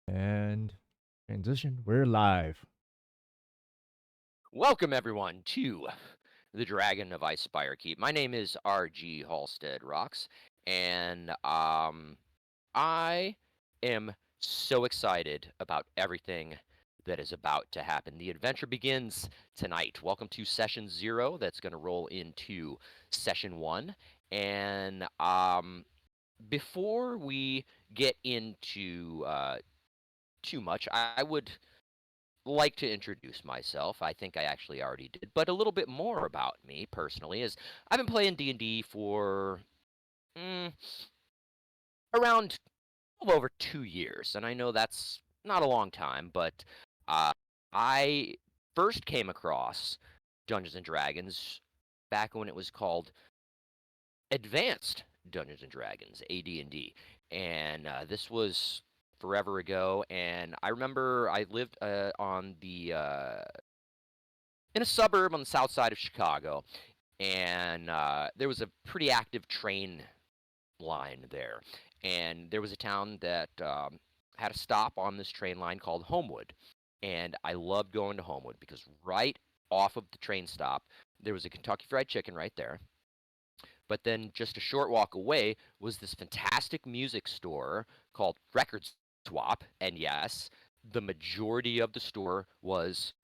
And transition, we're live. Welcome everyone to the Dragon of Icespire Keep. My name is R.G. Halstead Rocks, and I am so excited about everything that is about to happen. The adventure begins tonight. Welcome to session 0 that's going to roll into session 1. And before we get into too much, I would like to introduce myself. I think I actually already did, but a little bit more about me personally is I've been playing D&D for mm, around a little over 2 years, and I know that's not a long time, but uh, I first came across Dungeons and Dragons back when it was called Advanced Dungeons and Dragons, AD&D, and this was forever ago. And I remember I lived on the in a suburb on the south side of Chicago, and there was a pretty active train line there. And there was a town that had a stop on this train line called Homewood, and I loved going to Homewood because right off of the train stop there was a Kentucky Fried Chicken right there. But then just a short walk away was this fantastic music store called Record Swap, and yes, the majority of the store was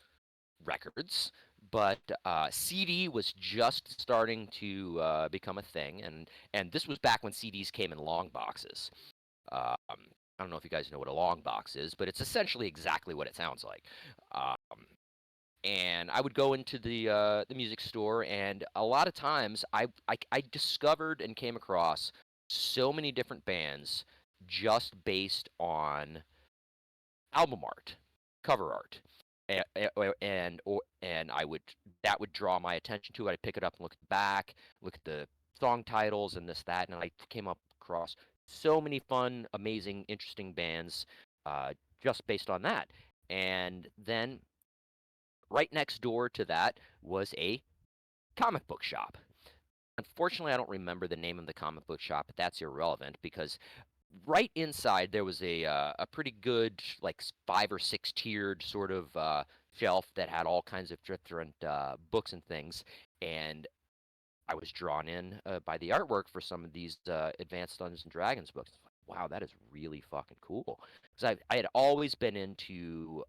records, but CD was just starting to become a thing, and this was back when CDs came in long boxes. I don't know if you guys know what a long box is, but it's essentially exactly what it sounds like. Um, and I would go into the music store, and a lot of times I discovered and came across so many different bands just based on album art, cover art, and I would that would draw my attention to it. I'd pick it up and look at the back, look at the song titles and this that, and I came up across so many fun, amazing, interesting bands uh, just based on that. And then right next door to that was a comic book shop. Unfortunately, I don't remember the name of the comic book shop, but that's irrelevant because right inside there was a pretty good like 5 or 6 tiered sort of shelf that had all kinds of different books and things, and I was drawn in by the artwork for some of these advanced Dungeons and Dragons books. Like, wow, that is really fucking cool, because I had always been into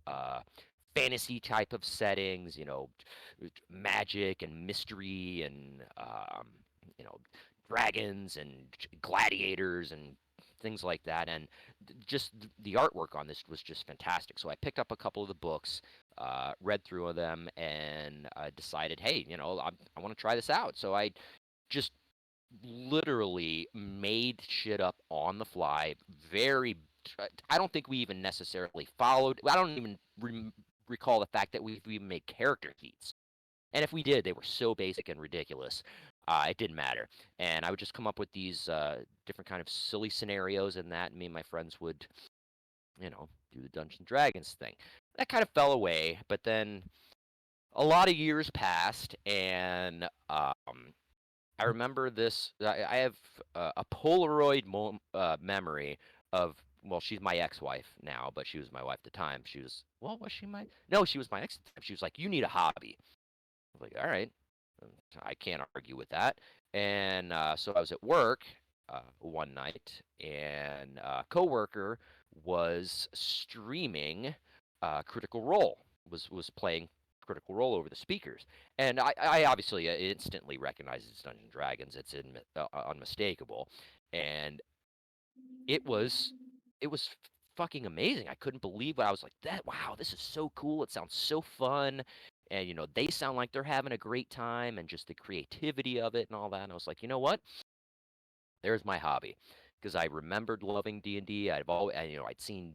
fantasy type of settings, magic and mystery and you know dragons and gladiators and things like that. And just the artwork on this was just fantastic. So I picked up a couple of the books, read through them, and decided, hey, I want to try this out. So I just literally made shit up on the fly. Very, I don't think we even necessarily followed. I don't even recall the fact that we even made character sheets. And if we did, they were so basic and ridiculous. It didn't matter. And I would just come up with these different kind of silly scenarios, and that me and my friends would, do the Dungeons and Dragons thing. That kind of fell away, but then a lot of years passed, and I remember this. I have a Polaroid memory of. Well, she's my ex-wife now, but she was my wife at the time. She was. Well, was she my? No, she was my ex at the time. She was like, "You need a hobby." I was like, "All right, I can't argue with that." And so I was at work one night, and a coworker was streaming Critical Role. Was playing Critical Role over the speakers, and I obviously instantly recognized it's Dungeons and Dragons. It's unmistakable, and it was it was fucking amazing. I couldn't believe what I was like. That wow, this is so cool. It sounds so fun, and they sound like they're having a great time, and just the creativity of it and all that. And I was like, you know what? There's my hobby, because I remembered loving D&D. I'd seen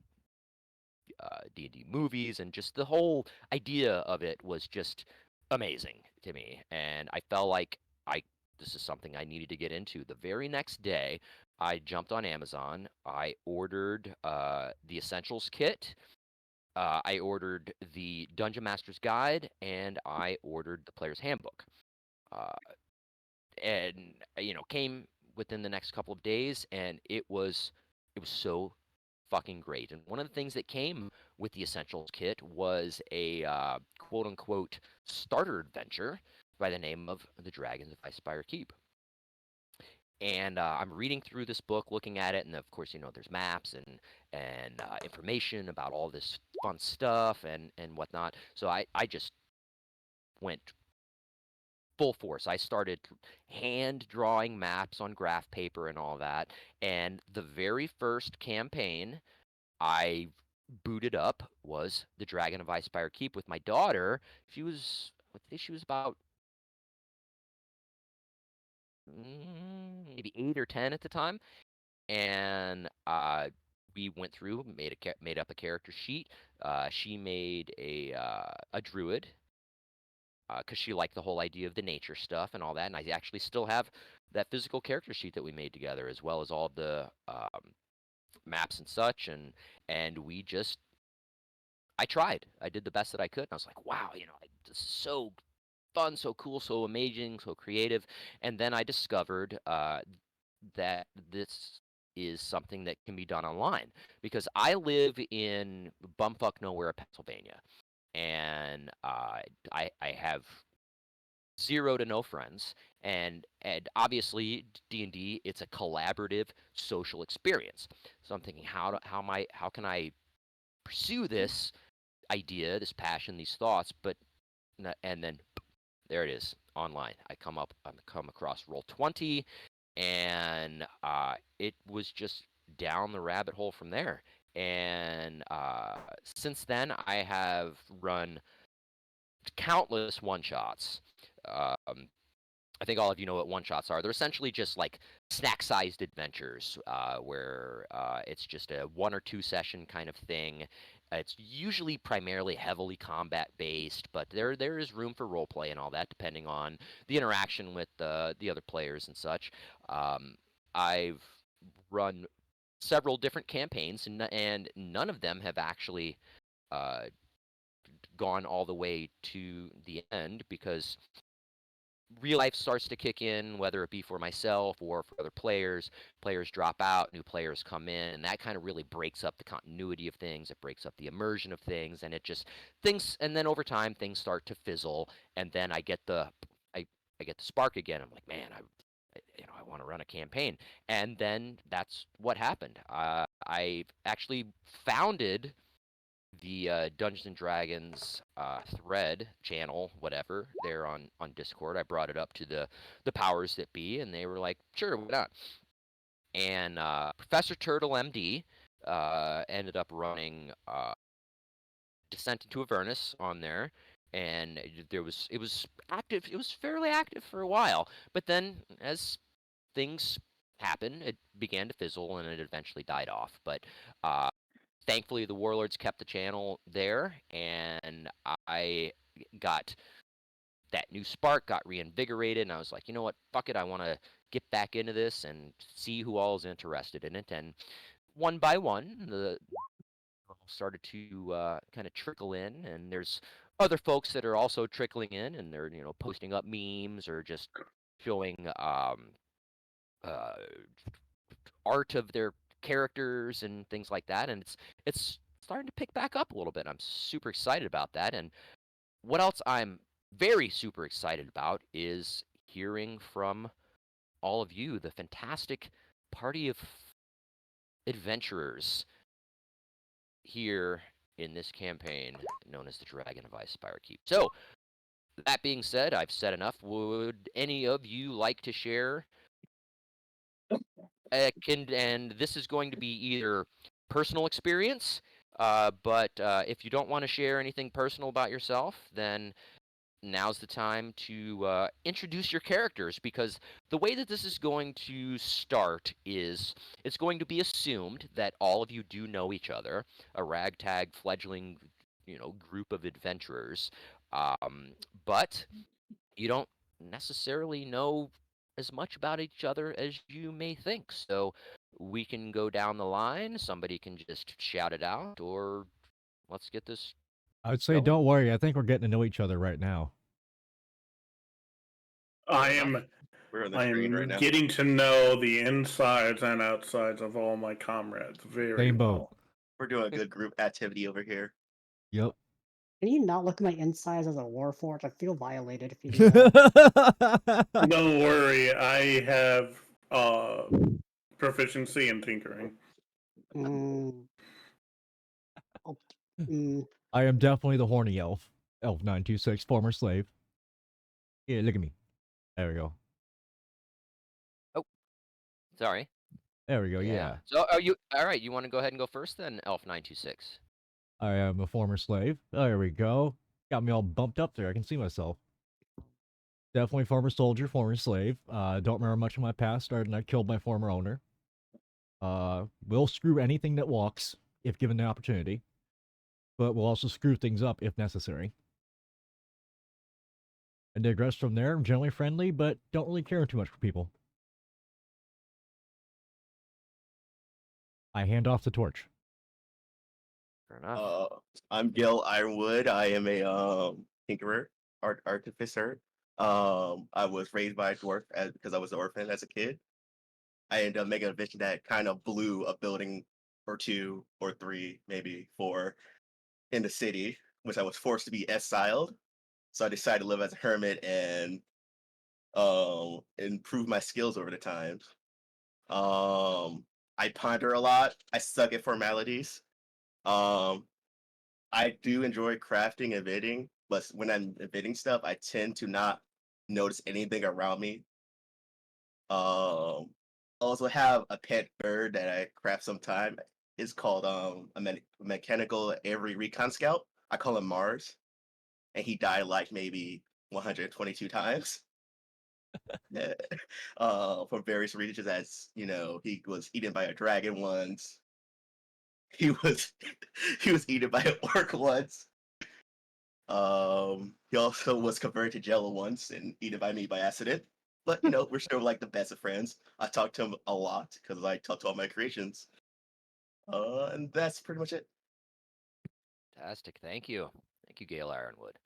D&D movies, and just the whole idea of it was just amazing to me. And I felt like I this is something I needed to get into. The very next day, I jumped on Amazon. I ordered the Essentials kit. I ordered the Dungeon Master's Guide, and I ordered the Player's Handbook. Uh, and came within the next couple of days, and it was so fucking great. And one of the things that came with the Essentials kit was a quote unquote starter adventure by the name of The Dragons of Icespire Keep. And I'm reading through this book, looking at it, and of course, there's maps and information about all this fun stuff and whatnot. So I just went full force. I started hand drawing maps on graph paper and all that. And the very first campaign I booted up was the Dragon of Icespire Keep with my daughter. I think she was about maybe 8 or 10 at the time, and we went through, made up a character sheet. She made a druid because she liked the whole idea of the nature stuff and all that. And I actually still have that physical character sheet that we made together, as well as all of the maps and such. And we just, I tried. I did the best that I could. And I was like, wow, this is so fun, so cool, so amazing, so creative. And then I discovered that this is something that can be done online because I live in bumfuck nowhere, Pennsylvania, and I have zero to no friends, and obviously D&D, it's a collaborative social experience. So I'm thinking, how can I pursue this idea, this passion, these thoughts, and then there it is online. I come across Roll20, and it was just down the rabbit hole from there. And since then, I have run countless one shots. Um, I think all of you know what one shots are. They're essentially just like snack-sized adventures where it's just a 1 or 2 session kind of thing. It's usually primarily heavily combat-based, but there is room for role play and all that, depending on the interaction with the other players and such. I've run several different campaigns, and none of them have actually uh, gone all the way to the end because real life starts to kick in, whether it be for myself or for other players. Players drop out, new players come in, and that kind of really breaks up the continuity of things. It breaks up the immersion of things, and it just things. And then over time, things start to fizzle, and then I get the spark again. I'm like, man, I want to run a campaign, and then that's what happened. I actually founded the Dungeons and Dragons thread channel, whatever, there on Discord. I brought it up to the powers that be, and they were like, "Sure, why not?" And Professor Turtle, MD, ended up running Descent into Avernus on there, and it was active. It was fairly active for a while, but then as things happen, it began to fizzle, and it eventually died off. But uh, thankfully, the Warlords kept the channel there, and I got that new spark, got reinvigorated, and I was like, you know what, fuck it, I want to get back into this and see who all is interested in it. And one by one, the started to kind of trickle in, and there's other folks that are also trickling in, and they're posting up memes or just showing uh, art of their characters and things like that, and it's starting to pick back up a little bit. I'm super excited about that. And what else I'm very super excited about is hearing from all of you, the fantastic party of adventurers here in this campaign known as the Dragon of Icespire Keep. So, that being said, I've said enough. Would any of you like to share? And this is going to be either personal experience, but if you don't want to share anything personal about yourself, then now's the time to introduce your characters, because the way that this is going to start is it's going to be assumed that all of you do know each other, a ragtag fledgling, group of adventurers, um, but you don't necessarily know as much about each other as you may think. So we can go down the line. Somebody can just shout it out, or let's get this I would say, going. don't worry. I think we're getting to know each other right now. I Fair enough. am We're on the I screen right am now. getting to know the insides and outsides of all my comrades very Same boat. well. We're doing a good group activity over here. Yep. Can you not look at my insides as a warforged? I feel violated if you do that. Don't worry, I have proficiency in tinkering. Mm. Oh, mm. I am definitely the horny elf. Elf 926, former slave. Yeah, look at me. There we go. Sorry. There we go, yeah. So are you all right? You want to go ahead and go first then, Elf 926? I am a former slave. There we go. Got me all bumped up there. I can see myself. Definitely former soldier, former slave. Don't remember much of my past. Other than I killed my former owner. Will screw anything that walks if given the opportunity, but will also screw things up if necessary. And digress from there. I'm generally friendly, but don't really care too much for people. I hand off the torch. Fair enough. I'm Gil Ironwood. I am a tinkerer, artificer. I was raised by a dwarf because I was an orphan as a kid. I ended up making a vision that kind of blew a building or two or three, maybe four, in the city, which I was forced to be exiled. So I decided to live as a hermit and improve my skills over the times. I ponder a lot. I suck at formalities. Um, I do enjoy crafting and bidding, but when I'm bidding stuff, I tend to not notice anything around me. Also have a pet bird that I craft sometime. It's called mechanical every recon scout. I call him Mars, and he died like maybe 122 times. For various reasons, as you know, he was eaten by a dragon once. He was he was eaten by an orc once. He also was converted to Jello once and eaten by me by accident. But you know, we're still like the best of friends. I talk to him a lot because I talk to all my creations. And that's pretty much it. Fantastic. Thank you. Thank you, Gail Ironwood.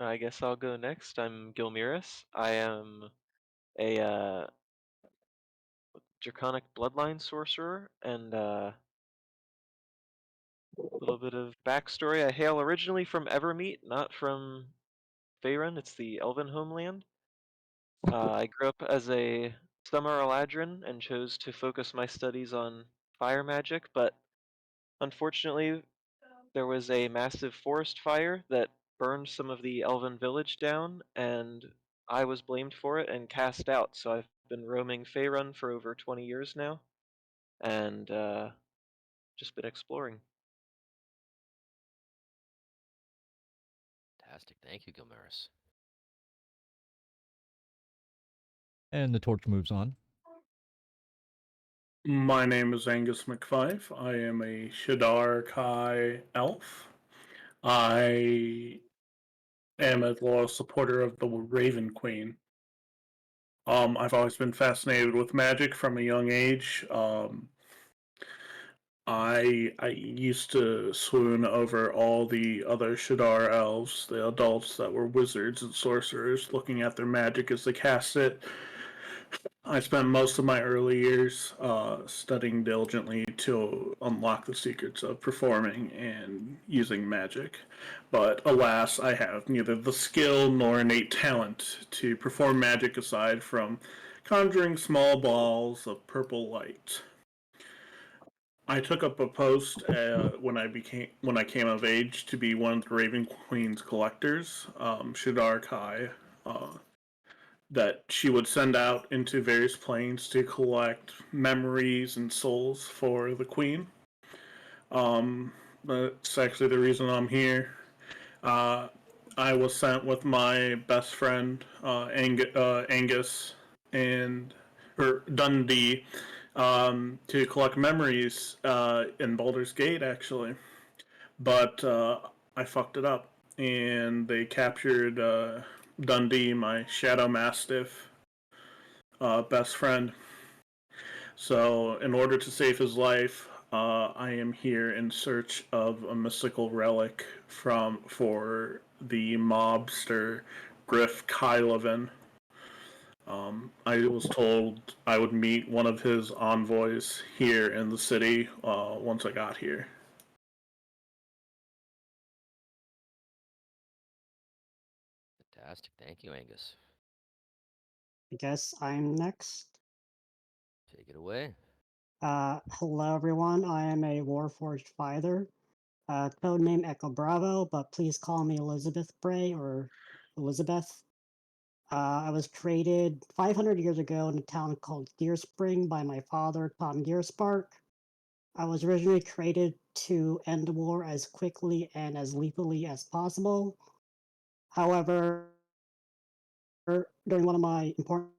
I guess I'll go next. I'm Gilmiris. I am a draconic bloodline sorcerer, and a little bit of backstory. I hail originally from Evermeet, not from Faerun. It's the Elven homeland. I grew up as a summer Eladrin and chose to focus my studies on fire magic, but unfortunately, there was a massive forest fire that burned some of the elven village down, and I was blamed for it and cast out. So I've been roaming Faerun for over 20 years now, and just been exploring. Fantastic. Thank you, Gilmaris. And the torch moves on. My name is Angus McFife. I am a Shadar Kai elf. I am a loyal supporter of the Raven Queen. I've always been fascinated with magic from a young age. I used to swoon over all the other Shadar elves, the adults that were wizards and sorcerers, looking at their magic as they cast it. I spent most of my early years studying diligently to unlock the secrets of performing and using magic. But alas, I have neither the skill nor innate talent to perform magic aside from conjuring small balls of purple light. I took up a post when I came of age to be one of the Raven Queen's collectors, Shadar Kai, that she would send out into various planes to collect memories and souls for the Queen. That's actually the reason I'm here. I was sent with my best friend Angus and or Dundee to collect memories in Baldur's Gate, actually. But I fucked it up, and they captured Dundee, my Shadow Mastiff best friend. So, in order to save his life, I am here in search of a mystical relic for the mobster Griff Kylovan. I was told I would meet one of his envoys here in the city once I got here. Fantastic. Thank you, Angus. I guess I'm next. Take it away. Hello everyone, I am a Warforged fighter. Codename Echo Bravo, but please call me Elizabeth Bray or Elizabeth. I was created 500 years ago in a town called Deerspring by my father, Tom Deerspark. I was originally created to end the war as quickly and as lethally as possible. However, during one of my important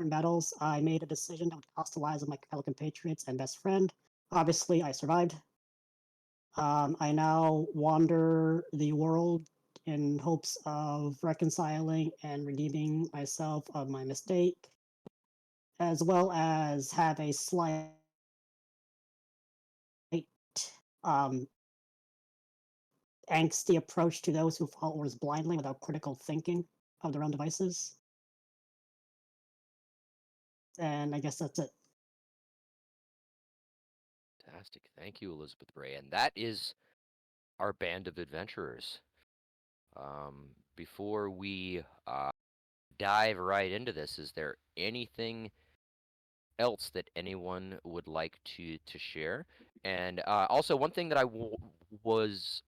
battles, I made a decision that would cost the lives of my fellow compatriots and best friend. Obviously, I survived. I now wander the world in hopes of reconciling and redeeming myself of my mistake, as well as have a slight um, angsty approach to those who follow orders blindly without critical thinking of their own devices. And I guess that's it. Fantastic. Thank you, Elizabeth Bray. And that is our band of adventurers. Before we dive right into this, is there anything else that anyone would like to share? And also, one thing that I was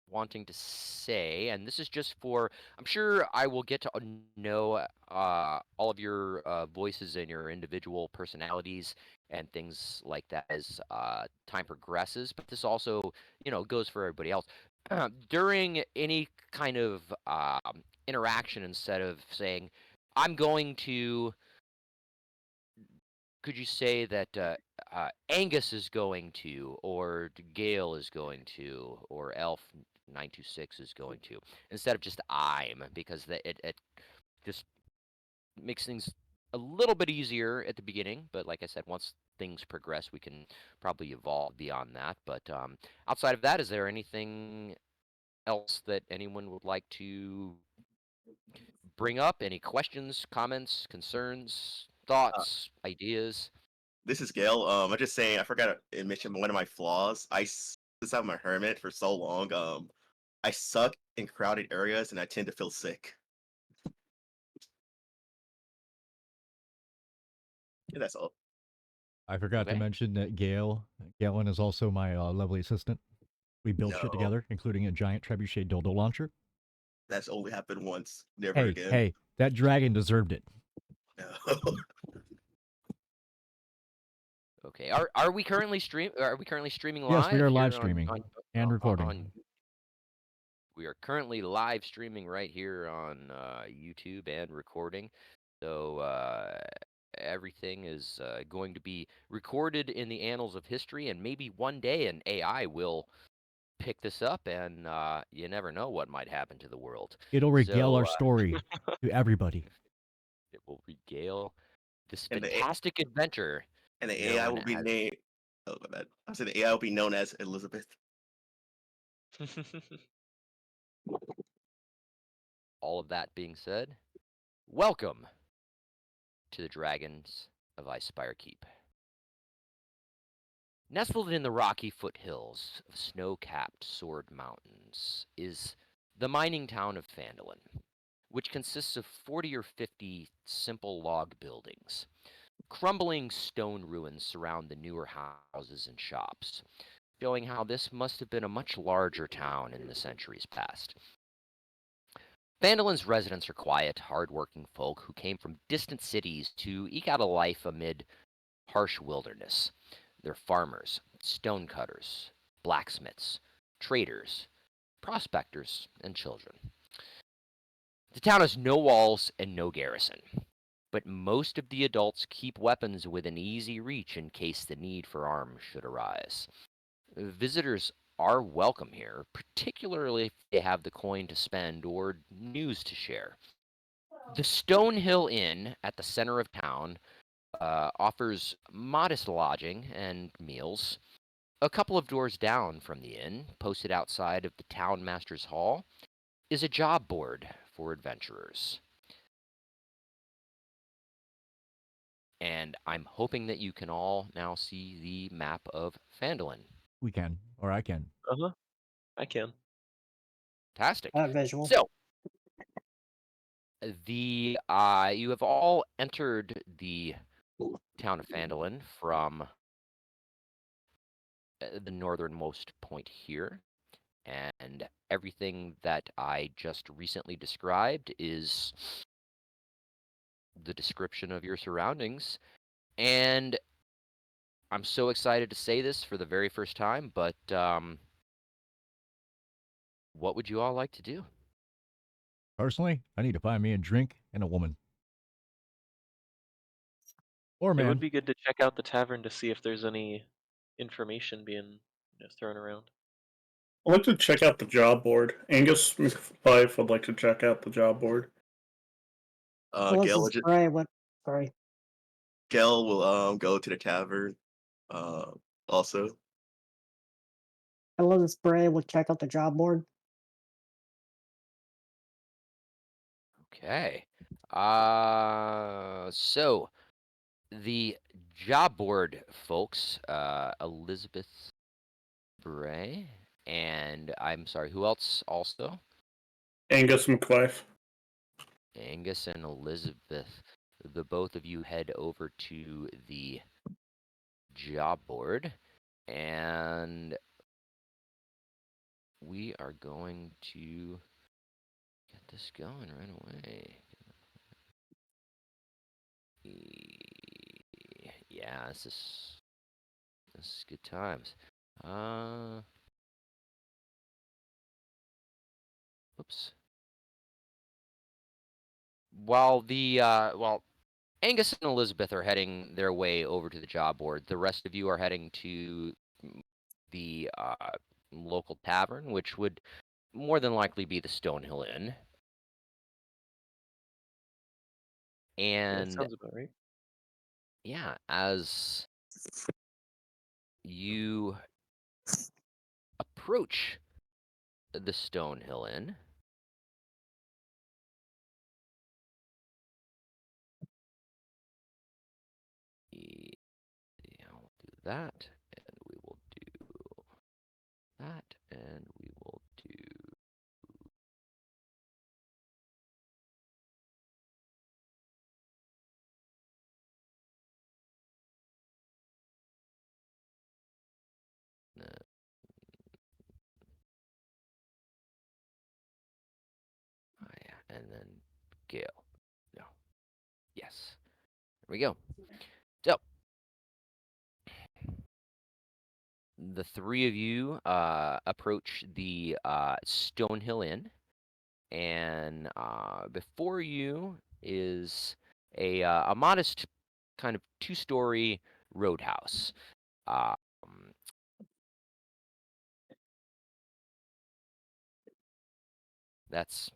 wanting to say, and this is just for, I'm sure I will get to know all of your voices and your individual personalities and things like that as time progresses, but this also, goes for everybody else. During any kind of interaction, instead of saying, I'm going to, could you say that Angus is going to, or Gale is going to, or Elf 926 is going to, instead of just I'm, because it just makes things a little bit easier at the beginning. But like I said, once things progress, we can probably evolve beyond that. But outside of that, is there anything else that anyone would like to bring up? Any questions, comments, concerns, Uh, thoughts, ideas? this is Gail. I'm just saying I forgot to mention one of my flaws. Since I'm a hermit for so long, I suck in crowded areas and I tend to feel sick. Yeah, that's all. I forgot to Okay. mention that Galen is also my lovely assistant. We build shit No, together, including a giant trebuchet dildo launcher. that's only happened once. Never Hey, again. hey, that dragon deserved it. No. Okay. Are we currently streaming Yes, we live are live here streaming and on recording. we are currently live streaming right here on YouTube and recording. So everything is going to be recorded in the annals of history, and maybe one day an AI will pick this up, and you never know what might happen to the world. It'll regale So our story to everybody. it will regale this and the fantastic adventure and the AI known will be as. named. Oh my bad. I said the AI will be known as Elizabeth. All of that being said, welcome to the Dragons of Icespire Keep. Nestled in the rocky foothills of snow-capped Sword Mountains is the mining town of Phandalin, which consists of 40 or 50 simple log buildings. Crumbling stone ruins surround the newer houses and shops, showing how this must have been a much larger town in the centuries past. Phandalin's residents are quiet, hard-working folk who came from distant cities to eke out a life amid harsh wilderness. They're farmers, stonecutters, blacksmiths, traders, prospectors, and children. The town has no walls and no garrison, but most of the adults keep weapons within easy reach in case the need for arms should arise. Visitors are welcome here, particularly if they have the coin to spend or news to share. The Stonehill Inn at the center of town offers modest lodging and meals. A couple of doors down from the inn, posted outside of the town master's hall, is a job board for adventurers. And I'm hoping that you can all now see the map of Phandalin. We can, or I can. Uh-huh. I can. Fantastic. Visual. So, you have all entered the town of Phandalin from the northernmost point here, and everything that I just recently described is the description of your surroundings. And I'm so excited to say this for the very first time, but what would you all like to do? Personally, I need to find me a drink and a woman. Or a It would man. be good to check out the tavern to see if there's any information being thrown around. I'd like to check out the job board. Angus McFife would like to check out the job board. Gail, Elizabeth Bray, what? Sorry. Gail will go to the tavern. Also, Elizabeth Bray will check out the job board. Okay. So the job board folks, Elizabeth Bray, and I'm sorry, who else also? Angus McFife. Angus and Elizabeth. The both of you head over to the job board, and we are going to get this going right away. Yeah, this is good times. Oops. While Angus and Elizabeth are heading their way over to the job board, the rest of you are heading to the local tavern, which would more than likely be the Stonehill Inn. Yeah, that And sounds about right. yeah, as you approach the Stonehill Inn, I'll do that, and we will do that, and we will do that. Oh, yeah, and then Gale. No. Yes. There we go. So, the three of you approach the Stonehill Inn, and before you is a modest kind of two-story roadhouse. Um, that's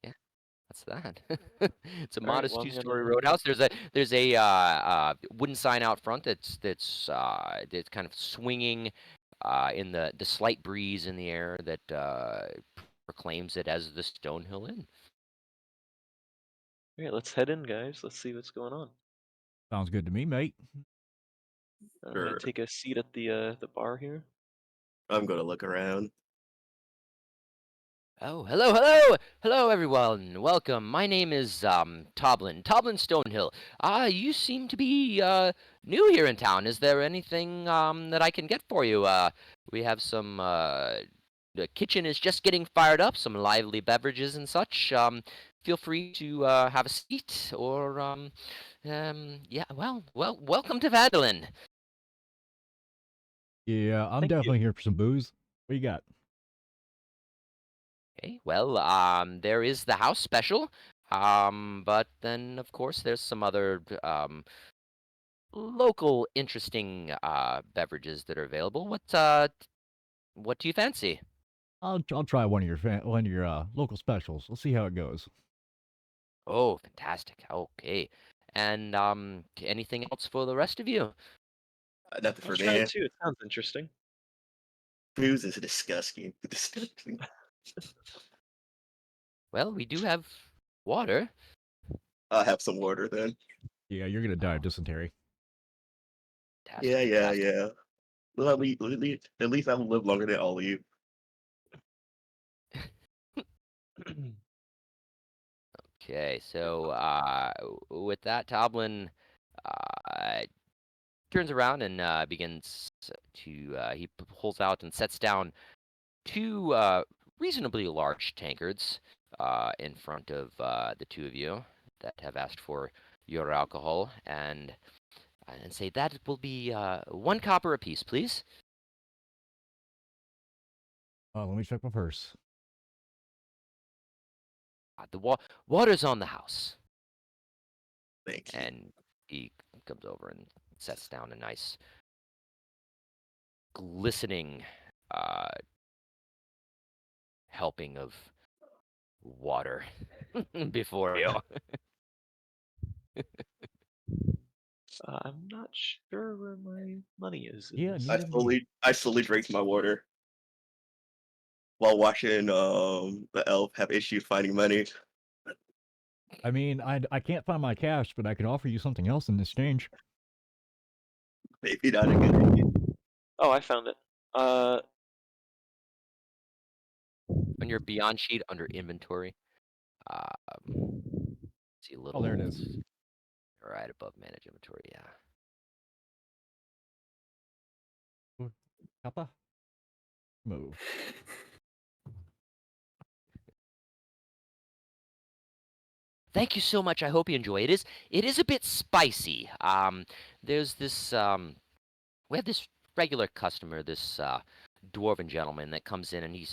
yeah, that's that. It's a All right, modest well, I'm two-story gonna. roadhouse. There's a wooden sign out front that's kind of swinging in the slight breeze in the air that proclaims it as the Stonehill Inn. All right, let's head in, guys. Let's see what's going on. Sounds good to me, mate. I'm gonna sure. take a seat at the bar here. I'm gonna look around. Oh, hello, everyone. Welcome. My name is Toblin Stonehill. You seem to be new here in town. Is there anything that I can get for you? We have some. The kitchen is just getting fired up. Some lively beverages and such. Feel free to have a seat or yeah. Well, welcome to Vandalin. Yeah, I'm Thank you. definitely here for some booze. What you got? Okay, well, there is the house special, but then of course there's some other local interesting beverages that are available. What do you fancy? I'll try one of your local specials. We'll see how it goes. Oh, fantastic. Okay, and anything else for the rest of you? Nothing I'll for try it me. too. It sounds interesting. Booze is disgusting. Disgusting. Well, we do have water. I'll have some water then. Yeah, you're gonna die of dysentery. Yeah, Fantastic, yeah, fantastic. yeah. Well, at least I will live longer than all of you. Okay, so with that, Toblin uh, turns around and begins to he pulls out and sets down two reasonably large tankards in front of the two of you that have asked for your alcohol, and say that will be 1 copper apiece, please. Let me check my purse. The water's on the house. Thank you. And he comes over and sets down a nice glistening uh, helping of water before you. I'm not sure where my money is in Yeah, this. neither me. I slowly drank my water while watching the elf have issues finding money. I mean, I can't find my cash, but I can offer you something else in exchange. Maybe not a good idea. Oh, I found it. On your Beyond sheet under inventory, see a Oh, there it little is. right above manage inventory. Yeah. Kappa? Move. Thank you so much. I hope you enjoy it. It is a bit spicy. There's this we have this regular customer, this dwarven gentleman that comes in, and he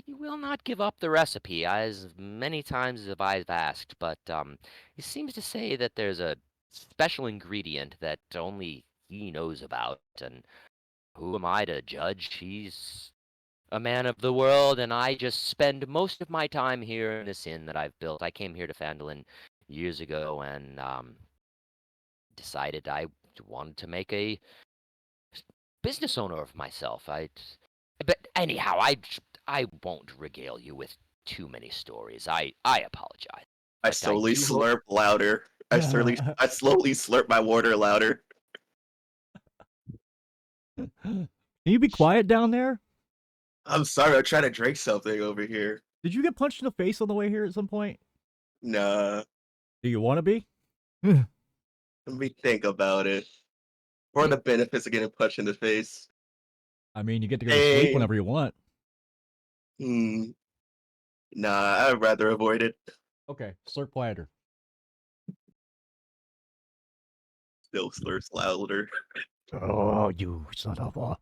will not give up the recipe as many times as I've asked, but he seems to say that there's a special ingredient that only he knows about, and who am I to judge? He's a man of the world, and I just spend most of my time here in this inn that I've built. I came here to Fandolin years ago and decided I wanted to make a business owner of myself. But anyhow, I won't regale you with too many stories. I apologize, I but I slowly do hope. slurp louder. I slowly slurp my water louder. Can you be quiet down there? I'm sorry, I'm trying to drink something over here. Did you get punched in the face on the way here at some point? Nah, Do you want to be? let me think about it. For the benefits of getting punched in the face. I mean, you get to go to sleep Hey, whenever you want. nah, I'd rather avoid it. Okay, slurp quieter. Still slurps louder. Oh, you son of a...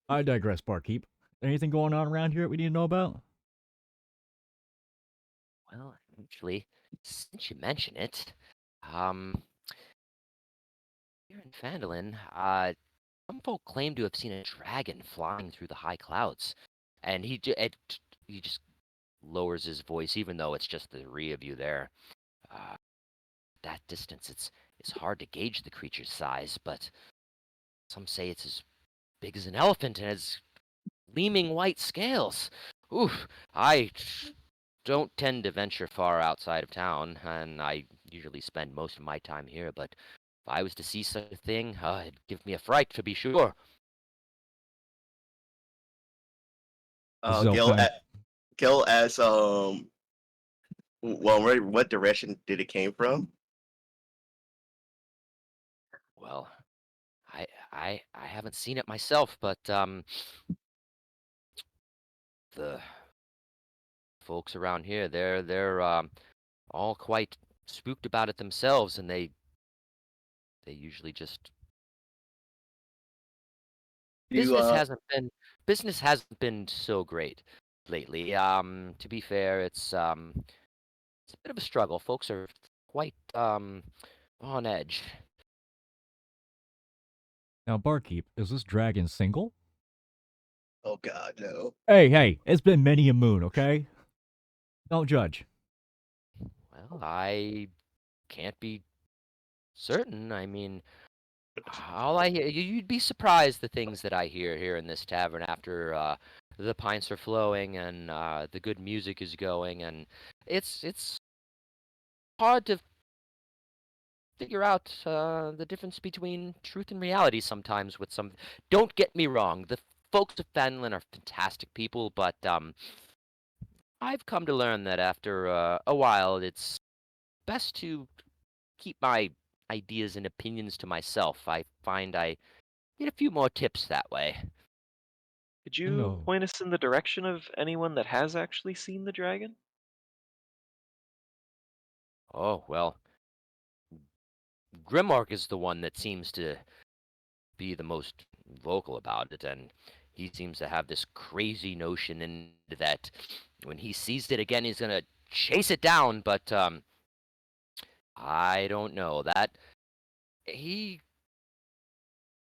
I digress, barkeep. Anything going on around here that we need to know about? Well, actually, since you mention it, um, here in Fandolin, some folk claim to have seen a dragon flying through the high clouds, and he just lowers his voice, even though it's just the three of you there. Uh, that distance, it's hard to gauge the creature's size, but some say it's as big as an elephant and has gleaming white scales. Oof, I don't tend to venture far outside of town, and I usually spend most of my time here, but if I was to see such a thing, it'd give me a fright, to be sure. This is Gil, Elfang. Gil asks, well, what direction did it came from? Well, I haven't seen it myself, but the folks around here, they're all quite spooked about it themselves, and they usually just You, business hasn't been so great lately. To be fair, it's a bit of a struggle. Folks are quite on edge. Now, barkeep, is this dragon single? oh God, no. Hey, it's been many a moon, okay? Don't judge. Well, I can't be certain. I mean, all I hear, you'd be surprised the things that I hear here in this tavern after the pints are flowing and the good music is going, and it's hard to figure out the difference between truth and reality sometimes with some. Don't get me wrong, the folks of Fenlon are fantastic people, but I've come to learn that after a while, it's best to keep my ideas and opinions to myself. I find I get a few more tips that way. Could you No. point us in the direction of anyone that has actually seen the dragon? Oh, well, Grimmark is the one that seems to be the most vocal about it, and he seems to have this crazy notion in that when he sees it again, he's gonna chase it down. But I don't know that he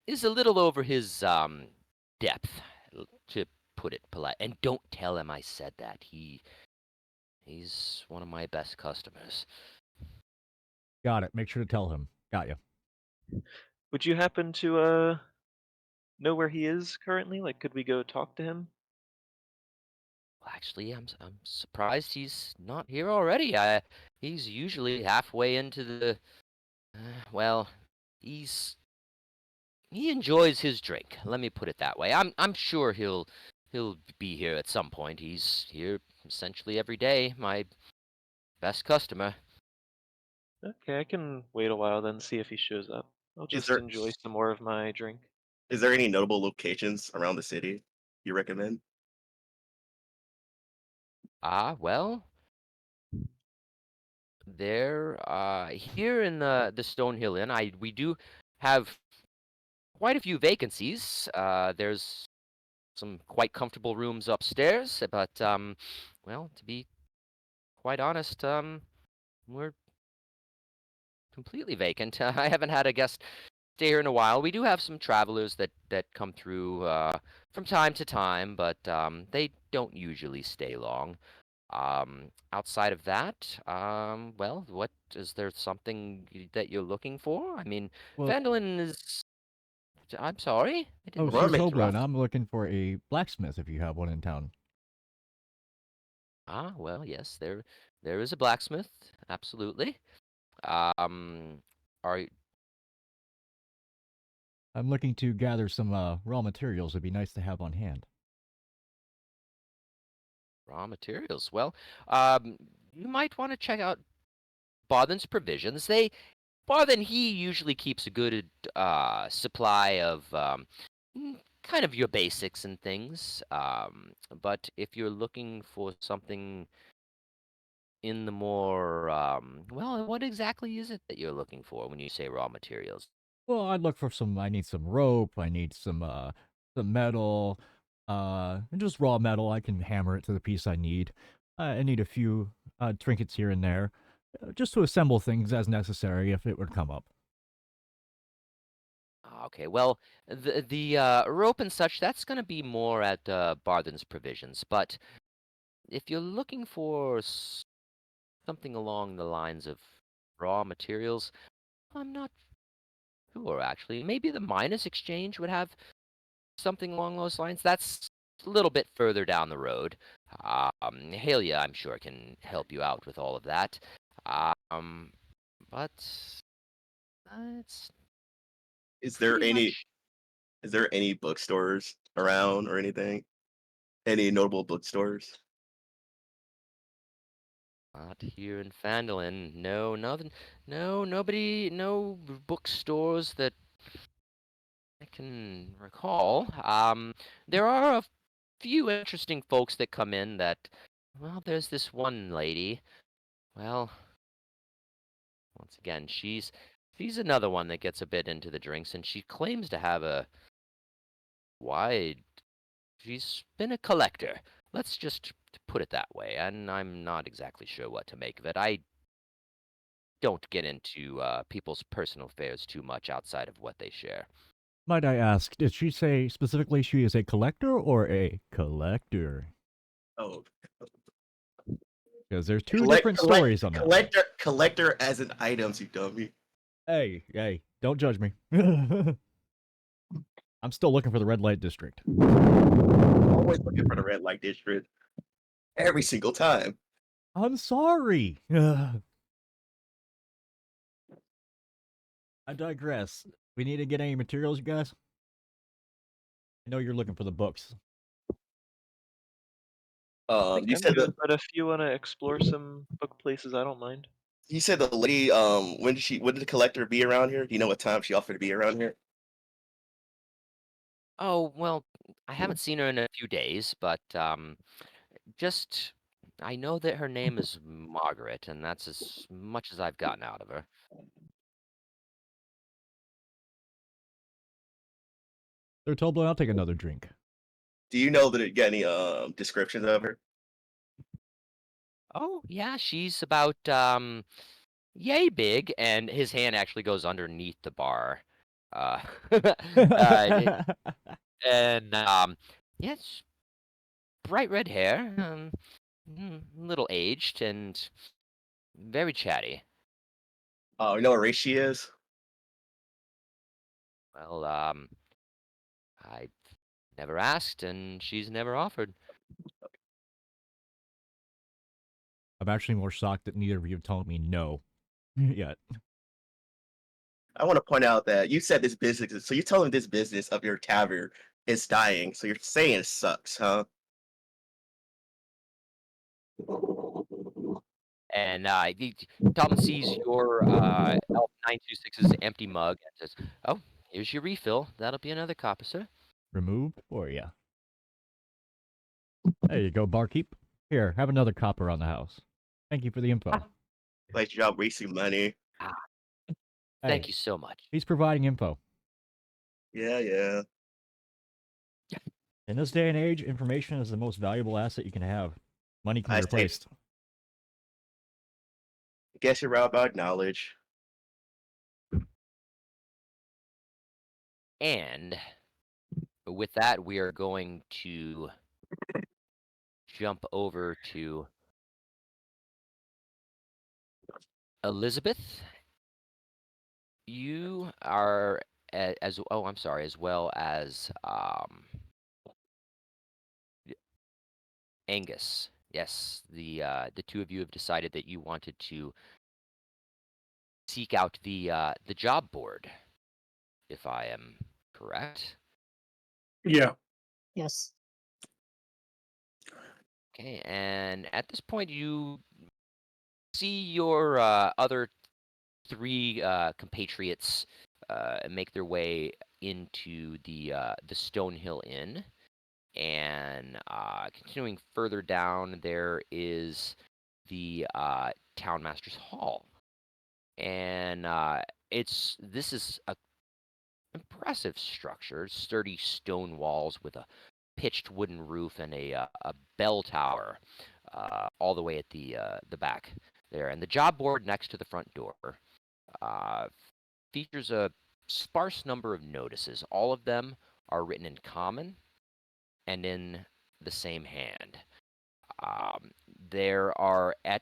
is a little over his depth, to put it polite. And don't tell him I said that. He's one of my best customers. Got it. Make sure to tell him. Got you. Would you happen to know where he is currently? Like, could we go talk to him? Well, actually, I'm surprised he's not here already. He's usually halfway into the. Well, he enjoys his drink. Let me put it that way. I'm sure he'll be here at some point. He's here essentially every day. My best customer. Okay, I can wait a while then, see if he shows up. I'll Is just there enjoy some more of my drink. is there any notable locations around the city you recommend? Well, there here in the Stonehill Inn, we do have quite a few vacancies. There's some quite comfortable rooms upstairs, but well, to be quite honest, we're completely vacant. I haven't had a guest stay here in a while. We do have some travelers that come through from time to time, but they don't usually stay long. Outside of that, well, what is there something that you're looking for? I mean, Well, Vandalin is. I'm sorry, I oh, didn't mean Well, to Sir I'm Toblin, interrupt. I'm looking for a blacksmith if you have one in town. Well, yes, there is a blacksmith, absolutely. Um, are I'm looking to gather some raw materials. It'd be nice to have on hand. raw materials? Well, you might want to check out Barthen's Provisions. Barthen, he usually keeps a good supply of kind of your basics and things. But if you're looking for something in the more well, what exactly is it that you're looking for when you say raw materials? Well, I'd look for some. I need some rope. I need some metal. And just raw metal. I can hammer it to the piece I need. I need a few trinkets here and there, just to assemble things as necessary if it would come up. Okay, well, the rope and such, that's going to be more at Barthen's Provisions. But if you're looking for something along the lines of raw materials, I'm not sure actually. Maybe the Minus Exchange would have something along those lines. That's a little bit further down the road. Halia, I'm sure, can help you out with all of that. Um, but it's Is there pretty any much is there any bookstores around or anything? Any notable bookstores? not here in Fandolin. No, nothing. No, nobody. No bookstores that I can recall. There are a few interesting folks that come in that. Well, there's this one lady. Well, once again, she's another one that gets a bit into the drinks, and she claims to have a wide. She's been a collector. Let's just put it that way, and I'm not exactly sure what to make of it. I don't get into people's personal affairs too much outside of what they share. Might I ask, did she say specifically she is a collector or a collector? Oh, Because there's two different stories on that one. collector as in items, you dummy. Hey, don't judge me. I'm still looking for the red light district. always looking for the red light district every single time. I'm sorry. Ugh. I digress. We need to get any materials, you guys? I know you're looking for the books. I think You I'm said good, but if you want to explore some book places, I don't mind. you said the lady. When did the collector be around here? Do you know what time she offered to be around here? Oh, well, I haven't seen her in a few days, but just I know that her name is Margaret, and that's as much as I've gotten out of her. Sir Tobler, I'll take another drink. Do you know that it got any descriptions of her? Oh, yeah, she's about yay big, and his hand actually goes underneath the bar. Uh, uh, and yes, bright red hair, little aged, and very chatty. You know what race she is? Well, I never asked, and she's never offered. I'm actually more shocked that neither of you have told me no yet. I want to point out that you said this business. So you're telling this business of your tavern is dying. So you're saying it sucks, huh? And Tom sees your Elf 926's empty mug and says, "Oh, here's your refill. That'll be another copper, sir." Removed for ya. There you go, barkeep. Here, have another copper on the house. Thank you for the info. Like job wasting money. Ah, Hey, thank you so much. he's providing info. Yeah. In this day and age, information is the most valuable asset you can have. Money can be I say- replaced. I guess you're right about knowledge. And with that, we are going to jump over to Elizabeth. You are as well as Angus. Yes, the two of you have decided that you wanted to seek out the job board, if I am correct. Yeah. Yes. Okay, and at this point, you see your other three compatriots make their way into the Stonehill Inn, and continuing further down, there is the Townmaster's Hall, and this is a impressive structure, sturdy stone walls with a pitched wooden roof and a bell tower all the way at the back there. And the job board next to the front door uh, features a sparse number of notices. All of them are written in common and in the same hand. There are at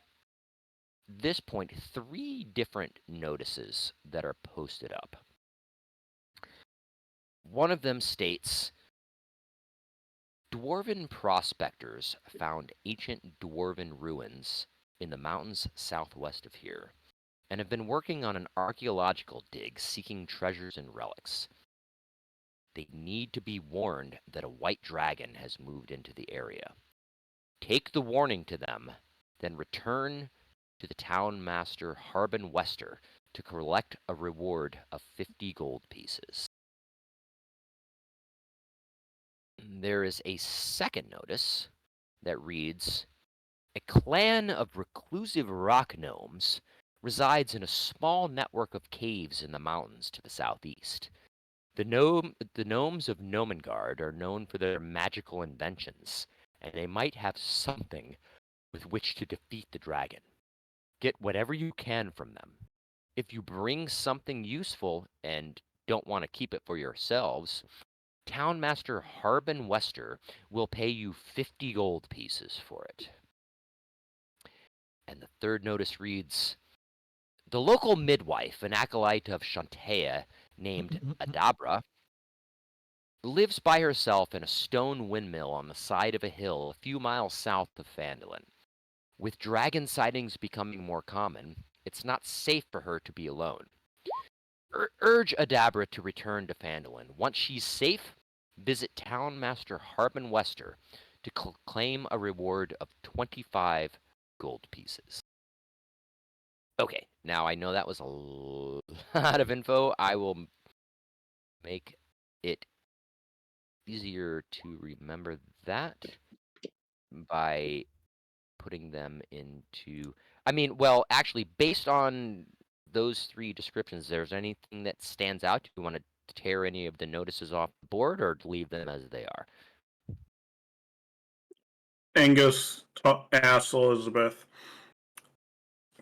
this point 3 different notices that are posted up. One of them states, Dwarven prospectors found ancient dwarven ruins in the mountains southwest of here, and have been working on an archaeological dig seeking treasures and relics. They need to be warned that a white dragon has moved into the area. Take the warning to them, then return to the town master Harbin Wester to collect a reward of 50 gold pieces. There is a second notice that reads, A clan of reclusive rock gnomes resides in a small network of caves in the mountains to the southeast. The gnomes of Nomengard are known for their magical inventions, and they might have something with which to defeat the dragon. Get whatever you can from them. If you bring something useful and don't want to keep it for yourselves, Townmaster Harbin Wester will pay you 50 gold pieces for it. And the third notice reads, The local midwife, an acolyte of Shantea named Adabra, lives by herself in a stone windmill on the side of a hill a few miles south of Phandalin. With dragon sightings becoming more common, it's not safe for her to be alone. Urge Adabra to return to Phandalin. Once she's safe, visit Townmaster Harbin Wester to claim a reward of 25 gold pieces. Okay, now I know that was a lot of info. I will make it easier to remember that by putting them into... I mean, well, actually, based on those 3 descriptions, there's anything that stands out? Do you want to tear any of the notices off the board or leave them as they are? Angus asked Elizabeth,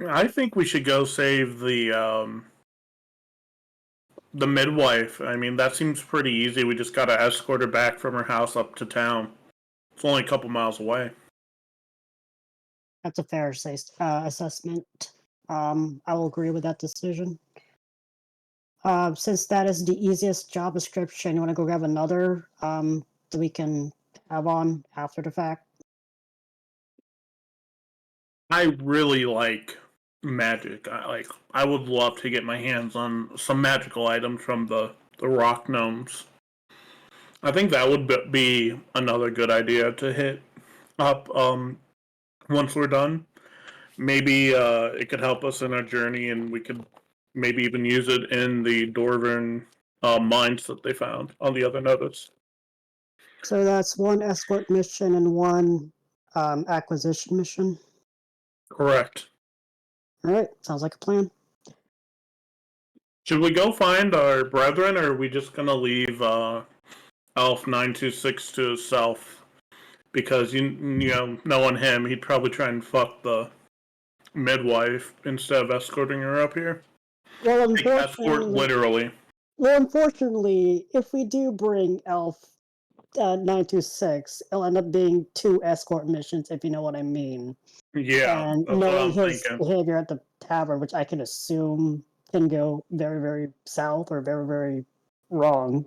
I think we should go save the midwife. I mean, that seems pretty easy. We just gotta escort her back from her house up to town. It's only a couple miles away. That's a fair assessment. I will agree with that decision. Since that is the easiest job description, you want to go grab another that we can have on after the fact? I really like magic. I would love to get my hands on some magical items from the rock gnomes. I think that would be another good idea to hit up once we're done. Maybe it could help us in our journey, and we could maybe even use it in the Dwarven mines that they found on the other notice. So that's 1 escort mission and 1 acquisition mission. Correct. All right, sounds like a plan. Should we go find our brethren, or are we just gonna leave Elf 926 to himself? Because you know, knowing him, he'd probably try and fuck the midwife instead of escorting her up here. Well, Escort literally. unfortunately, if we do bring Elf 926, it'll end up being 2 escort missions, if you know what I mean. Yeah, And that's knowing what I'm his thinking. behavior at the tavern, which I can assume can go very, very south or very, very wrong.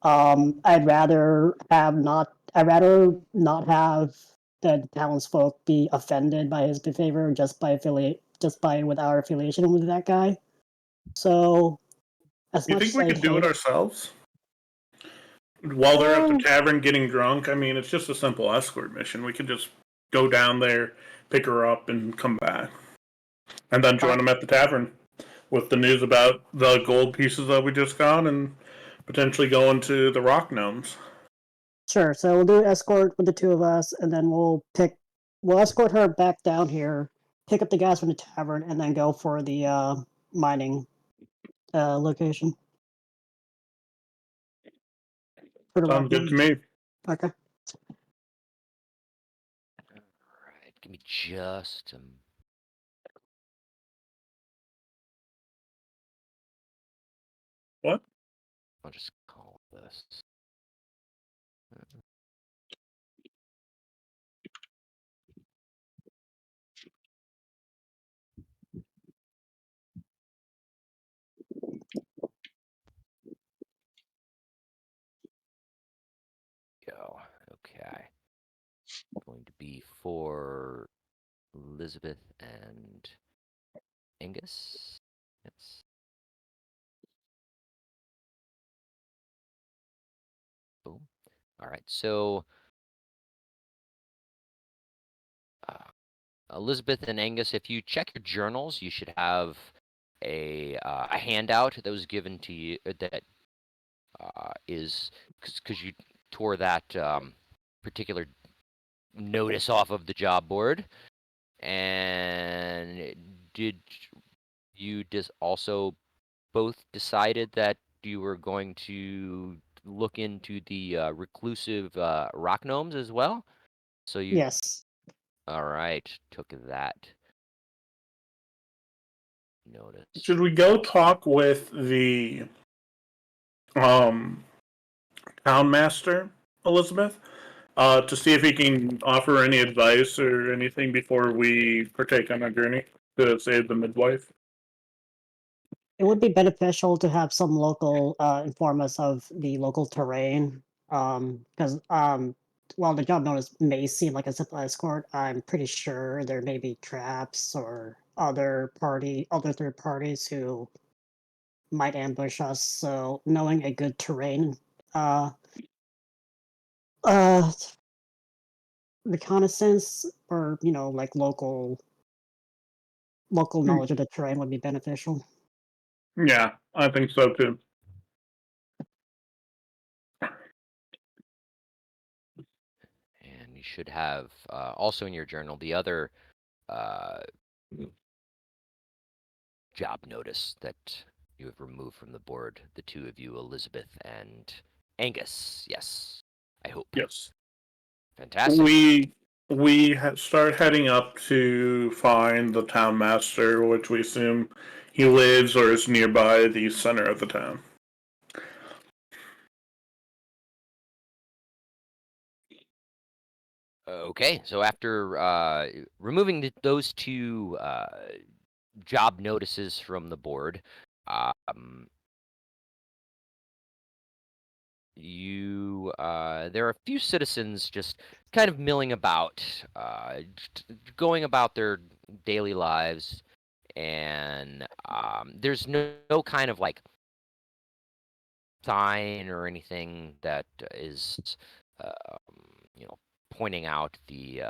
I'd rather not have the townsfolk be offended by his behavior just by with our affiliation with that guy. So, as You much think as we I could do it hate, ourselves? While they're at the um, tavern getting drunk? I mean, it's just a simple escort mission. We could just go down there, pick her up, and come back. And then join them at the tavern with the news about the gold pieces that we just got and potentially go into the rock gnomes. sure. So we'll do an escort with the 2 of us, and then we'll escort her back down here, pick up the guys from the tavern, and then go for the mining location. For the rock Sounds good to gnomes. me. Okay. Alright, give me just a... What? I'll just call this. Go. Okay. Going to be for Elizabeth and Angus. Yes. Boom. All right. So Elizabeth and Angus, if you check your journals, you should have a handout that was given to you that is because you tore that particular notice off of the job board. And did you also both decided that you were going to look into the reclusive rock gnomes as well? So you... Yes. All right, took that notice. Should we go talk with the town master, Elizabeth, to see if he can offer any advice or anything before we partake on our journey to save the midwife? It would be beneficial to have some local inform us of the local terrain, because while the job notice may seem like a simple escort, I'm pretty sure there may be traps or other third parties who might ambush us. So knowing a good terrain, uh, uh, reconnaissance or like local knowledge of the terrain would be beneficial. Yeah, I think so too. And you should have also in your journal the other job notice that you have removed from the board. The two of you, Elizabeth and Angus. Yes, I hope. Yes. Fantastic. We start heading up to find the town master, which we assume he lives or is nearby the center of the town. Okay, so after removing those two job notices from the board, there are a few citizens just kind of milling about, going about their daily lives, and there's no kind of like sign or anything that is, pointing out the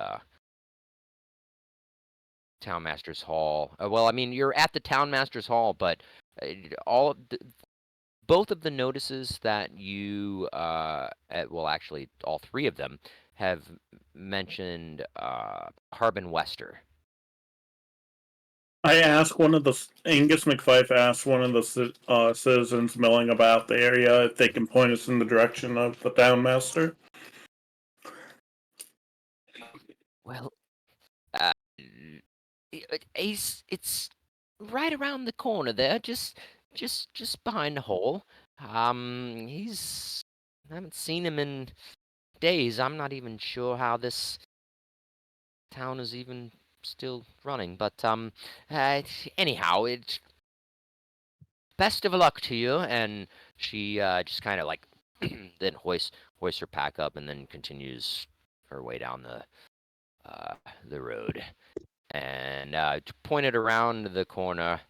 Townmaster's Hall. Well, I mean, you're at the Townmaster's Hall, but all of both of the notices that you, well, actually, all three of them have mentioned Harbin Wester. I asked Angus McFife asked one of the citizens milling about the area if they can point us in the direction of the town master. Well, it's right around the corner there, just behind the hole. I haven't seen him in days. I'm not even sure how this town is even still running. But anyhow, it's best of luck to you. And she just kind of like then hoists her pack up and then continues her way down the road. And pointed around the corner.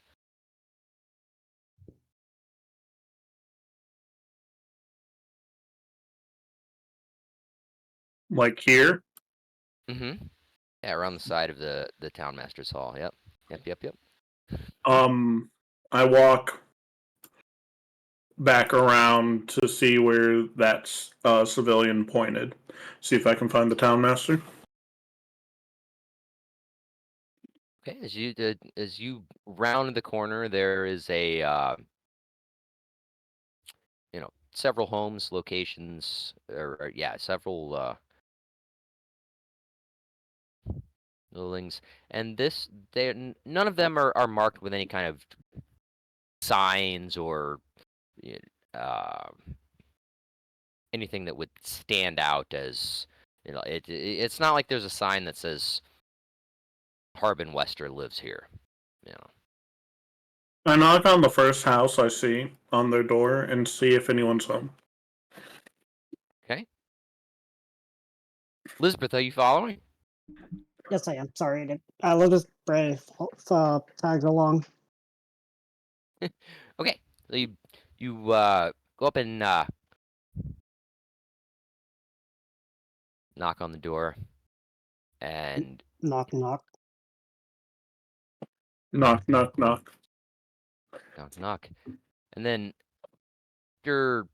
Like here? Mm-hmm. Yeah, around the side of the Townmaster's Hall. Yep. Yep. I walk back around to see where that civilian pointed. See if I can find the town master. Okay, as you round the corner, there is a several homes, locations, or yeah, several buildings, and none of them are marked with any kind of signs or uh, anything that would stand out as it's not like there's a sign that says Harbin Wester lives here. You know. I knock on the first house I see on their door and see if anyone's home. Okay. Elizabeth, are you following? Yes, I am. Sorry, Elizabeth Bray tags along. Okay. So you go up and knock on the door, and Knock, knock. Knock, knock, knock. knock, and then after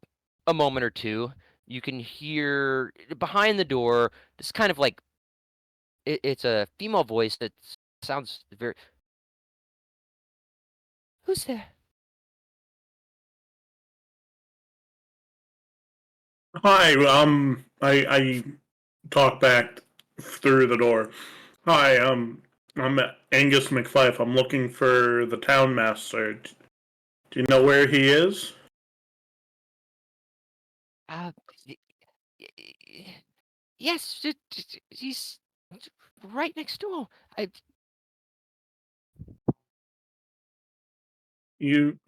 a moment or two, you can hear behind the door this kind of like it's a female voice that sounds very. Who's there? Hi, I talk back through the door. Hi, I'm Angus McFife. I'm looking for the town master. Do you know where he is? Uh, y- y- yes, he's right next door. I You,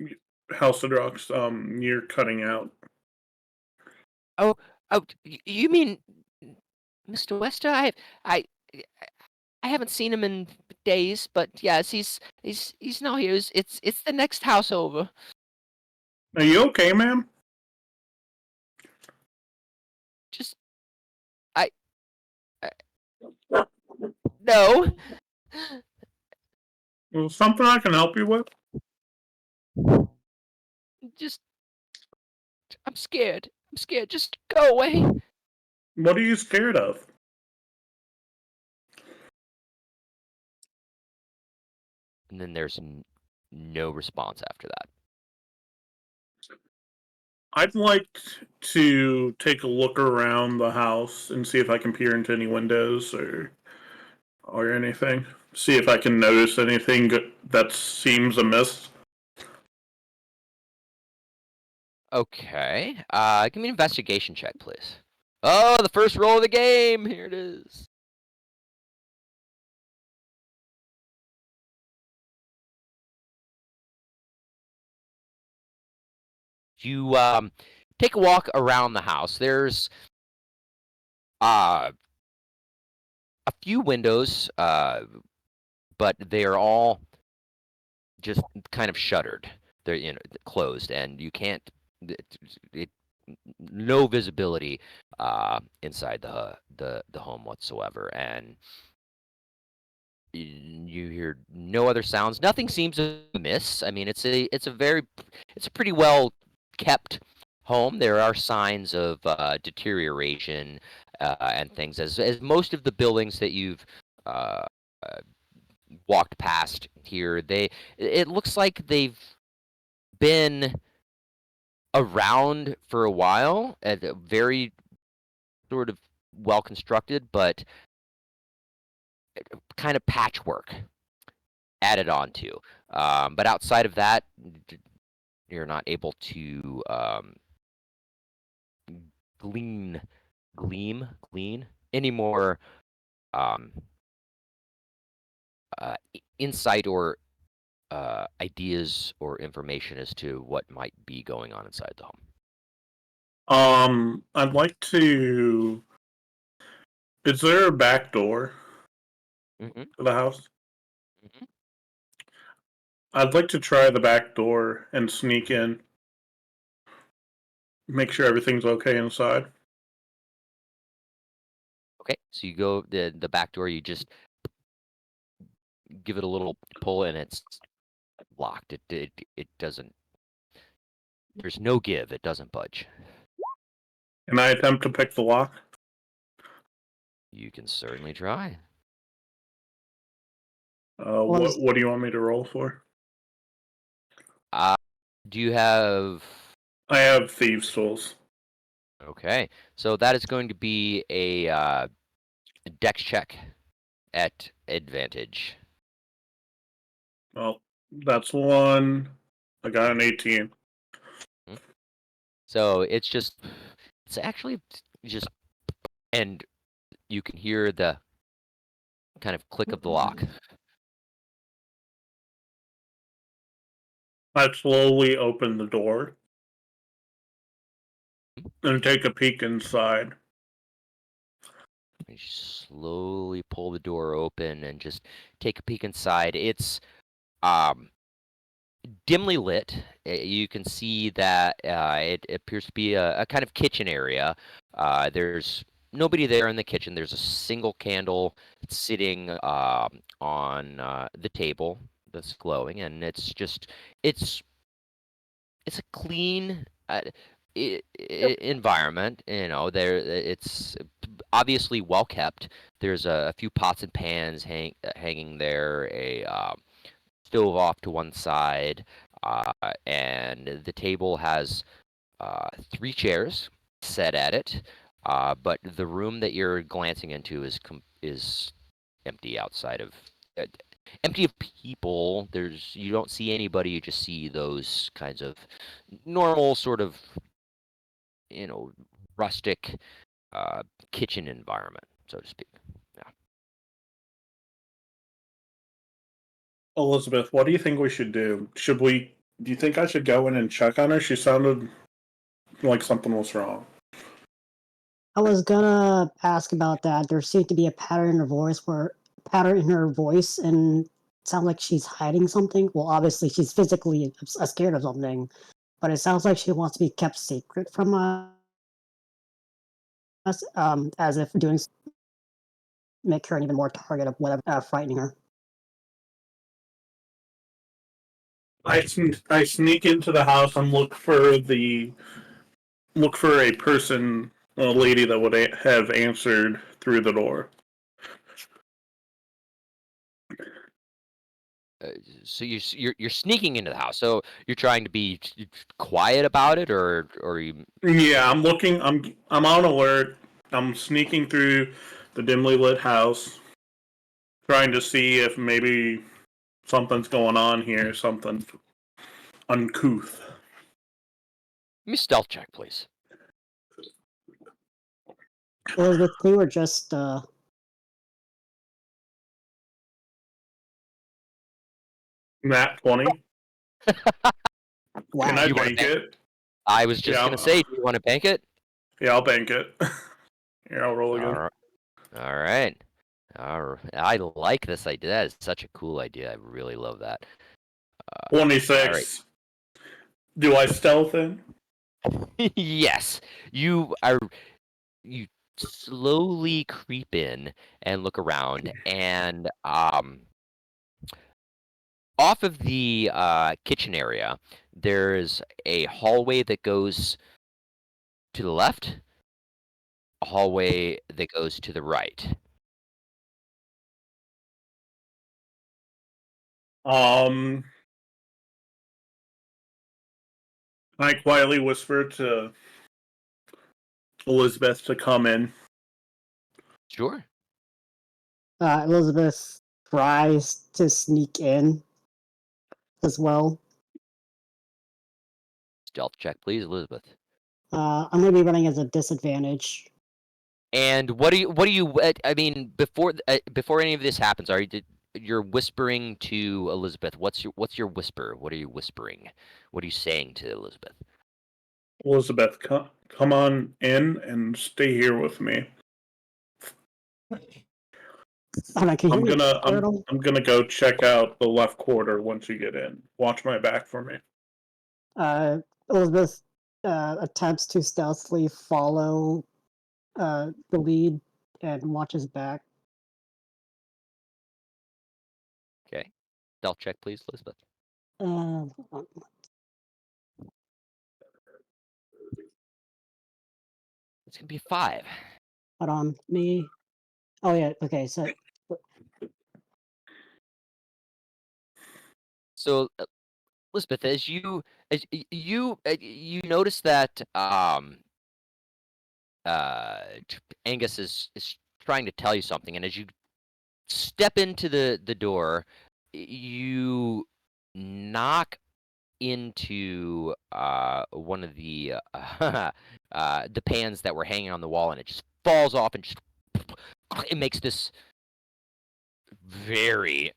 House of Rocks, you're cutting out. Oh, you mean Mr. Wester? I, I haven't seen him in days, but yes, he's not here. It's the next house over. Are you okay, ma'am? Just I no. Well, something I can help you with? Just I'm scared. I'm scared. Just go away. What are you scared of? And then there's no response after that. I'd like to take a look around the house and see if I can peer into any windows or anything. See if I can notice anything that seems amiss. Okay. Give me an investigation check, please. Oh, the first roll of the game. Here it is. You take a walk around the house. There's a few windows, but they are all just kind of shuttered. They're closed, and you can't. No visibility inside the home whatsoever, and you hear no other sounds. Nothing seems amiss. I mean, it's a pretty well kept home. There are signs of deterioration and things, as most of the buildings that you've uh, uh, walked past here. It looks like they've been around for a while, and very sort of well constructed, but kind of patchwork added on to. But outside of that, you're not able to glean any more um, insight or ideas or information as to what might be going on inside the home. I'd like to. Is there a back door Mm-hmm. to the house? Mm-hmm. I'd like to try the back door and sneak in. Make sure everything's okay inside. Okay, so you go the back door. You just give it a little pull, and it's locked. It doesn't. There's no give. It doesn't budge. Can I attempt to pick the lock? You can certainly try. What do you want me to roll for? Do you have? I have thieves' tools. Okay, so that is going to be a dex check at advantage. Well, that's one. I got an 18. So it's actually just, and you can hear the kind of click of the lock. I slowly open the door and take a peek inside. You slowly pull the door open and just take a peek inside. It's dimly lit. You can see that it appears to be a kind of kitchen area. There's nobody there in the kitchen. There's a single candle sitting on the table that's glowing, and it's a clean environment. It's obviously well kept. There's a few pots and pans hanging there. A stove off to one side, and the table has 3 chairs set at it. But the room that you're glancing into is empty outside of empty of people. You don't see anybody. You just see those kinds of normal sort of rustic kitchen environment, so to speak. Yeah. Elizabeth, what do you think we should do? Should we Do you think I should go in and check on her? She sounded like something was wrong. I was gonna ask about that. There seemed to be a pattern in her voice, and it sounds like she's hiding something. Well, obviously she's physically scared of something, but it sounds like she wants to be kept secret from us. As if doing make her an even more target of whatever frightening her. I sneak into the house and look for a person, a lady that would have answered through the door. So you're sneaking into the house. So you're trying to be quiet about it, or you? Yeah, I'm looking. I'm on alert. I'm sneaking through the dimly lit house, trying to see if maybe something's going on here, something uncouth. Give me stealth check, please. Elizabeth, they were just Nat 20. wow. Can I You wanna bank bank? it? I was just gonna say, do you want to bank it? Yeah, I'll bank it. Here, I'll roll again. All right. I like this idea. That is such a cool idea. I really love that. 26. All right. Do I stealth in? Yes, you slowly creep in and look around, and off of the kitchen area, there's a hallway that goes to the left, a hallway that goes to the right. I quietly whisper to Elizabeth to come in. Sure. Elizabeth tries to sneak in as well. Stealth check, please, Elizabeth. I'm going to be running as a disadvantage. And what do you? I mean, before any of this happens, you're whispering to Elizabeth? What's your whisper? What are you whispering? What are you saying to Elizabeth? Elizabeth, come on in and stay here with me. I'm gonna go check out the left quarter once you get in. Watch my back for me. Elizabeth attempts to stealthily follow the lead and watches back. Okay. Stealth check, please, Elizabeth. It's gonna be 5. Hold on, me. Oh yeah, okay. So, Elizabeth, as you notice that Angus is trying to tell you something, and as you step into the door, you knock into one of the pans that were hanging on the wall, and it just falls off and just it makes this very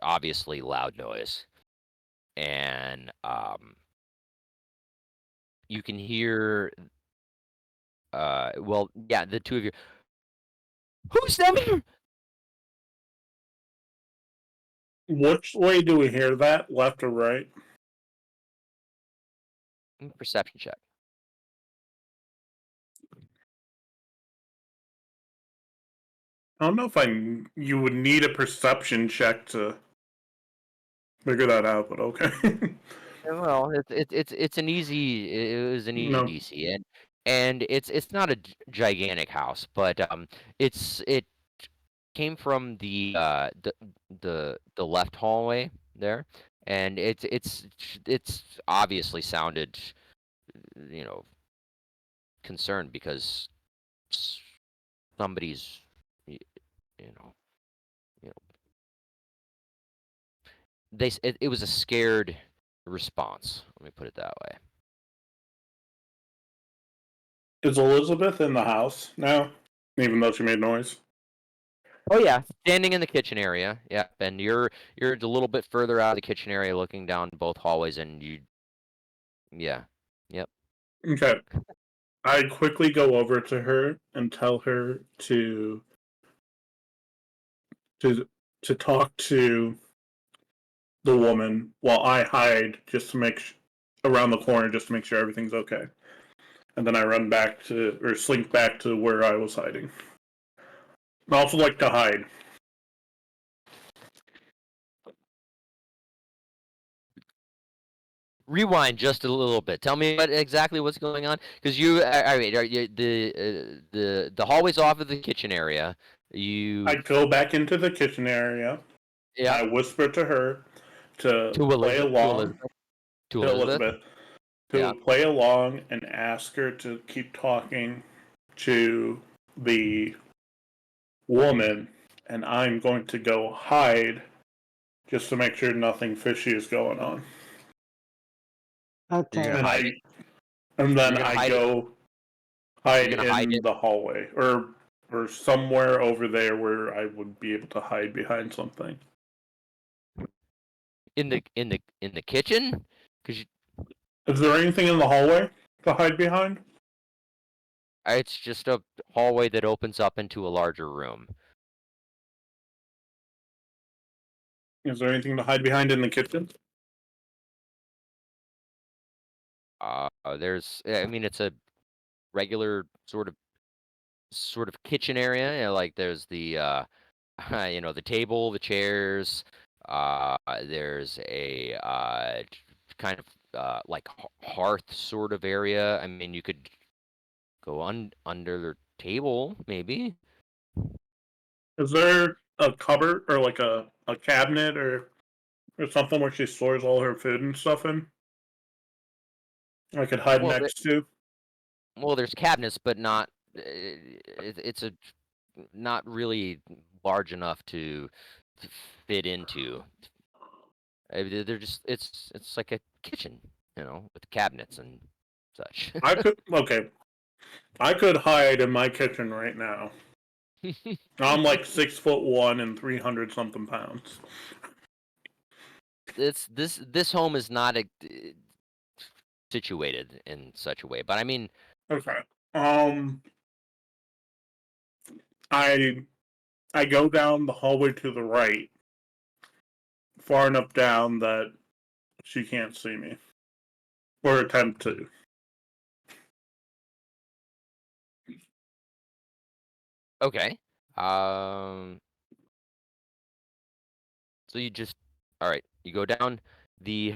obviously loud noise, and you can hear well, yeah, the two of you. Who's there? Which way do we hear that? Left or right? Perception check. I don't know if you would need a perception check to figure that out, but okay. Well, it's an easy. It was an easy No. DC, and it's not a gigantic house, but it came from the left hallway there, and it's obviously sounded, you know, concerned because somebody's you know you know it was a scared response. Let me put it that way. Is Elizabeth in the house now? Even though she made noise? Oh yeah, standing in the kitchen area. Yeah, and you're a little bit further out of the kitchen area, looking down both hallways, and you. Yeah. Yep. Okay. I quickly go over to her and tell her to to talk to the woman while I hide just to make around the corner just to make sure everything's okay. And then I run back to or slink back to where I was hiding. I also like to hide. Rewind just a little bit. Tell me exactly what's going on, because you. All right, the hallways off of the kitchen area. I You. go back into the kitchen area. Yeah. I whisper to her to To play Elizabeth. To along Elizabeth. To to Elizabeth. Elizabeth Yeah. to play along and ask her to keep talking to the woman, and I'm going to go hide just to make sure nothing fishy is going on. Okay. You're gonna And hide it. then You're gonna I hide it. go You're hide gonna hide in it the hallway or somewhere over there where I would be able to hide behind something. in the kitchen, because Is there anything in the hallway to hide behind? it's just a hallway that opens up into a larger room. Is there anything to hide behind in the kitchen? There's. I mean, it's a regular sort of kitchen area. Like there's the the table, the chairs. There's a kind of like hearth sort of area. I mean, you could go under the table, maybe. Is there a cupboard or like a cabinet or something where she stores all her food and stuff in? I could hide Well, next to. there's cabinets, but not. It's a not really large enough to fit into. They're just. It's like a kitchen, with cabinets and such. I could okay. I could hide in my kitchen right now. I'm like 6'1" and 300 something pounds. This home is not situated in such a way, but I mean, Okay. Um, I I go down the hallway to the right, far enough down that she can't see me or attempt to. okay. Um, so you just all right. You go down the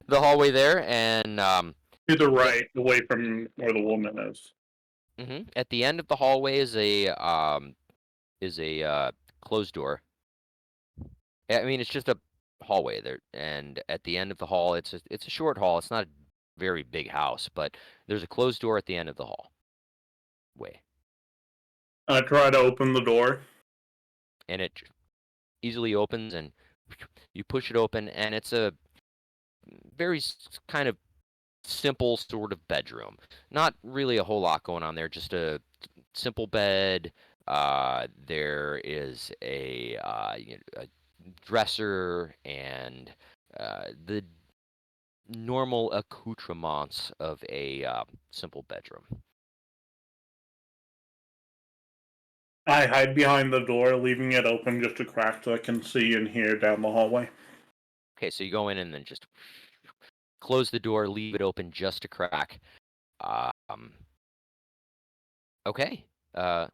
the hallway there, and To the the, right, away from where the woman is. at the end of the hallway is a closed door. I mean, it's just a hallway there, and at the end of the hall, it's a short hall. It's not a very big house, but there's a closed door at the end of the hallway, I try to open the door. and it easily opens, and you push it open, and it's a very kind of simple sort of bedroom. Not really a whole lot going on there. Just a simple bed. There is a dresser and the normal accoutrements of a simple bedroom. I hide behind the door, leaving it open just a crack so I can see and hear down the hallway. Okay, so you go in and then just close the door, leave it open just a crack. Um, okay,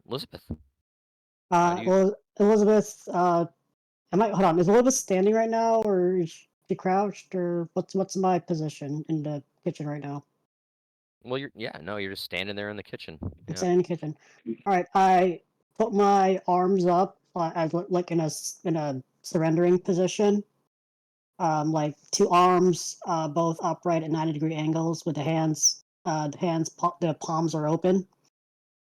Elizabeth, how do you? Well, Elizabeth, hold on, is Elizabeth standing right now, or is she crouched, or what's my position in the kitchen right now? Well, you're just standing there in the kitchen. I'm Yeah. standing in the kitchen. All right, I put my arms up, as like in a surrendering position. Like two arms, both upright at 90-degree angles, with the palms are open,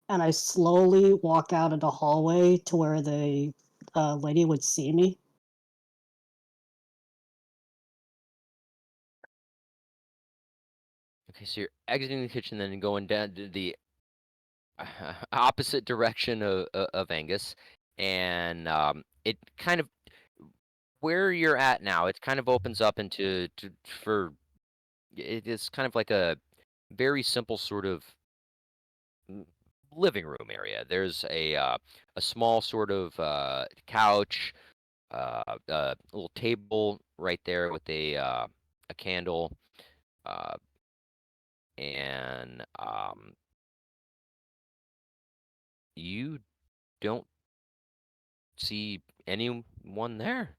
and I slowly walk out of the hallway to where the lady would see me. Okay, so you're exiting the kitchen, then going down to the opposite direction of Angus, and it kind of where you're at now. It kind of opens up into for it is kind of like a very simple sort of living room area. There's a small sort of couch, a little table right there with a candle, uh, and you don't see anyone there.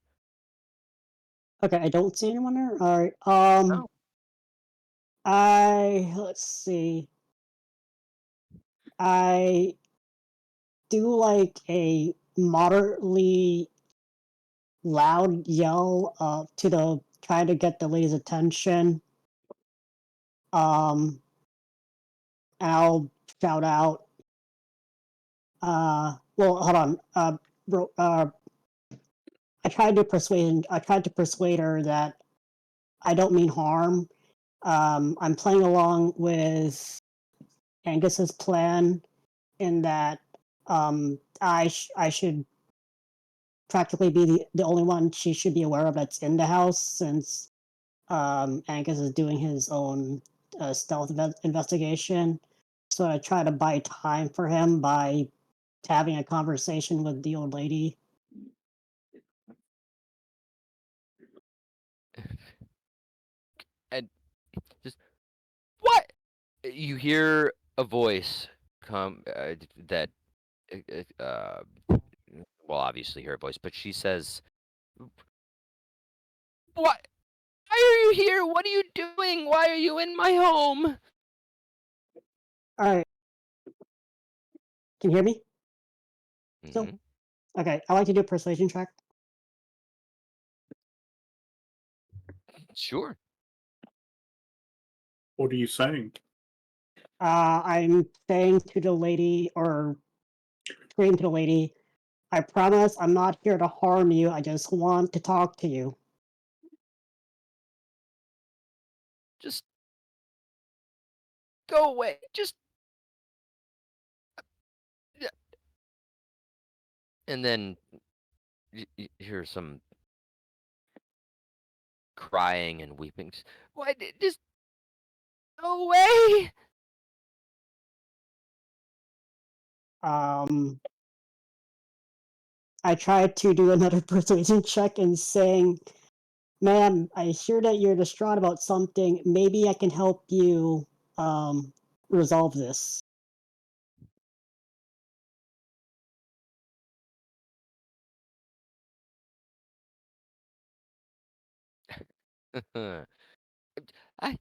Okay, I don't see anyone there. All right. No. Let's see. I do like a moderately loud yell to the try to get the lady's attention. And I'll shout out. Well, hold on. I tried to persuade her that I don't mean harm. I'm playing along with Angus's plan in that I should practically be the only one she should be aware of that's in the house, since Angus is doing his own stealth investigation. So I try to buy time for him by having a conversation with the old lady. And just what? You hear a voice come that well, obviously her voice, but she says, "What? Why are you here? What are you doing? Why are you in my home?" All right, can you hear me? Still? Mhm. Okay, I like to do a persuasion check. Sure. What are you saying? I'm saying to the lady, or scream to the lady, I promise I'm not here to harm you. I just want to talk to you. Just go away. Just yeah. And then you hear some crying and weeping. What? Just go away. Um, I tried to do another persuasion check and saying, ma'am, I hear that you're distraught about something. Maybe I can help you resolve this. I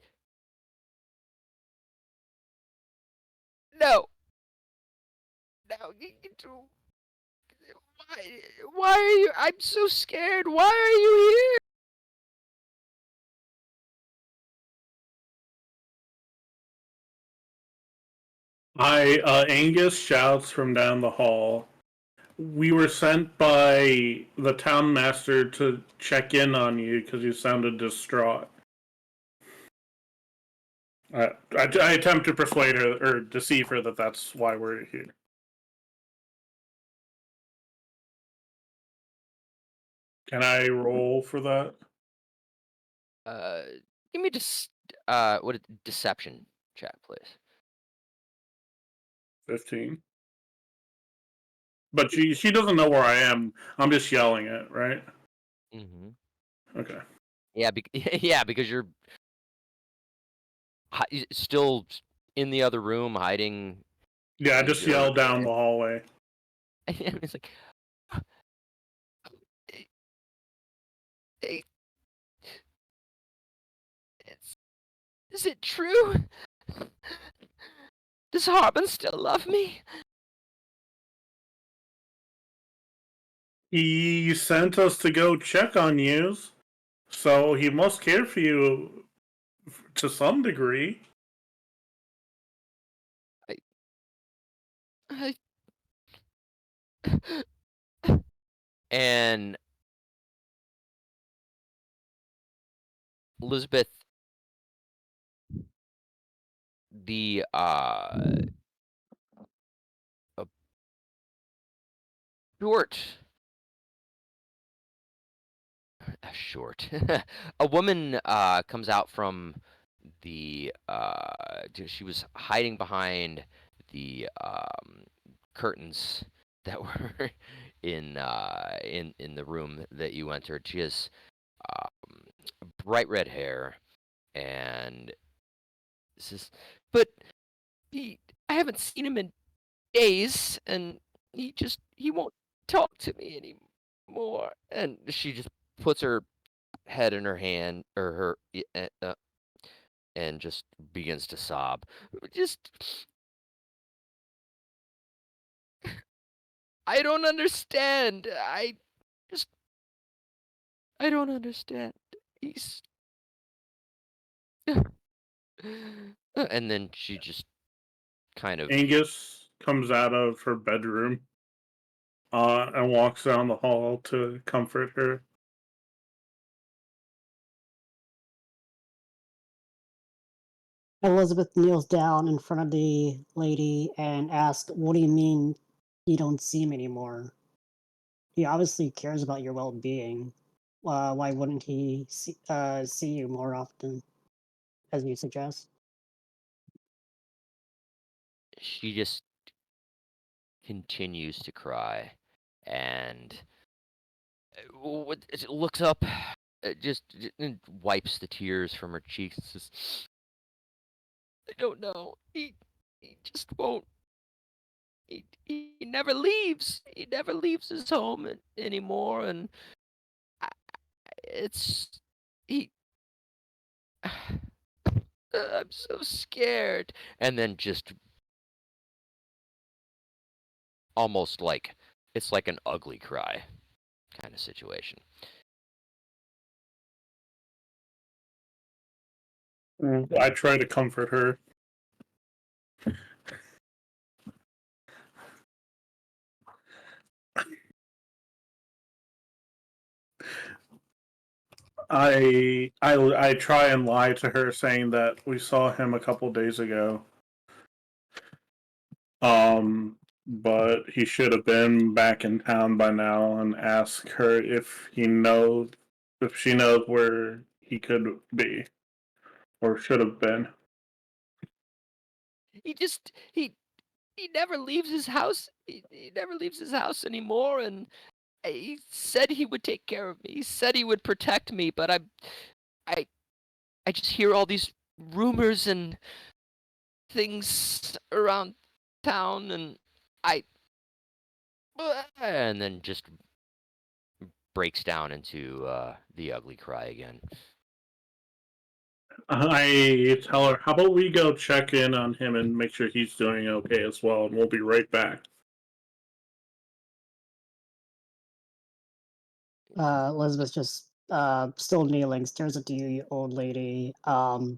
no. No. Why? Why are you? I'm so scared. Why are you here? Angus shouts from down the hall. We were sent by the town master to check in on you because you sounded distraught. I attempt to persuade her or deceive her that that's why we're here. Can I roll for that? Give me just what a deception check, please. 15. But she doesn't know where I am. I'm just yelling it, right? Mm-hmm. Okay. Yeah, yeah, because you're still in the other room hiding. Yeah, I just You're, yell down the hallway. it's like, hey, is it true? Does Harbin still love me? He sent us to go check on you, so he must care for you to some degree. I... And Elizabeth, the short. A woman comes out from the. She was hiding behind the curtains that were in the room that you entered. She has bright red hair and says, "But I haven't seen him in days, and he won't talk to me anymore." And she just puts her head in her hand or and just begins to sob. Just I don't understand. Just I don't understand. He's and then she just kind of Angus comes out of her bedroom and walks down the hall to comfort her. Elizabeth kneels down in front of the lady and asks, "What do you mean you don't see him anymore? He obviously cares about your well-being. Why wouldn't he see you more often, as you suggest?" she just continues to cry and looks up, and wipes the tears from her cheeks. Says, "I don't know. He just won't. He never leaves. He never leaves his home anymore, and I, it's he. I'm so scared." And then just almost like it's like an ugly cry kind of situation. I try to comfort her. I try and lie to her, saying that we saw him a couple days ago. But he should have been back in town by now, and ask her if she knows where he could be or should have been. He just he never leaves his house. He never leaves his house anymore, and he said he would take care of me. He said he would protect me, but I I just hear all these rumors and things around town, and I and then just breaks down into the ugly cry again. I tell her, how about we go check in on him and make sure he's doing okay as well, and we'll be right back. Elizabeth just still kneeling, stares at you, old lady, and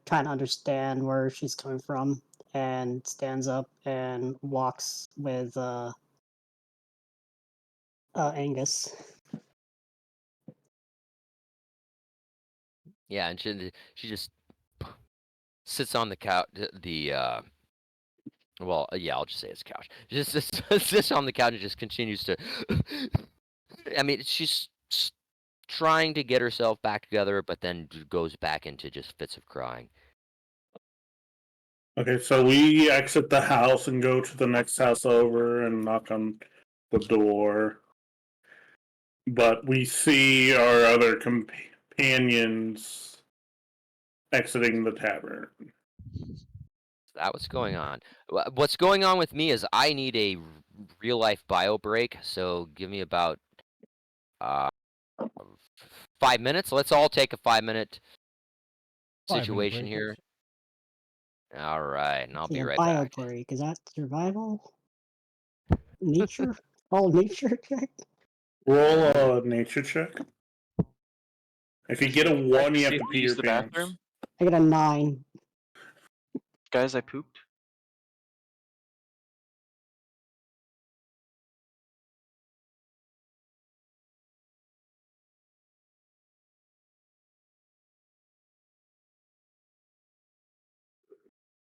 trying to understand where she's coming from, and stands up and walks with Angus. Yeah, and she just sits on the couch. Yeah, I'll just say it's a couch. Just sits on the couch and just continues to. I mean, she's trying to get herself back together, but then goes back into just fits of crying. Okay, so we exit the house and go to the next house over and knock on the door. But we see our other companions exiting the tavern. That's what's going on. What's going on with me is I need a real life bio break. So give me about uh, 5 minutes. Let's all take a 5 minute 5 minute situation break. here. All right, and I'll Okay, be a right bio back. break. Is that survival? Nature? Oh, nature check? Roll a nature check. If you get a Check one, to you see have if to I pee your used the pants. bathroom. I got a 9. Guys, I pooped.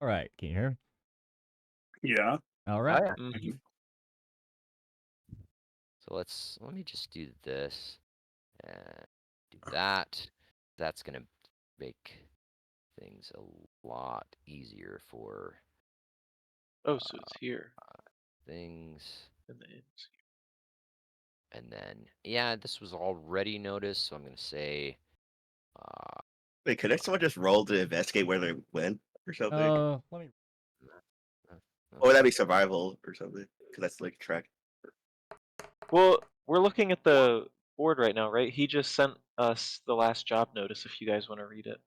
All right, can you hear me? Yeah. All Oh right. yeah. Mhm. So let me just do this and do that. That's gonna make things a lot easier for Oh, so it's here. things. And then it's And then, yeah, this was already noticed, so I'm gonna say, Wait, could someone just roll to investigate where they went or something? Let me. Or would that be survival or something? Because that's like track. Well, we're looking at the board right now, right? He just sent us the last job notice if you guys want to read it.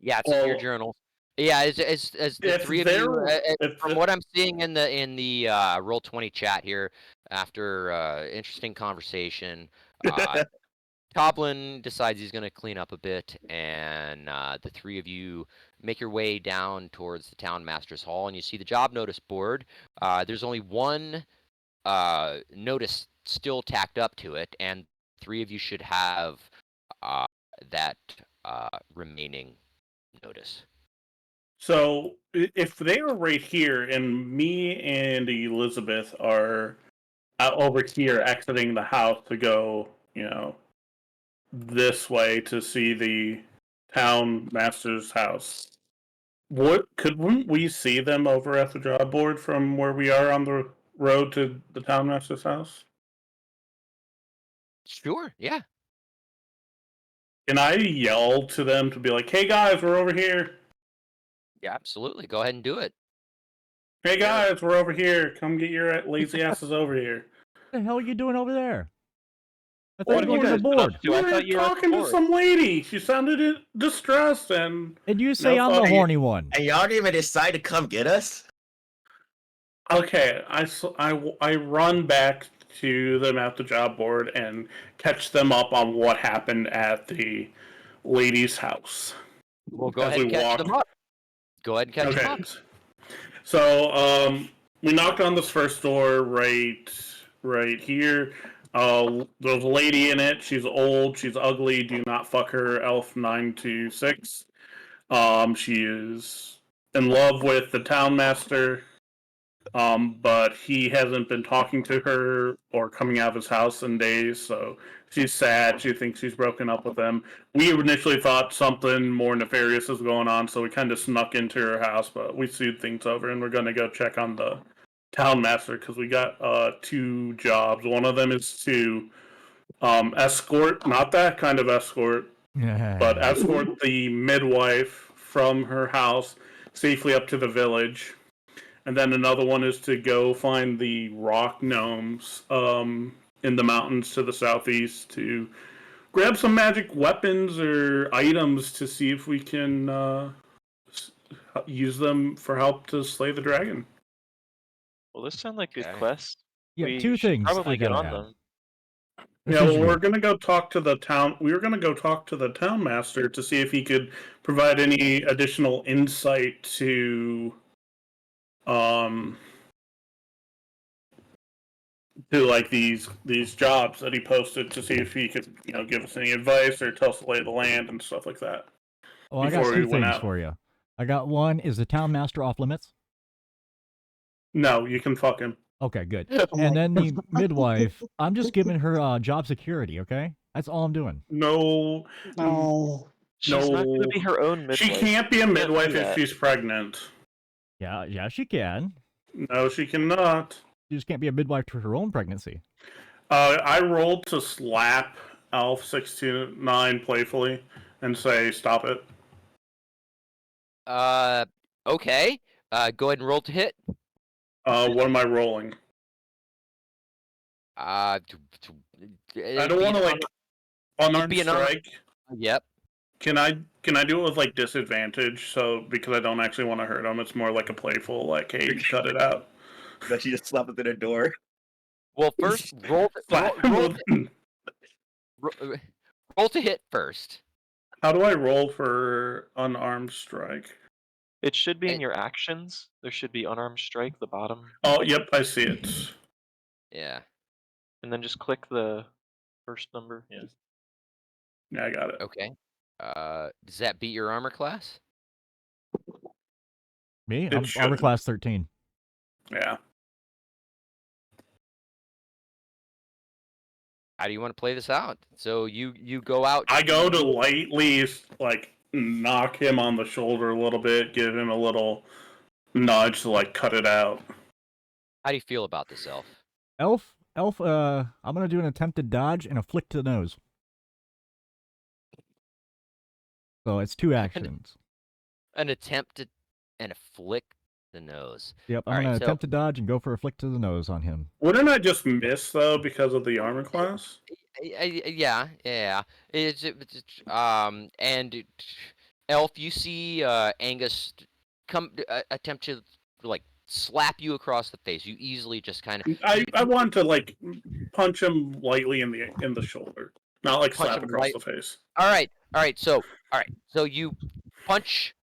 yeah, it's in your Well, journal. Yeah, as the if three of you, if from what I'm seeing in the Roll20 chat here, after interesting conversation, Toblin decides he's going to clean up a bit, and the three of you make your way down towards the town master's hall, and you see the job notice board. There's only one notice still tacked up to it, and three of you should have that remaining notice. So if they are right here, and me and Elizabeth are over here exiting the house to go, this way to see the town master's house, wouldn't we see them over at the job board from where we are on the road to the town master's house? Sure, yeah. Can I yell to them to be like, "Hey guys, we're over here! Yeah, absolutely. Go ahead and do it. Hey Yeah. guys, we're over here! Come get your lazy asses over here!" What the hell are you doing over there? I thought What you What were are going you to the guys been up board. to? We I were thought you were at the talking to board. some lady. She sounded distressed, and And you say I'm the funny. horny one. And y'all didn't even decide to come get us? Okay, I run back to them at the job board and catch them up on what happened at the lady's house. Well, go As ahead and we catch walk. them up. Go ahead and catch them Okay. up. So we knocked on this first door right here. There's a lady in it. She's old. She's ugly. Do not fuck her. Elf 926. She is in love with the town master. But he hasn't been talking to her or coming out of his house in days, so she's sad. She thinks he's broken up with him. We initially thought something more nefarious was going on, so we kind of snuck into her house, but we sued things over, and we're going to go check on the town master because we got two jobs. One of them is to escort, not that kind of escort, but escort the midwife from her house safely up to the village. And then another one is to go find the rock gnomes in the mountains to the southeast to grab some magic weapons or items to see if we can use them for help to slay the dragon. Well, this sound like good Okay. quests. Yeah, We two should things probably I get gotta on add. them. This Yeah, is well, we're you. gonna go talk to the town. We were gonna go talk to the town master to see if he could provide any additional insight um to like these jobs that he posted to see if he could give us any advice or tell us the lay of the land and stuff like that. Oh, I got Before we two went things out. for you. I got one. Is the town master off limits? No, you can fuck him. Okay, good. Oh And my- then the midwife, I'm just giving her job security, okay? That's all I'm doing. No, No. She's not going to no. be her own midwife. She can't be a Can't do midwife if that. she's pregnant. Yeah, she can. No, she cannot. She just can't be a midwife to her own pregnancy. I rolled to slap Elf 629 playfully and say, "Stop it." Okay. Go ahead and roll to hit. What am I rolling? Uh, I don't want to like unarmed be an un- strike. Yep. Can I do it with like disadvantage? So because I don't actually want to hurt him, it's more like a playful like, "Hey, cut it out." That she just slapped through the door. Well, first roll to hit first. How do I roll for unarmed strike? It should be in It- your actions. There should be unarmed strike, the bottom. Oh, yep, I see it. Yeah. And then just click the first number. Yeah. Yeah, I got it. Okay. Does that beat your armor class? Me? It I'm armor should. class 13. Yeah. How do you want to play this out? So you go out. I go to lightly like knock him on the shoulder a little bit, give him a little nudge to like cut it out. How do you feel about this, Elf? Elf, I'm gonna do an attempted dodge and a flick to the nose. So it's 2 actions. An attempt to and a flick the nose. Yep, I'm All gonna right, so attempt to dodge and go for a flick to the nose on him. Wouldn't I just miss though because of the armor class? yeah. And Elf, you see Angus come attempt to like slap you across the face. You easily just kind of I want to like punch him lightly in the shoulder, not like Punch slap him across light- the face. All right. So you punch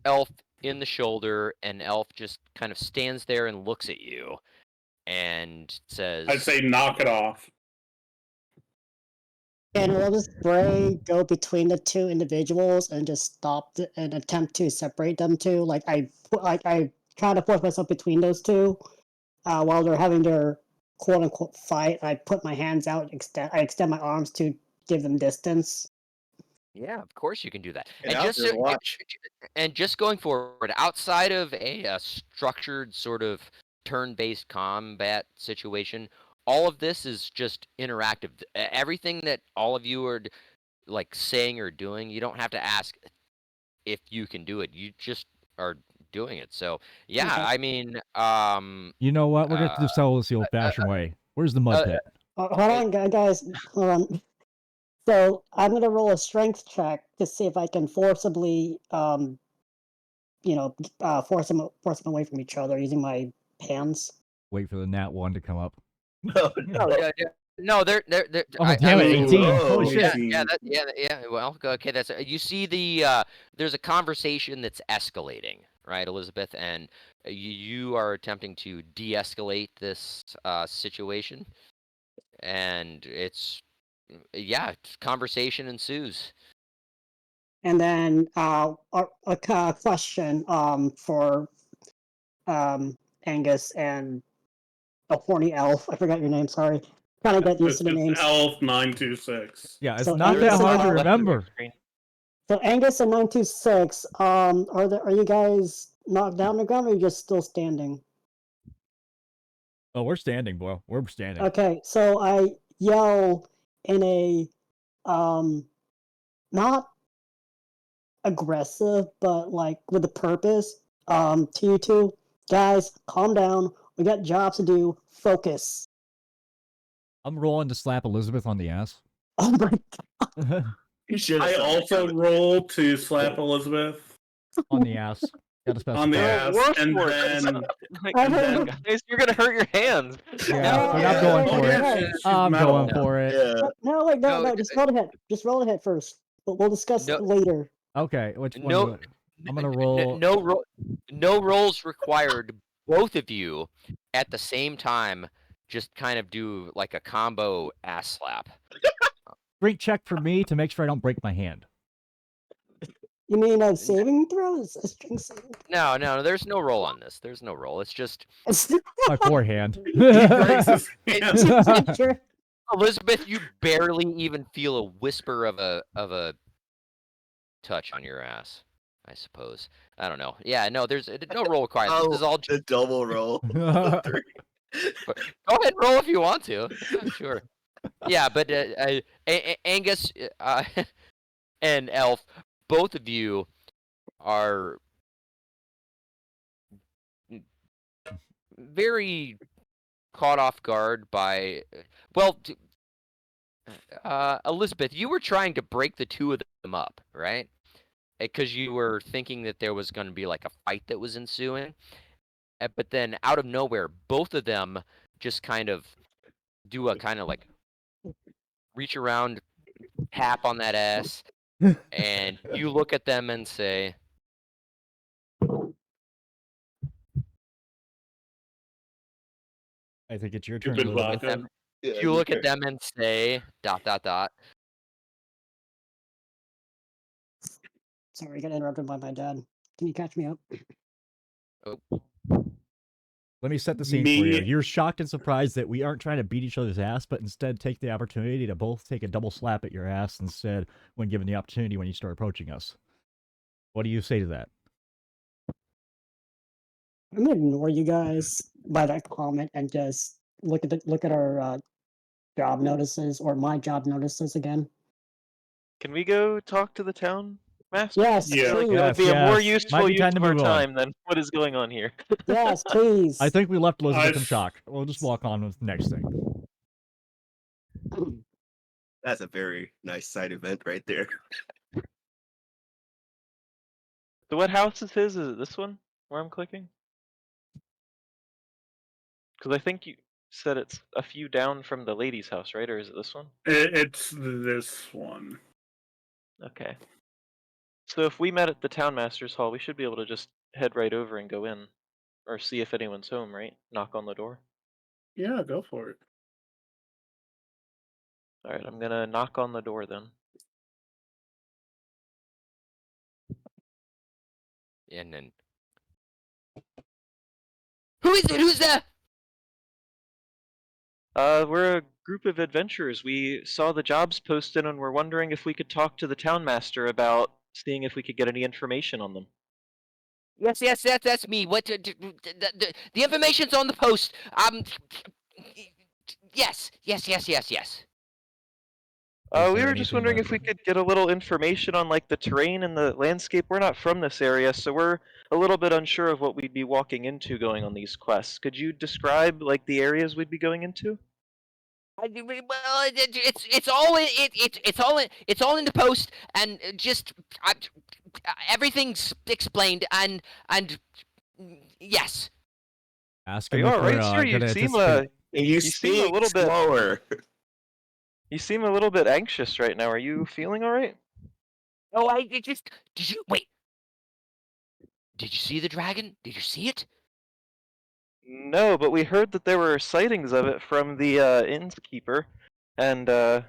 Elf in the shoulder, and Elf just kind of stands there and looks at you, and says, I'd say knock it off. And will this spray go between the two individuals and just stop and attempt to separate them two? Like I try to force myself between those two while they're having their quote unquote fight. I put my hands out, I extend my arms to give them distance. "Yeah, of course you can do that." Get out there, watch. And just going forward, outside of a structured sort of turn-based combat situation, all of this is just interactive. Everything that all of you are like saying or doing, you don't have to ask if you can do it. You just are doing it. So yeah, Okay. I mean, You know what? We're gonna just sell this the old-fashioned way. Where's the mud pit? Hold on, guys. Hold on. So I'm gonna roll a strength check to see if I can forcibly, force them away from each other using my hands. Wait for the nat 1 to come up. No, no, no. no, they're. Oh, damn it, 18. Holy Oh, shit. Yeah. Well, okay. That's you see the there's a conversation that's escalating, right, Elizabeth, and you are attempting to de-escalate this situation, and it's conversation ensues. And then a question for Angus and a horny elf. I forgot your name. Sorry. Trying to get used to the names. Elf 926. Yeah, it's So not Angus that hard to and- remember. So Angus and 926. Are you guys knocked down on the ground, or are you just still standing? Oh, we're standing, boy. We're standing. Okay, so I yell in a not aggressive, but like with a purpose. To you two guys, calm down. We got jobs to do. Focus. I'm rolling to slap Elizabeth on the ass. Oh my! You should have I said also that. roll to slap Elizabeth On the ass. Gotta specify. on the Oh, ass, war and sport. then Like, I and heard- then guys, you're gonna hurt your hands. Yeah, but Yeah. I'm going for yeah, it. she's I'm metal. going for it. Yeah. No, just roll ahead. Just roll ahead first. But we'll discuss No. it later. Okay, which one? No, I'm gonna roll. no rolls required. Both of you at the same time just kind of do like a combo ass slap. Strength check for me to make sure I don't break my hand. You mean a saving throw? Is a string saving? No, there's no roll on this. There's no roll. It's just My forehand. He breaks his hand. Sure. Elizabeth, you barely even feel a whisper of a touch on your ass, I suppose. I don't know. Yeah, no, there's no roll required. This is all The double roll. Go ahead and roll if you want to. Yeah, sure. Yeah, but Angus and Elf, both of you are very caught off guard by. Well, Elizabeth, you were trying to break the two of them up, right? Because you were thinking that there was going to be like a fight that was ensuing. But then out of nowhere, both of them just kind of do a kind of like reach around, tap on that ass, and you look at them and say, I think it's your turn, Stupid Elizabeth. vodka. Yeah, you look at them and say, ... Sorry, I got interrupted by my dad. Can you catch me up? Oh. Let me set the scene for you. Me, You're shocked and surprised that we aren't trying to beat each other's ass, but instead take the opportunity to both take a double slap at your ass instead when given the opportunity when you start approaching us. What do you say to that? I'm gonna ignore you guys by that comment and just look at our job notices or my job notices again. Can we go talk to the town master? Yes, I feel like that would Yes, be a more yes. Might useful be use time to of our move on. time than what is going on here. yes, please. I think we left Elizabeth in I've- shock. We'll just walk on with the next thing. That's a very nice side event right there. So what house is his? Is it this one where I'm clicking? Because I think you said it's a few down from the lady's house, right? Or is it this one? it's this one. Okay. So if we met at the townmaster's hall, we should be able to just head right over and go in. Or see if anyone's home, right? Knock on the door. Yeah, go for it. Alright, I'm gonna knock on the door then. And then, who is it? Who's there? We're a group of adventurers. We saw the jobs posted and we're wondering if we could talk to the townmaster about seeing if we could get any information on them. Yes, that's me. What? The information's on the post. Yes. Is We there were just anything wondering that- if we could get a little information on like the terrain and the landscape. We're not from this area, so we're a little bit unsure of what we'd be walking into going on these quests. Could you describe like the areas we'd be going into? Well, it's all in the post, and just everything's explained, and yes. Ask Are him you if all we're right, sir? You gonna seem anticipate. And you seem a speak little bit slower. you seem a little bit anxious right now. Are you feeling all right? Oh, I just did you wait? Did you see the dragon? Did you see it? No, but we heard that there were sightings of it from the innkeeper, and I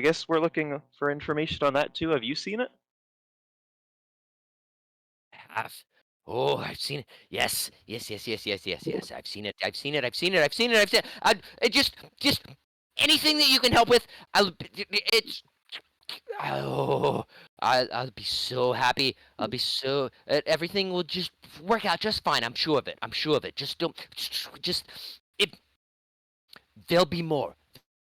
guess we're looking for information on that too. Have you seen it? Have. Oh, I've seen it. Yes. I've seen it. I've seen it. Just anything that you can help with. It's. Oh, I'll be so happy. I'll be so. Everything will just work out just fine. I'm sure of it. Just don't. Just. It. There'll be more.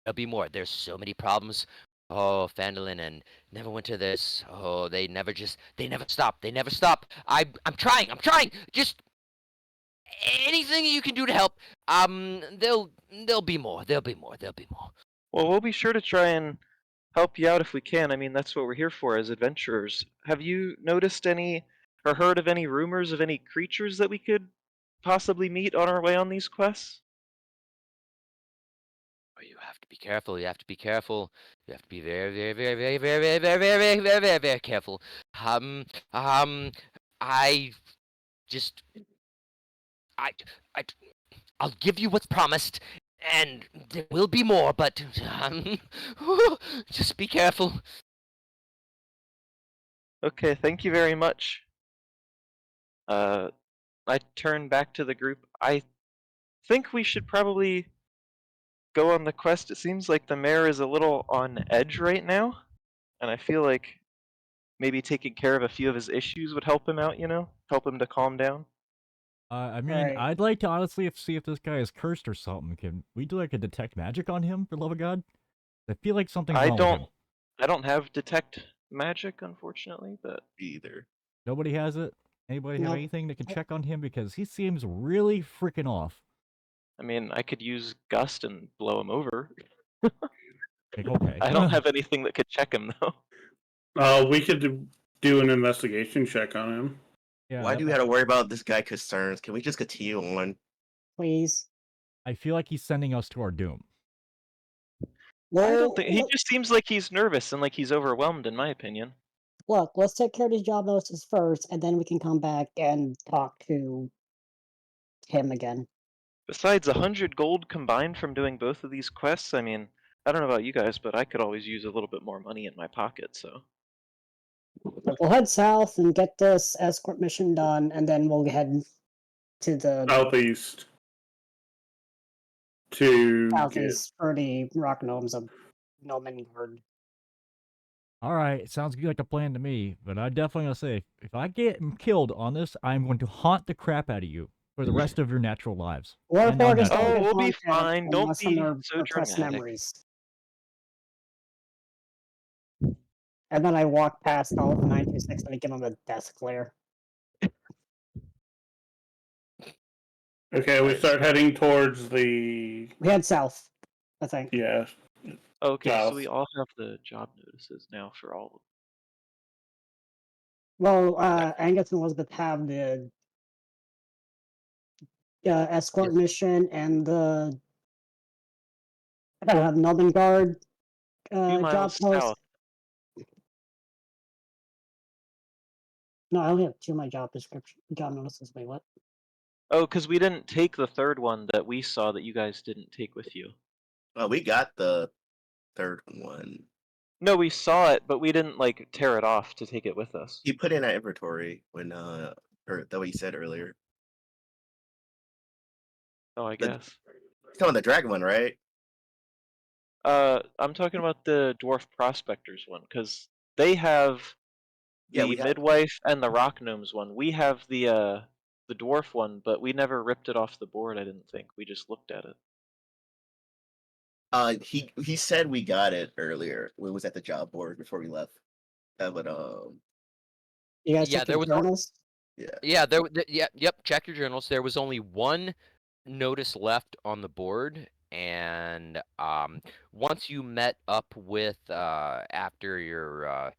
There'll be more. There's so many problems. Oh, Fandolin and Neverwinter. This. Oh, they never stop. I'm trying. Just anything you can do to help. There'll be more. Well, we'll be sure to try and help you out if we can. I mean, that's what we're here for as adventurers. Have you noticed any or heard of any rumors of any creatures that we could possibly meet on our way on these quests? Oh, you have to be careful. You have to be careful. You have to be very careful. Um, um, I just, I, I, I'll give you what's promised, and there will be more. But just be careful. Okay, thank you very much. I turn back to the group. I think we should probably go on the quest. It seems like the mayor is a little on edge right now, and I feel like maybe taking care of a few of his issues would help him out, help him to calm down. I mean, Right. I'd like to honestly see if this guy is cursed or something. Can we do like a detect magic on him, for the love of God? I feel like something's wrong with him. I don't have detect magic, unfortunately, but Either. Nobody has it? Anybody have Nope. anything that can check on him? Because he seems really freaking off. I mean, I could use gust and blow him over. Like, okay. I don't have anything that could check him though. We could do an investigation check on him. Yeah, Why do we have to worry about this guy concerns? Can we just continue on? Please. I feel like he's sending us to our doom. I Well, don't think he just seems like he's nervous and like he's overwhelmed, in my opinion. look, let's take care of these job notices first, and then we can come back and talk to him again. Besides, 100 gold combined from doing both of these quests. I mean, I don't know about you guys, but I could always use a little bit more money in my pocket. So But we'll head south and get this escort mission done, and then we'll head to the Southeast. To southeast for the rock gnomes of Gnomengard. All right, it sounds like a plan to me, but I definitely gonna say if I get killed on this, I'm going to haunt the crap out of you for the rest of your natural lives. And Warforged unnatural. don't Oh, get we'll be haunted fine. Don't unless from be their so repressed dramatic. memories. And then I walk past all of the 926 and I get on the death glare. Okay, we Nice. start heading towards the We head south, I think. yeah. Okay, so South. we all have the job notices now for all of Well, Angus and Elizabeth have the escort mission and the Nobengard them. 2 job miles post. south. No, I only have 2 of my job notices. Wait, what? Oh, because we didn't take the third one that we saw that you guys didn't take with you. Well, we got the third one. No, we saw it, but we didn't like tear it off to take it with us. He put in our inventory when or that what he said earlier. Oh, I The- guess. You're talking the dragon one, right? I'm talking about the dwarf prospectors one because they have Yeah, the we have. midwife and the rock gnomes one. We have the dwarf one, but we never ripped it off the board. I didn't think we just looked at it. He said we got it earlier. We was at the job board before we left. But You guys Yeah, check there your was journals? Yeah, yep. Check your journals. There was only one notice left on the board, and once you met up with after your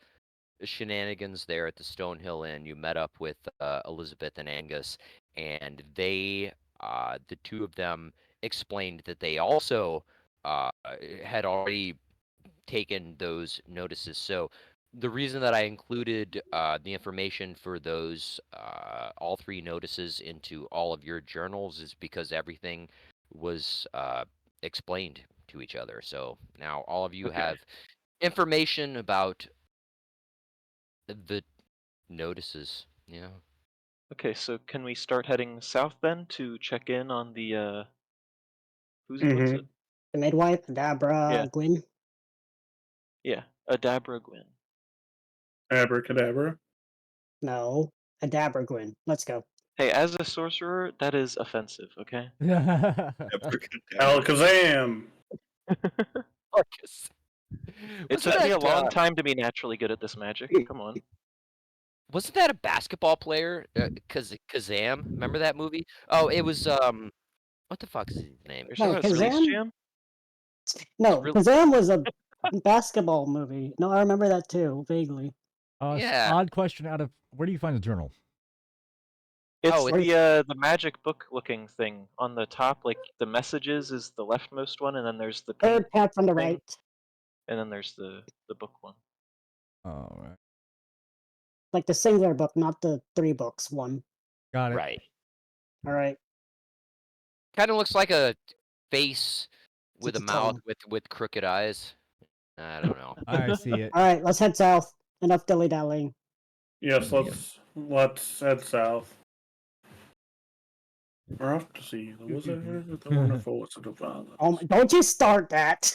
shenanigans there at the Stonehill Inn, you met up with Elizabeth and Angus, and they, the two of them, explained that they also had already taken those notices. So the reason that I included the information for those all 3 notices into all of your journals is because everything was explained to each other. So now all of you Okay. have information about the notices. Yeah. Okay, so can we start heading south then to check in on the what's it? The midwife, Dabra, Yeah. Gwyn. Yeah, Adabra Gwyn. Abracadabra. No, Adabra Gwyn. Let's go. Hey, as a sorcerer, that is offensive, okay? Alakazam. Marcus. It took me a long time to be naturally good at this magic. Come on. Wasn't that a basketball player? Kazam? Remember that movie? Oh, it was what the fuck is his name? You're No, talking about Space Kazam? Jam? No, really- Kazam was a basketball movie. No, I remember that too, vaguely. Yeah. Odd question out of where do you find the journal? It's Oh, the magic book looking thing on the top. Like the messages is the leftmost one, and then there's the pink Third tab from the thing, right. and then there's the book one. All right, Like the singular book, not the 3 books one. got it. right. All right. Kind of looks like a face with a It's a mouth tongue. with crooked eyes. I don't know. I see it. All right, let's head south. Enough dilly-dallying. Yes, let's head south. We're off to see the wizard, the wonderful wizard of Oz. Oh, don't you start that.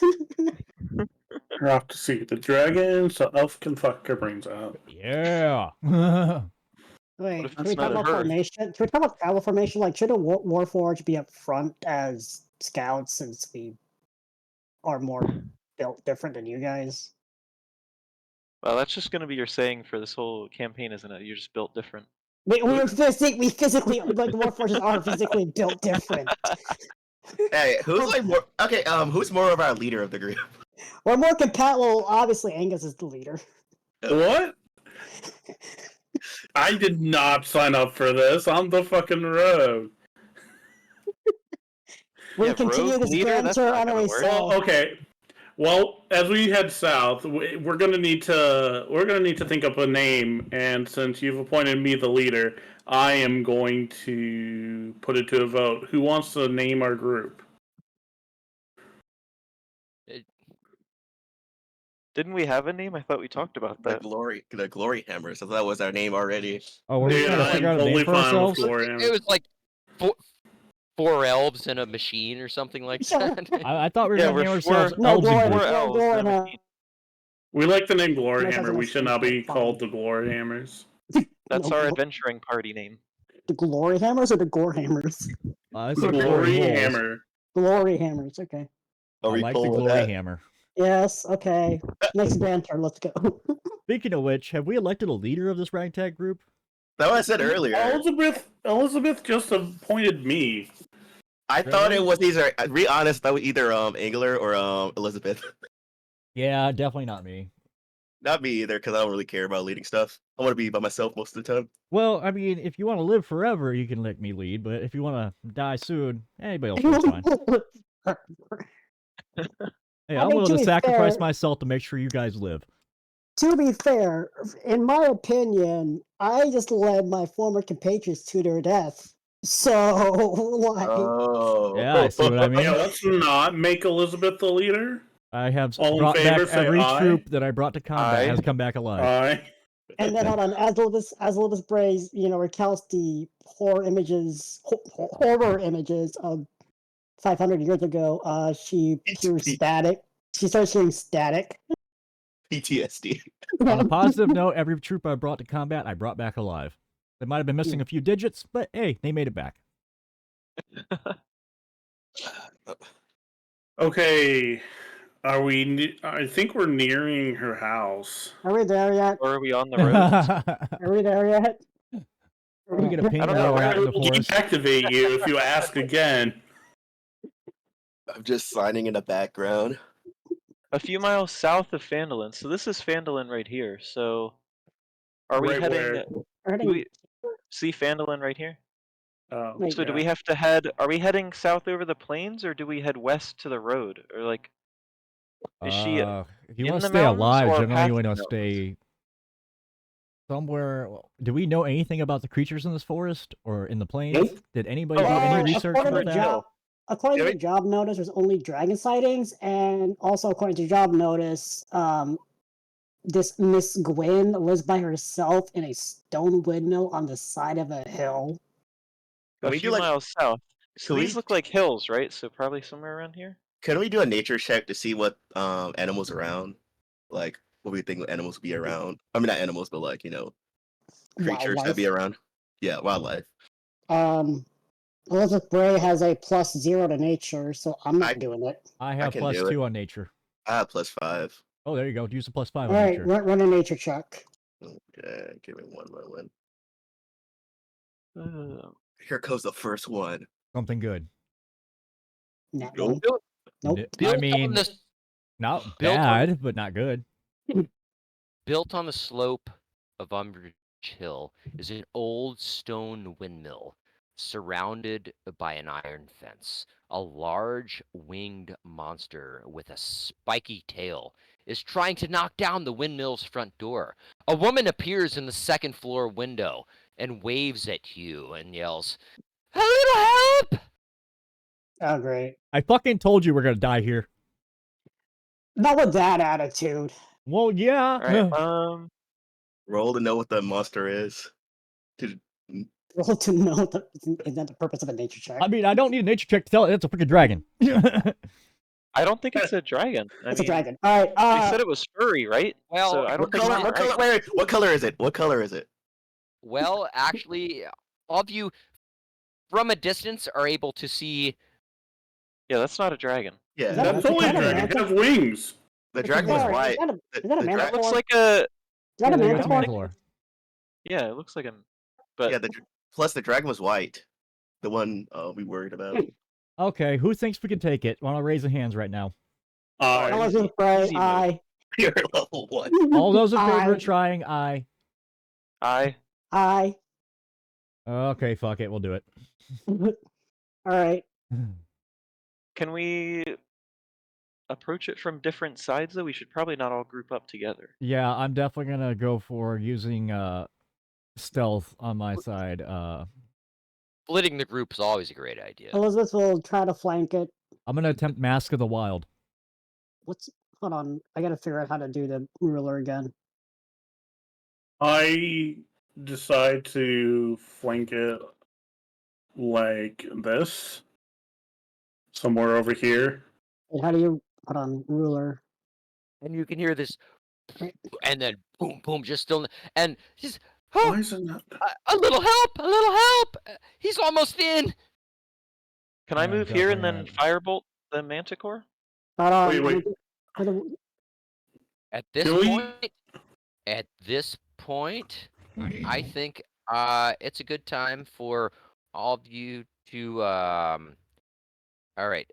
We're off to see the dragon, so Elf can fuck her brains out. Yeah. Wait, if can that's we talk not about her? formation? Can we talk about travel formation? Like, should a Warforged be up front as scouts since we are more built different than you guys? Well, that's just gonna be your saying for this whole campaign, isn't it? You're just built different. We physically, like, Warforges are physically built different. Hey, who's like more? Okay, who's more of our leader of the group? We're more compatible. Obviously, Angus is the leader. What? I did not sign up for this. I'm the fucking rogue. We Yeah, continue rogue this leader? That's banter not on our gonna way work. south. Well, okay. Well, as we head south, we're gonna need to think up a name. And since you've appointed me the leader, I am going to put it to a vote. Who wants to name our group? Didn't we have a name? I thought we talked about The that. glory hammers. I thought that was our name already. Oh, we're Dude, trying to I'm figure out a totally name for fine with ourselves. Glory It Hammers. was like Four elves and a machine or something like that. I thought we were Yeah, gonna we're name ourselves four- No, Elves and Glory, Group. Four elves Glory, and a machine. We like the name Glory Unless that's Hammer. a We should machine, not be that's fine. called the Glory Hammers. That's No, our Glo- adventuring party name. The Glory Hammers or the Gore Hammers? I The say Glory holes. Hammer. Glory Hammers, okay. Are I we like the cool with glory that? hammer. Yes, okay. Next banter, let's go. Speaking of which, have we elected a leader of this ragtag group? That's what I said earlier. Elizabeth just appointed me. I thought it Really? was either, to be honest, that was either Angler or Elizabeth. Yeah, definitely not me. Not me either, because I don't really care about leading stuff. I want to be by myself most of the time. Well, I mean, if you want to live forever, you can let me lead, but if you want to die soon, anybody else is fine. Hey, I'm mean, willing to to be sacrifice fair- myself to make sure you guys live. To be fair, in my opinion, I just led my former compatriots to their death. So, like, Oh. Yeah, I see what I mean. Yeah, let's not make Elizabeth the leader. I have All in brought favor, back say every aye. troop that I brought to combat has come back alive. Aye. and then hold on, as Elvis Braze, recounts the horror images of 500 years ago, she hears static. She starts hearing static. PTSD. On a positive note, every troop I brought to combat, I brought back alive. They might have been missing a few digits, but hey, they made it back. Okay. I think we're nearing her house. Are we there yet? Or are we on the road? Are we there yet? We get a ping I don't where know, we're where at in the We'll forest. deactivate you if you ask again. I'm just signing in the background. A few miles south of Phandalin. So this is Phandalin right here. So are we Right heading? where- Do we see Phandalin right here? Oh, Wait, So do we have to head? Are we heading south over the plains, or do we head west to the road, or like? Is she If you in want to the stay mountains alive, or generally past you the want to stay somewhere. Do we know anything about the creatures in this forest or in the plains? Nope. Did anybody do any research according about to that? According to job notice, there's only dragon sightings, and also according to job notice, this Miss Gwyn lives by herself in a stone windmill on the side of a hill. Can A we few do like? miles south. So Can we- these look like hills, right? So probably somewhere around here. Can we do a nature check to see what animals around? Like what we think animals be around? I mean, not animals, but like creatures that be around. Yeah, wildlife. Elizabeth Bray has a +0 to nature, so I'm not doing it. I have can do it. +2 on nature. I have +5. Oh, there you go. Use the +5 All on right, nature. run a nature check. Okay, give me one moment. Uh, Here goes the first one. Something good. Nat Nope. one. Nope. I Built mean, on this, not built on- bad, but not good. built on the slope of Umbridge Hill is an old stone windmill surrounded by an iron fence. A large winged monster with a spiky tail is trying to knock down the windmill's front door. A woman appears in the second floor window and waves at you and yells, "A little help!" Oh, great. I fucking told you we're gonna die here. Not with that attitude. Well, yeah. all right. Roll to know what the monster is. Roll to know that is that the purpose of a nature check? I mean, I don't need a nature check to tell it it's a freaking dragon. I don't think it's a dragon. It's a dragon. All right. They said it was furry, right? Well, so I don't What think color? it's a What dragon. color? Wait, what color is it? What color is it? Well, actually, all of you from a distance are able to see. Yeah, that's not a dragon. Yeah, Is that That's only a dragon. It has wings. the dragon was white. Is that a The manticore? dragon- That looks like a. Is that Yeah, a there you go, manticore? Manticore. Yeah, it looks like a. But Yeah, plus the dragon was white. The one we worried about. Okay, who thinks we can take it? Why don't I raise the hands right now? Elizabeth Bray, easy move. aye. You're level 1. All those in favor Aye. of trying, aye. I. Aye. Okay, fuck it, we'll do it. All right. Can we approach it from different sides though? We should probably not all group up together. Yeah, I'm definitely gonna go for using stealth on my side. Splitting the group is always a great idea. Elizabeth will try to flank it. I'm gonna attempt Mask of the Wild. Hold on. I gotta figure out how to do the ruler again. I decide to flank it like this, somewhere over here. And how do you put on ruler? And you can hear this, and then boom, boom, just still, and just Why isn't that? a little help, a little help. He's almost in. Can I I'm move here and definitely then firebolt the manticore? But Wait, I'm wait. for the At this Can we- point, at this point, I think it's a good time for all of you to all right.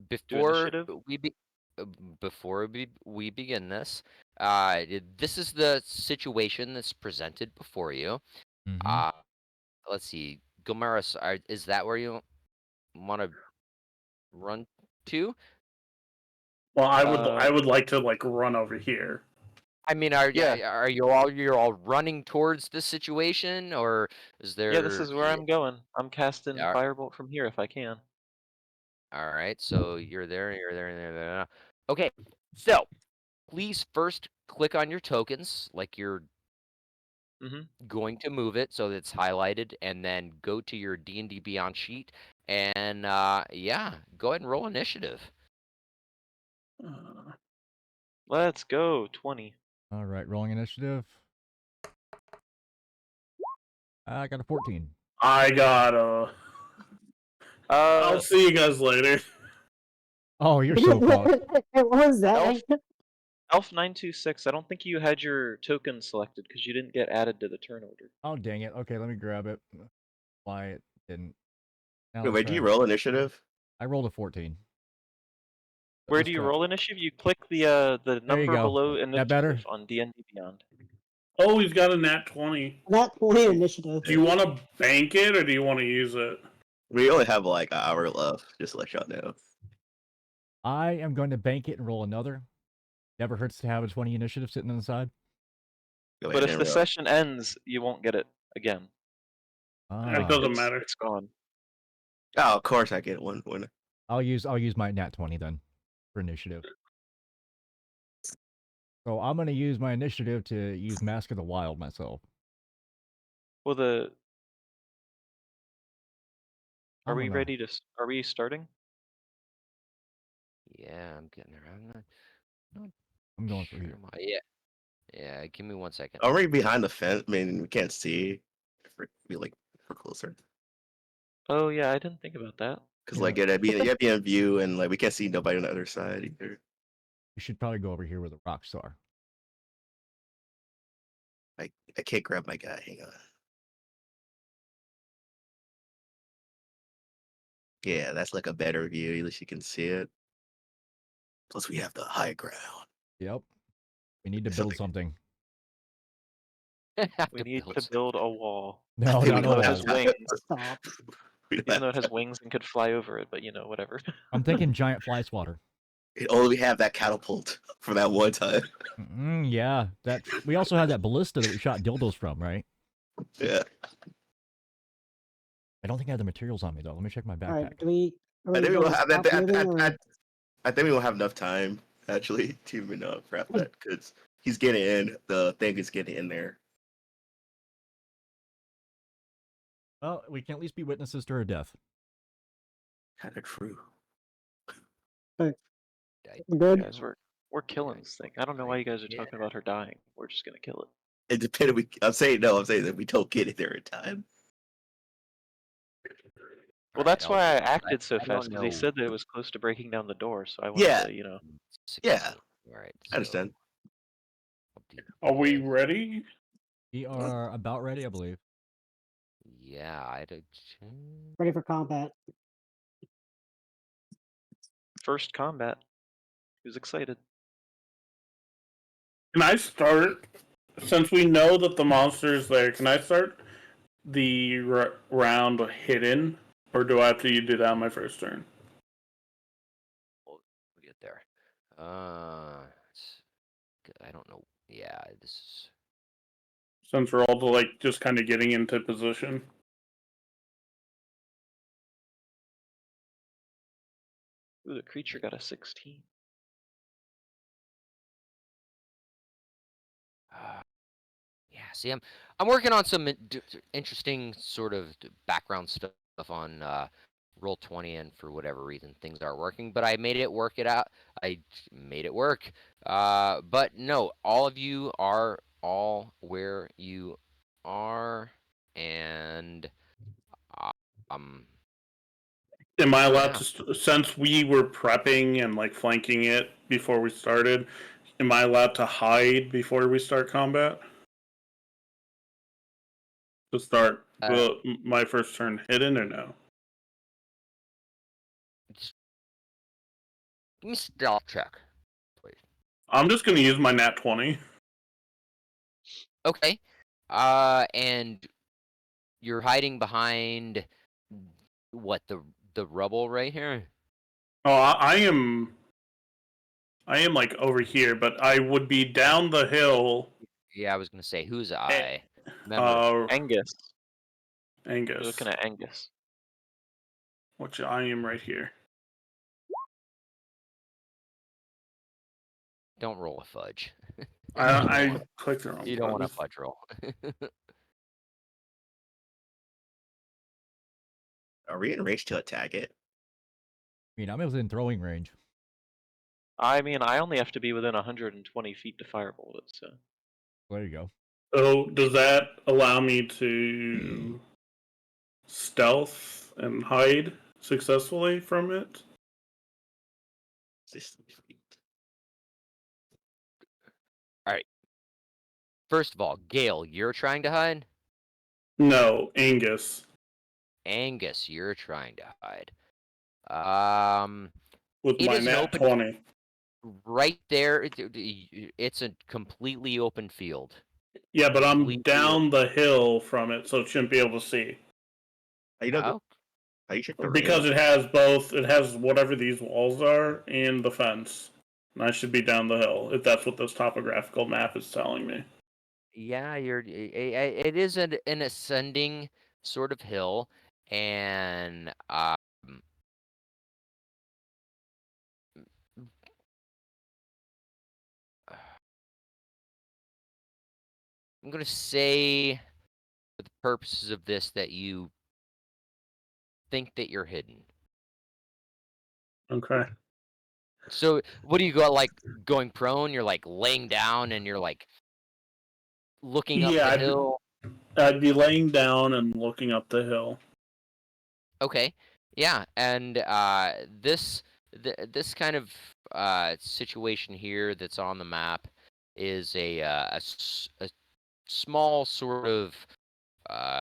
Before initiative? we begin this, this is the situation that's presented before you. Mhm. Let's see, Gomaris, is that where you want to run to? Well, I would like to like run over here. I mean, Yeah. are you're all running towards this situation, or is there? Yeah, this is where I'm going. I'm casting Yeah. firebolt from here if I can. All right, so you're there, you're there, and there. Okay, so please first click on your tokens like you're going to move it so that it's highlighted, and then go to your D&D Beyond sheet, and yeah, go ahead and roll initiative. Let's go. 20. All right, rolling initiative. I got a 14. I got I'll see you guys later. Oh, you're so fucked. What was that? Elf 926. I don't think you had your token selected because you didn't get added to the turn order. Oh, dang it. Okay, let me grab it. Why it didn't. Now Wait, let's wait, do try you it. roll initiative? I rolled a 14. Where Let's do you try- roll initiative? You click the number go. below That better? initiative on D&D Beyond. Oh, he's got a nat 20. That point initiative. Do you want to bank it or do you want to use it? We only have like an hour left, just to let y'all know. I am going to bank it and roll another. Never hurts to have a 20 initiative sitting on the side. Go But ahead if and the roll. session ends, you won't get it again. It doesn't matter. It's gone. Oh, of course I get one. I'll use my nat 20 then for initiative. So I'm going to use my initiative to use Mask of the Wild myself. Well, I are we don't know. ready to? Are we starting? Yeah, I'm getting there. I'm going for Sure here. Yeah, give me 1 second. I'm right behind the fence. I mean, we can't see. If we're closer. Oh yeah, I didn't think about that. Because Yeah. like you have to be in view, and like we can't see nobody on the other side either. You should probably go over here where the rocks are. I can't grab my guy. Hang on. Yeah, that's like a better view. At least you can see it. Plus, we have the high ground. Yep. We need to It's build something- something. We need to build a wall. No, think not we a Even though it don't has wall. have- wings. Stop. We don't Even though have it has time. wings and could fly over it, but whatever. I'm thinking giant fly swatter. Only we have that catapult for that one time. Yeah, we also had that ballista that we shot dildos from, right? Yeah. I don't think I have the materials on me though. Let me check my All backpack. right, are we I think we going will to have stop moving, or- I think we won't have enough time actually to even craft that because he's getting in. The thing is getting in there. Well, we can at least be witnesses to her death. Kind of true. Good. Guys, we're killing this thing. I don't know why you guys are talking about her dying. We're just gonna kill it. It depended. I'm saying that we don't get it there in time. Well, that's why I acted so I don't fast because he know. said that it was close to breaking down the door. So I wanted Yeah. to, Yeah. All right. I understand. Are we ready? We are about ready, I believe. Yeah, I did. Ready for combat. first combat. Who's excited? Can I start? Since we know that the monster is there, can I start the round hidden? Or do I have to do that on my first turn? We'll get there. I don't know. Yeah, this is. Since we're all like just kind of getting into position. Ooh, the creature got a 16. Yeah, see, I'm working on some interesting sort of background stuff stuff on Roll20, and for whatever reason things aren't working. But I made it work. I made it work. But no, all of you are all where you are, and um, Am I allowed yeah. to, since we were prepping and like flanking it before we started, am I allowed to hide before we start combat? To start my first turn hidden or no? Just give me a stealth check, please. I'm just gonna use my nat 20. Okay. And you're hiding behind what, the rubble right here? Oh, I am like over here, but I would be down the hill. Yeah, I was gonna say, who's Eh, I? Remember, Angus. You're Angus, looking at Angus. which I am right here. don't roll a fudge. I clicked the wrong You don't want a button. fudge roll. Are we in range to attack it? I mean, I'm within throwing range. I mean, I only have to be within 120 feet to firebolt it, so. There you go. So does that allow me to stealth and hide successfully from it? 60 feet. First of all, Gale, you're trying to hide? No, Angus. Angus, you're trying to hide. With It my is an nat open 20. right there. It's a completely open field. Yeah, but I'm Completely down the hill from it, so it shouldn't be able to see. How you know? Oh, How you check the Because range? it has both, it has whatever these walls are and the fence. And I should be down the hill, if that's what this topographical map is telling me. yeah, it is an ascending sort of hill, and I'm gonna say, for the purposes of this, that you think that you're hidden. Okay. So what do you go, like, going prone? You're like laying down and you're like looking up Yeah, the hill. I'd be laying down and looking up the hill. Okay, yeah, and this kind of situation here that's on the map is a small sort of uh,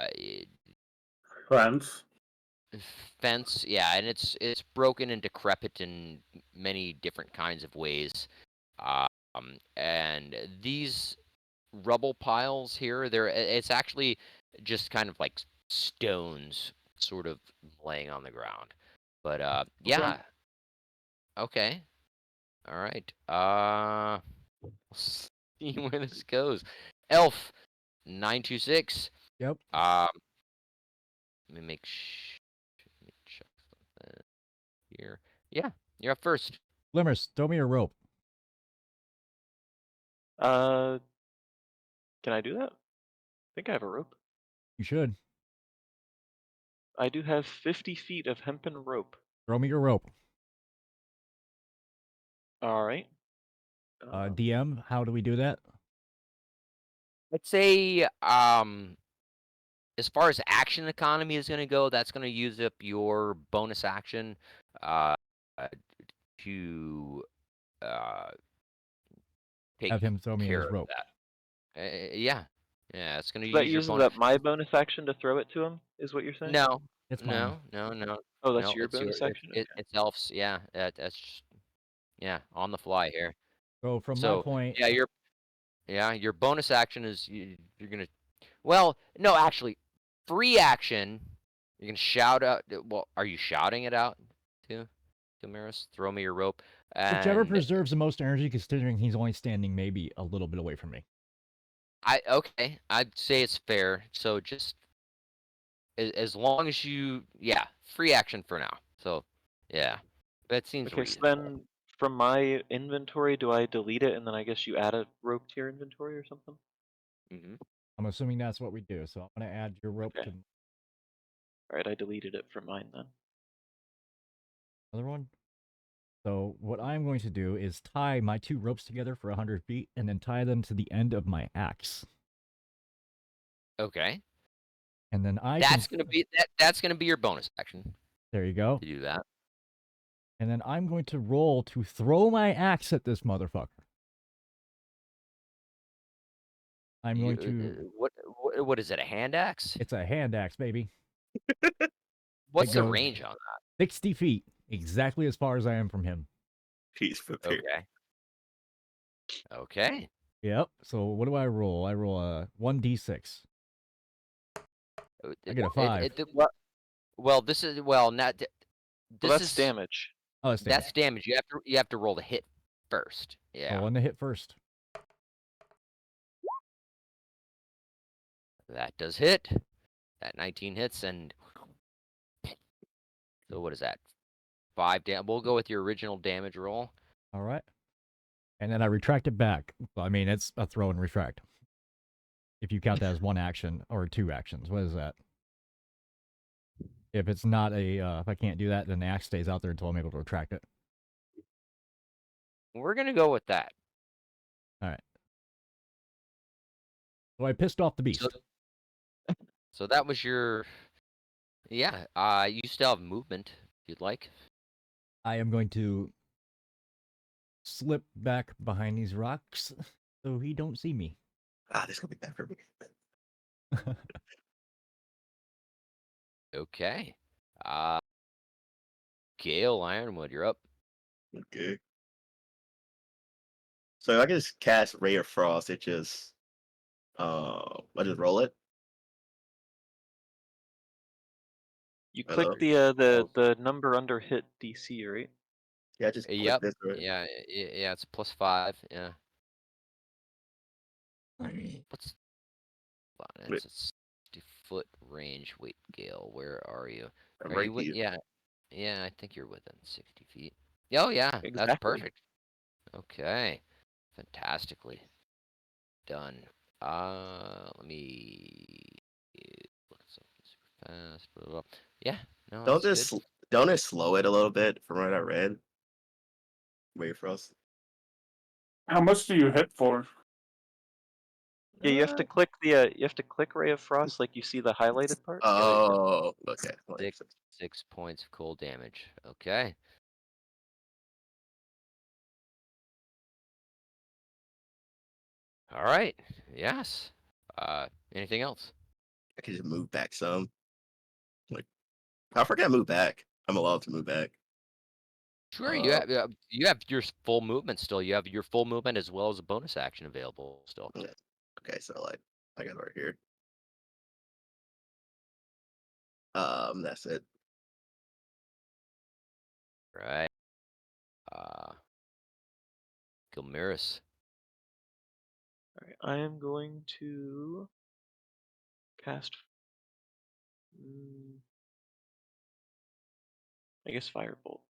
Fence. fence, yeah, and it's broken and decrepit in many different kinds of ways. And these rubble piles here, it's actually just kind of like stones sort of laying on the ground. But yeah. Okay. All right. We'll see where this goes. Elf 926. Yep. Let me let me check something here. Yeah, you're up first. Glimmers, throw me a rope. Can I do that? I think I have a rope. You should. I do have 50 feet of hempen rope. Throw me your rope. All right. DM, how do we do that? I'd say as far as action economy is going to go, that's going to use up your bonus action to take Have him throw me care his of rope. that. Yeah. Yeah, it's going to So that use your uses bonus. up my bonus action to throw it to him, is what you're saying? No, It's mine. no. Oh, that's No, your it's your bonus action? Okay. it's Elf's. Yeah, that's just, yeah, on the fly here. So from my So point, yeah, your bonus action is you're gonna. Well, no, actually, free action. You can shout out. Well, are you shouting it out to Maris? Throw me your rope. whichever And preserves the most energy, considering he's only standing maybe a little bit away from me. okay, I'd say it's fair. So just as long as yeah, free action for now. So yeah, that seems Okay, so reasonable. then from my inventory, do I delete it and then I guess you add a rope to your inventory or something? Mm-hmm. I'm assuming that's what we do. So I'm going to add your rope Okay. to. Alright, I deleted it from mine then. Another one. So what I'm going to do is tie my 2 ropes together for 100 feet, and then tie them to the end of my axe. Okay. And then That's gonna be that's gonna be your bonus action There you go. to do that. And then I'm going to roll to throw my axe at this motherfucker. I'm going to. What is it? A hand axe? It's a hand axe, baby. What's the goes- range on 60 feet, exactly as far as I am from him. He's that? prepared. Okay. Okay. Yep. So what do I roll? I roll a 1d6. I get a 5. Well, this is not. This Well, that's is damage. Oh, that's damage. That's damage. You have to roll the hit first. Yeah. Roll one to hit first. That does hit. That 19 hits, and so what is that? 5 damage. We'll go with your original damage roll. All right. And then I retract it back. I mean, it's a throw and retract. If you count that as 1 action or 2 actions, what is that? If it's not a, if I can't do that, then the axe stays out there until I'm able to retract it. We're gonna go with that. All right. So I pissed off the beast. So that was your. Yeah. You still have movement if you'd like. I am going to slip back behind these rocks so he don't see me. Ah, this is gonna be bad for me. Okay. Gale Ironwood, you're up. Okay. So I can just cast Ray of Frost. It just, I just roll it. You Hello? click the number under hit DC, right? Yeah, I just click Yep. this. Right? Yeah. Yeah. It's +5. Yeah. What's Wait. it's a 60-foot range? Wait, Gale, where are you? I'm Are right you with? here. Yeah. I think you're within 60 feet. Oh yeah, that's Exactly. perfect. Okay, fantastically done. Let me look at something super fast. Blah, blah, blah. Yeah, no, Don't that's just good. don't it slow it a little bit from what I read. Ray of Frost. How much do you hit for? Yeah, you have to click Ray of Frost, like you see the highlighted part. Yeah, there you go. Oh, okay. Like, 6 points of cold damage. Okay. All right. Yes. Anything else? I can just move back some. Like, I forgot to move back. I'm allowed to move back. Sure, you have your full movement still. You have your full movement as well as a bonus action available still. Yeah. Okay, so like I got it right here. That's it. Right. Gilmiris. Alright, I am going to cast. I guess Firebolt.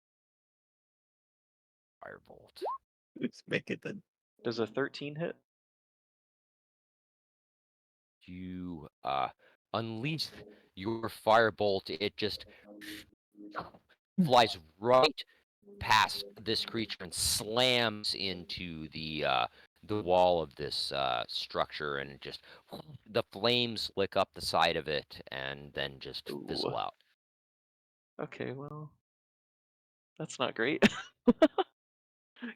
Firebolt. Let's make it the Does a 13 hit? You unleash your firebolt. It just flies right past this creature and slams into the wall of this structure, and it just the flames lick up the side of it and then just fizzle Ooh. out. Okay, well, that's not great.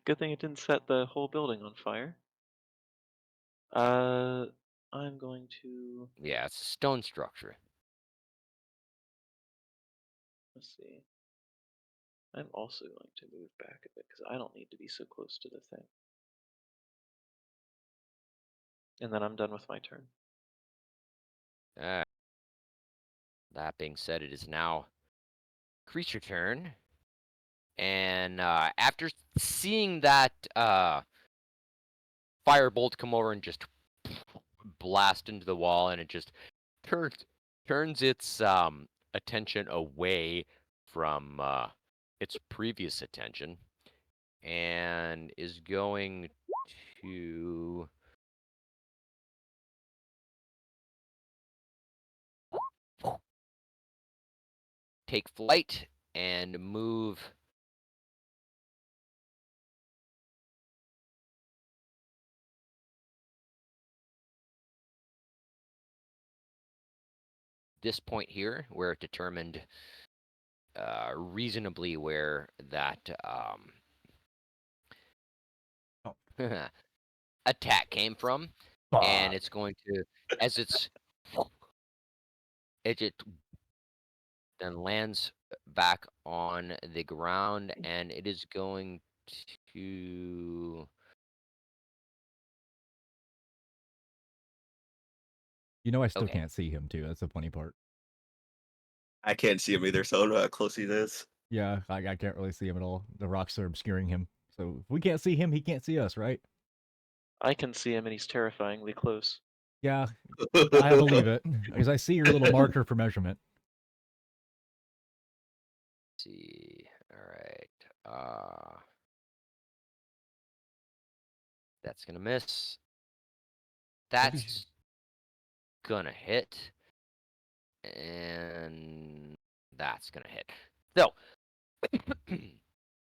Good thing it didn't set the whole building on fire. I'm going to. Yeah, it's a stone structure. Let's see. I'm also going to move back a bit because I don't need to be so close to the thing. And then I'm done with my turn. That being said, it is now creature turn. And after seeing that firebolt come over and just blast into the wall, and it just turns its attention away from its previous attention, and is going to take flight and move this point here, where it determined reasonably where that attack came from, and it's going to, as it then lands back on the ground, and it is going to. You know, I still Okay. can't see him too. That's the funny part. I can't see him either, so I don't know how close he is. Yeah, I can't really see him at all. The rocks are obscuring him. So if we can't see him, he can't see us, right? I can see him, and he's terrifyingly close. Yeah, I believe it. Because I see your little marker for measurement. Let's see. All right. That's gonna miss. That's gonna hit. And that's gonna hit. So,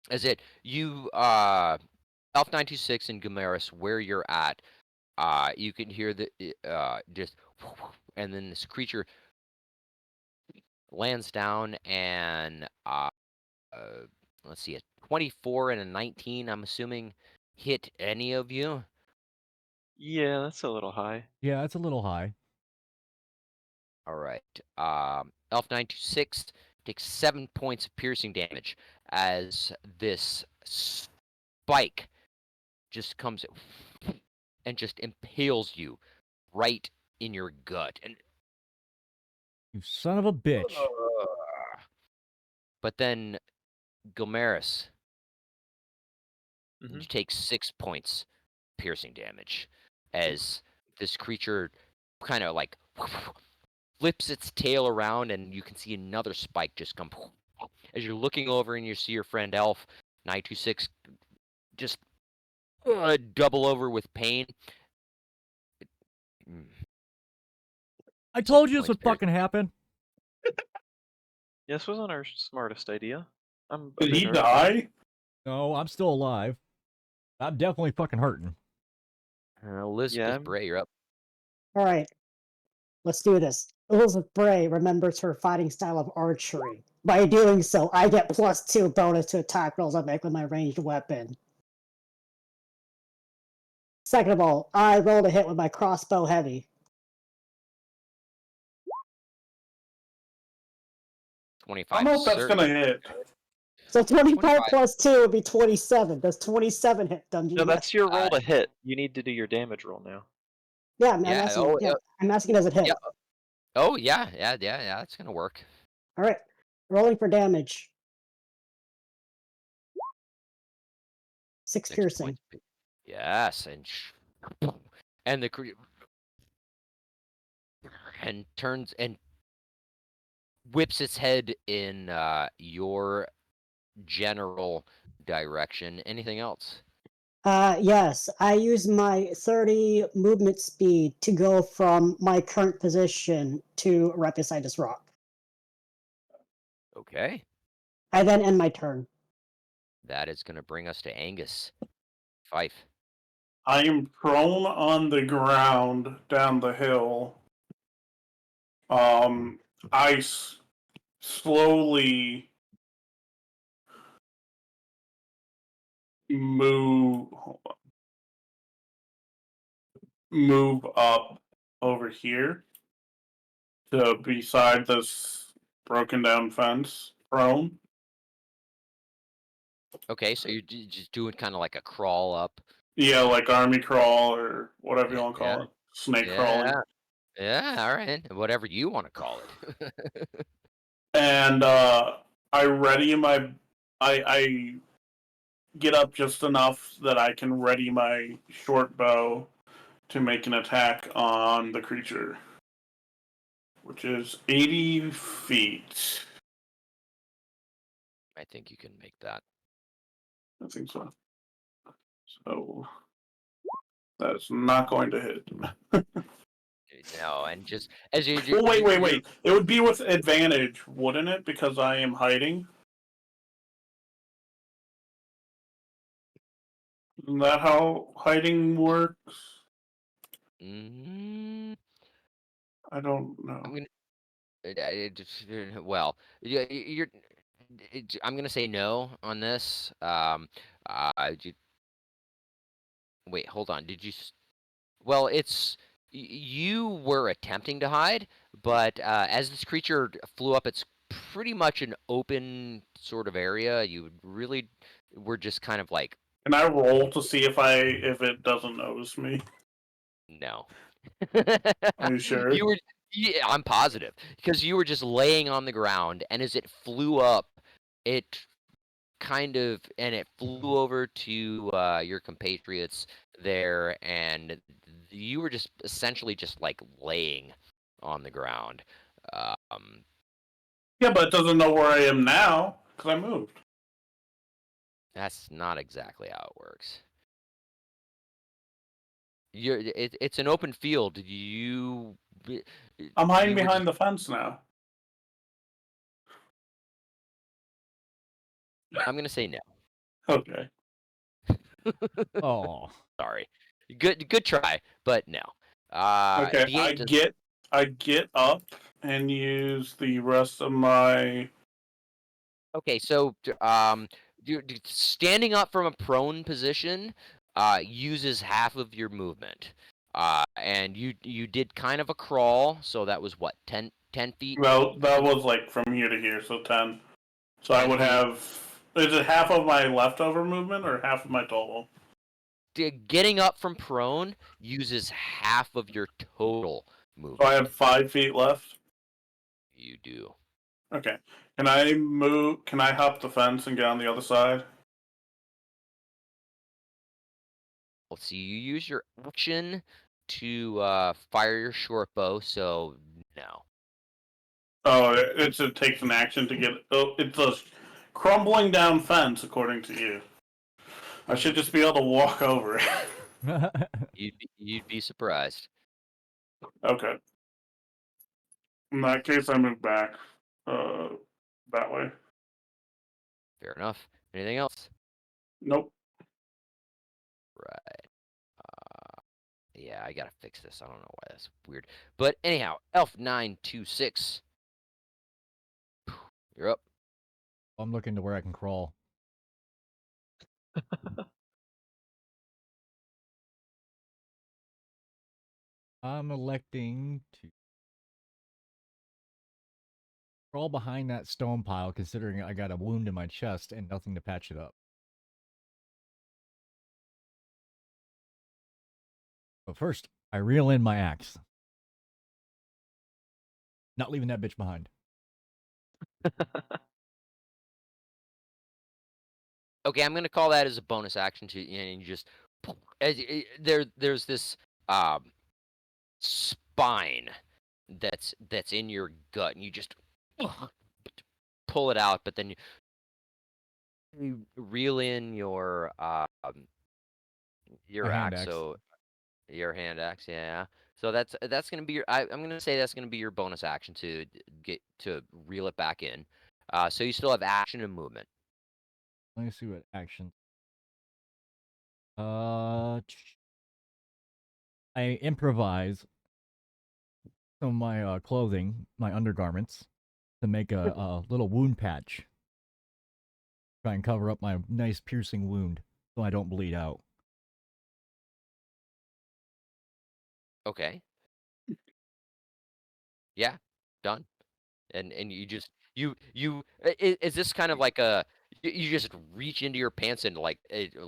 as it you Elf 926 and Gomeris, where you're at, you can hear the just, and then this creature lands down, and let's see, a 24 and a 19. I'm assuming hit any of you. Yeah, that's a little high. Yeah, it's a little high. All right. Elf 926 takes 7 points of piercing damage as this spike just comes and just impales you right in your gut. And You son of a bitch. but then Gomeris, Mhm. you take 6 points piercing damage as this creature kind of like flips its tail around, and you can see another spike just come. As you're looking over and you see your friend Elf 926 just double over with pain. I told you this Points would fucking happen. Yeah, this wasn't our smartest idea. I'm a Did bit he hurt. die? No, I'm still alive. I'm definitely fucking hurting. Elizabeth Yeah. Bray, you're up. All right, let's do this. Elizabeth Bray remembers her fighting style of archery. By doing so, I get +2 bonus to attack rolls I make with my ranged weapon. Second of all, I rolled a hit with my crossbow heavy. 25. I don't know if that's Certainly. gonna hit. So 25 25. plus 2 would be 27. Does 27 hit, Dungeon No, that's Master? your roll to hit. You need to do your damage roll now. Yeah, I'm Yeah. asking. Yeah, I'm asking, does it hit? Yeah. Oh, yeah. Yeah. That's gonna work. All right, rolling for damage. 6 6 piercing. points. Yes, and the and turns and whips its head in your general direction. Anything else? Yes, I use my 30 movement speed to go from my current position to right beside this rock. Okay. I then end my turn. That is gonna bring us to Angus. Fife. I am prone on the ground down the hill. I slowly move up over here to beside this broken down fence, prone. Okay, so you're just doing kind of like a crawl up. Yeah, like army crawl or whatever you want to Yeah. call it. Snake crawling. Yeah. Yeah. All right. Whatever you want to call it. And I ready my I get up just enough that I can ready my short bow to make an attack on the creature, which is 80 feet. I think you can make that. I think so. So that's not going to hit. No, and just as you, Well, you wait. It would be with advantage, wouldn't it? Because I am hiding. Isn't that how hiding works? Mm, I don't I'm know. gonna. Well, you're. I'm gonna say no on this. Wait, hold on. Did you? Well, you were attempting to hide, but as this creature flew up, it's pretty much an open sort of area. You really were just kind of like, Can I roll to see if it doesn't notice me? no. Are you sure? You were, yeah, I'm positive because you were just laying on the ground, and as it flew up, it it flew over to your compatriots there, and you were just essentially just like laying on the ground. Um, Yeah, but it doesn't know where I am now because I moved. that's not exactly how it works. It's an open field. I'm hiding You were behind just the fence now. I'm gonna say no. Okay. Oh, Sorry. Good try, but no. Okay. The ape does. I get up and use the rest of my. Okay, so standing up from a prone position uses half of your movement. And you did kind of a crawl, so that was what, 10 feet? Well, that was like from here to here, so 10. So I 10 would feet. have. Is it half of my leftover movement or half of my total? Getting up from prone uses half of your total So I have movement. 5 feet left. You do. Okay. Can I move? Can I hop the fence and get on the other side? Let's see, you use your action to fire your short bow, so no. Oh, it takes an action to get. Oh, it's a crumbling down fence, according to you. I should just be able to walk over it. You'd be surprised. Okay. In that case, I move back. That way. Fair enough. Anything else? Nope. Right. Yeah, I gotta fix this. I don't know why that's weird. But anyhow, Elf926. You're up. I'm looking to where I can crawl. I'm electing to crawl behind that stone pile, considering I got a wound in my chest and nothing to patch it up. But first, I reel in my axe. Not leaving that bitch behind. Okay, I'm gonna call that as a bonus action to, and you just there's this spine that's in your gut, and you just pull it out, but then you reel in your My hand axe. axe. So your hand axe, yeah. So that's gonna be your. I'm gonna say that's gonna be your bonus action to get to reel it back in. So you still have action and movement. Let me see what action. I improvise some of my clothing, my undergarments, to make a little wound patch. Try and cover up my nice piercing wound so I don't bleed out. Okay. Yeah. Done. And you just is this kind of like a you just reach into your pants and like rip your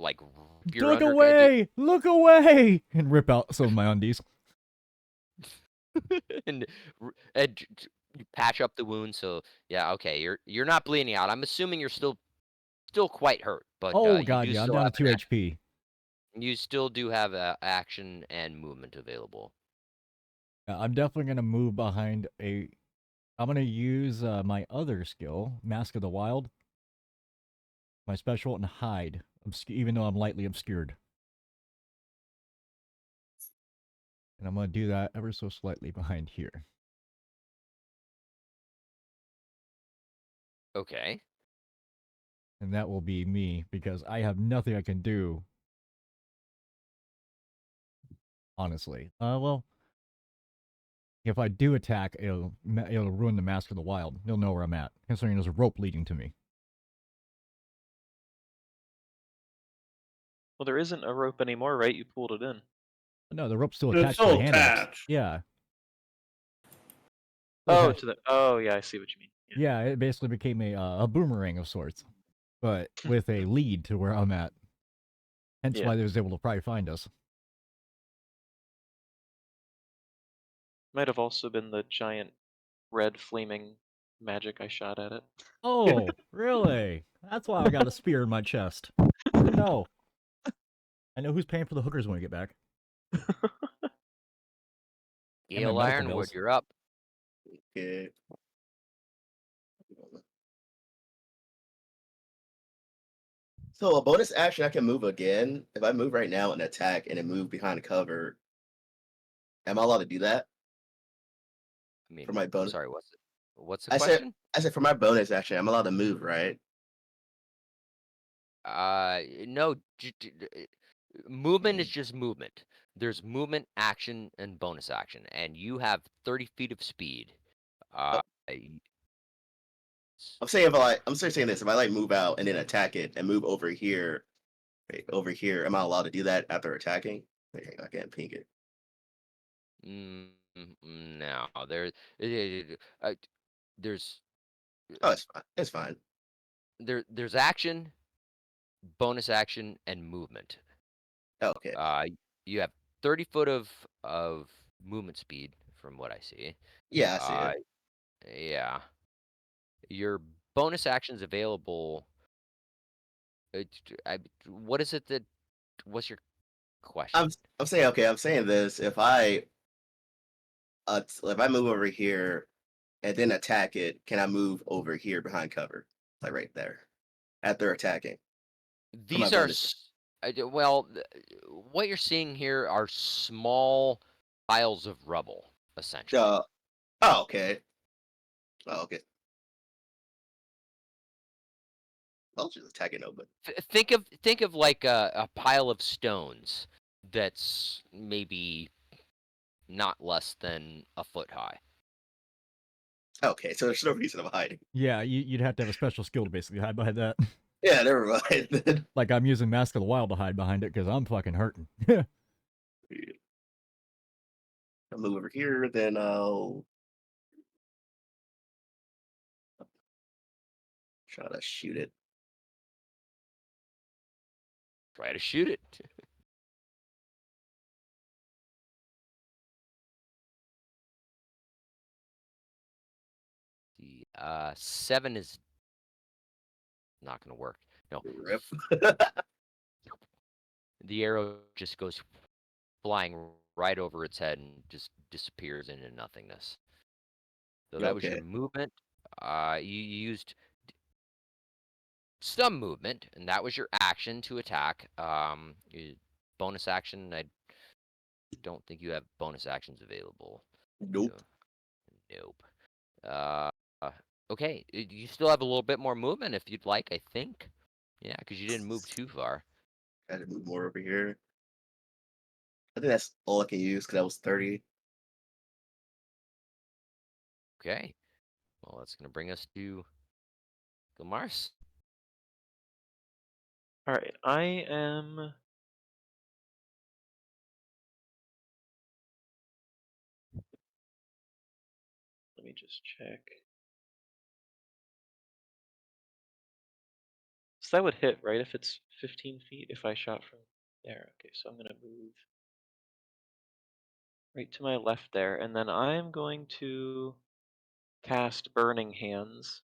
Look undergarment away! Look away! And rip out some of my undies. and you patch up the wound. So yeah, okay, you're not bleeding out. I'm assuming you're still quite hurt, but Oh you god, do yeah, I'm still down to have 2 HP. you still do have action and movement available. I'm definitely gonna move behind a. I'm gonna use my other skill, Mask of the Wild, my special, and hide, even though I'm lightly obscured. And I'm going to do that ever so slightly behind here. Okay. And that will be me, because I have nothing I can do. Honestly. Well, if I do attack, it'll ruin the Mask of the Wild. You'll know where I'm at, considering there's a rope leading to me. Well, there isn't a rope anymore, right? You pulled it in. No, the rope's still It's attached to still the hand axe. attached. Yeah. Oh, Okay. to the. Oh, yeah, I see what you mean. Yeah, it basically became a boomerang of sorts, but with a lead to where I'm at. Hence Yeah. why they was able to probably find us. Might have also been the giant red flaming magic I shot at it. Oh, really? That's why I got a spear in my chest. Good to know. I know who's paying for the hookers when we get back. And my Gale medical Ironwood, bills. you're up. Okay. So a bonus action, I can move again. If I move right now and attack and then move behind cover, am I allowed to do that I mean, for my bonus? sorry, what's the I said, question? I said for my bonus action, I'm allowed to move, right? No, movement is just movement. There's movement, action, and bonus action, and you have 30 feet of speed. Oh, Y- I'm saying I'm still saying this. If I like move out and then attack it and move over here, right, over here, am I allowed to do that after attacking? Okay, I can't ping it. no, there's Oh, it's fine. It's fine. there's action, bonus action, and movement. Okay. You have 30 foot of movement speed from what I see. Yeah, I see Uh, it. yeah. Your bonus actions available. What is it that? What's your I'm question? I'm saying okay. I'm saying this. If I move over here and then attack it, can I move over here behind cover, like right there, after attacking for my These are bonus? well, what you're seeing here are small piles of rubble, essentially. Oh, okay. Oh, okay. I'll just attack it open. Think of like a pile of stones that's maybe not less than a foot high. Okay, so there's no reason I'm hiding. Yeah, you'd have to have a special skill to basically hide behind that. Yeah, never mind. Like I'm using Mask of the Wild to hide behind it because I'm fucking hurting. I'll move over here, then I'll try to shoot it. Try to shoot it. The 7 is not going to work. No, Rip. the arrow just goes flying right over its head and just disappears into nothingness. So that was your Okay. movement. You used some movement, and that was your action to attack. Bonus action, I don't think you have bonus actions available. Nope. So, nope. Uh, okay, you still have a little bit more movement if you'd like, I think. Yeah, because you didn't move too far. Got to move more over here. I think that's all I can use because that was 30. Okay. Well, that's going to bring us to Gilmars. All right, I am. Let me just check. So that would hit, right? If it's 15 feet, if I shot from there. Okay, so I'm gonna move right to my left there, and then I'm going to cast Burning Hands.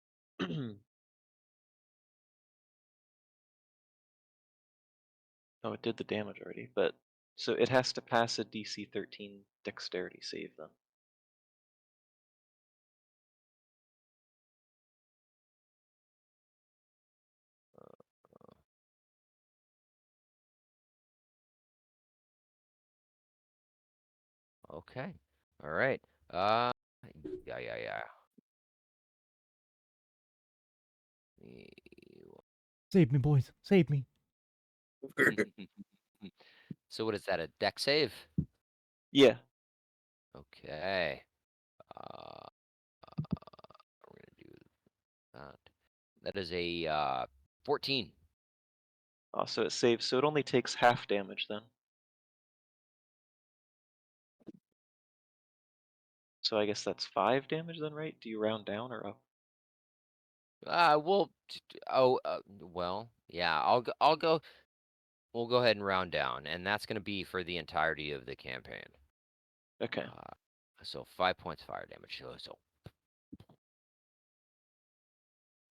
Oh, it did the damage already, but so it has to pass a DC 13 Dexterity save then. Okay. All right. Yeah. Save me, boys. Save me. So what is that? A deck save? Yeah. Okay. We're gonna do that. That is a 14. So it saves, so it only takes half damage then. So I guess that's 5 damage then, right? Do you round down or up? Well, well, yeah. I'll go. We'll go ahead and round down, and that's gonna be for the entirety of the campaign. Okay. So 5 points fire damage. So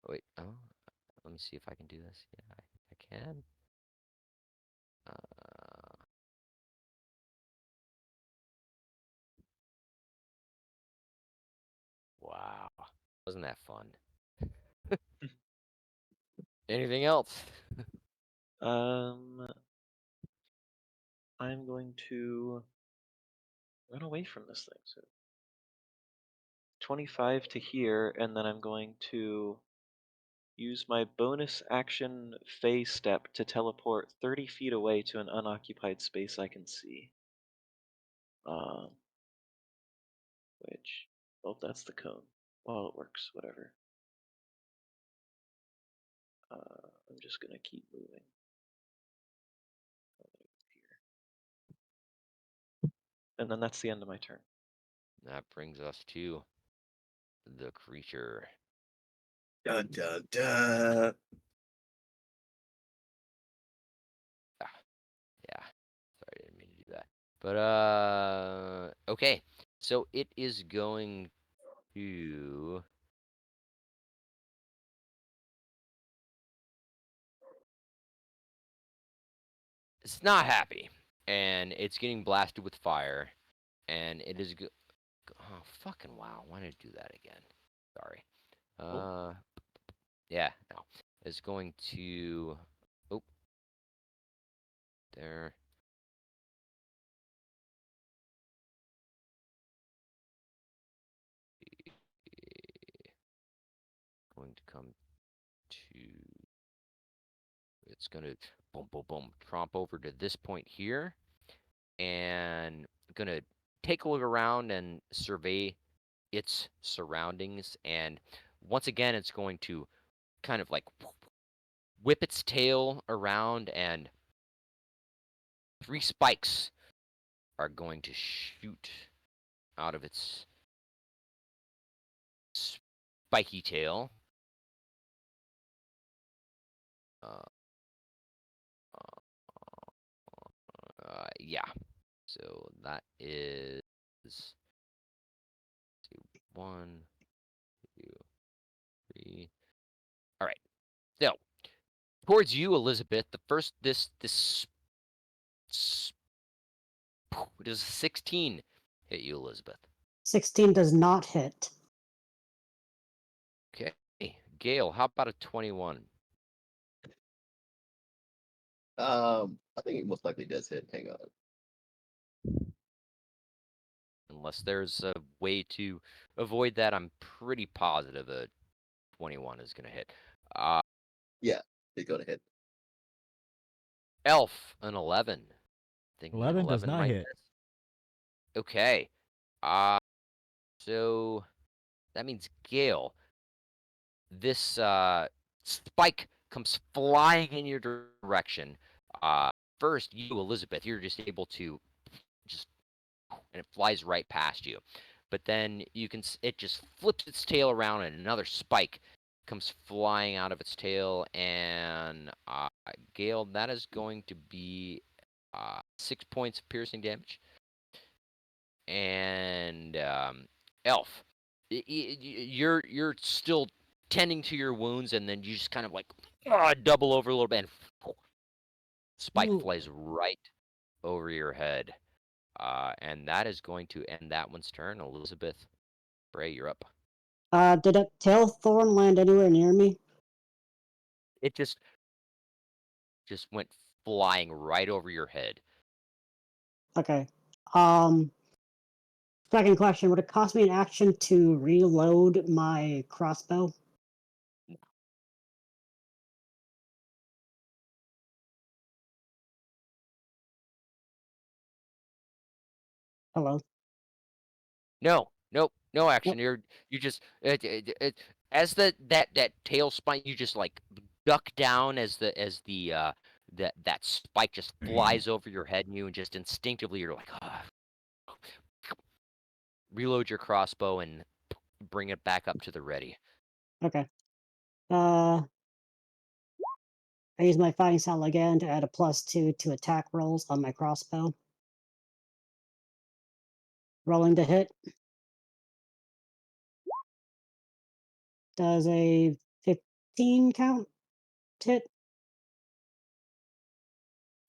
wait. Oh, let me see if I can do this. Yeah, I can. Wow, wasn't that fun? Anything else? I'm going to run away from this thing. So 25 to here, and then I'm going to use my bonus action Fey step to teleport 30 feet away to an unoccupied space I can see. Which, well, that's the cone. Well, it works, whatever. I'm just gonna keep moving. And then that's the end of my turn. That brings us to the creature. Dun, dun, dun. Yeah. Sorry, I didn't mean to do that. But okay. So it is going to it's not happy, and it's getting blasted with fire, and it is oh fucking wow! Why did I do that again? Sorry. Yeah, no. It's going to oh there. Going to come to it's gonna boom boom boom tromp over to this point here, and gonna take a look around and survey its surroundings, and once again it's going to kind of like whip its tail around, and 3 spikes are going to shoot out of its spiky tail. Yeah. So that is 1, 2, 3. All right. So towards you, Elizabeth. The first does 16 hit you, Elizabeth? 16 does not hit. Okay. Gail, how about a 21? I think it most likely does hit. Hang on. Unless there's a way to avoid that, I'm pretty positive a 21 is going to hit. Yeah, it's gonna hit. Elf, an 11. Thinking an 11 does 11 not might hit. miss. Okay. So that means Gale, this spike comes flying in your direction. First, you, Elizabeth, you're just able to just, and it flies right past you. But then it just flips its tail around, and another spike comes flying out of its tail. And Gale, that is going to be 6 points of piercing damage. And Elf, you're still tending to your wounds, and then you just kind of like double over a little bit, and spike Ooh. flies right over your head. And that is going to end that one's turn. Elizabeth Bray, you're up. Did a tail thorn land anywhere near me? It just went flying right over your head. Okay. Second question: would it cost me an action to reload my crossbow? Hello. No action. You just as that tail spike, you just like duck down as that spike just flies over your head, and you just instinctively you're like, ah. Reload your crossbow and bring it back up to the ready. Okay. I use my fighting style again to add a +2 to attack rolls on my crossbow. Rolling to hit. Does a 15 count hit?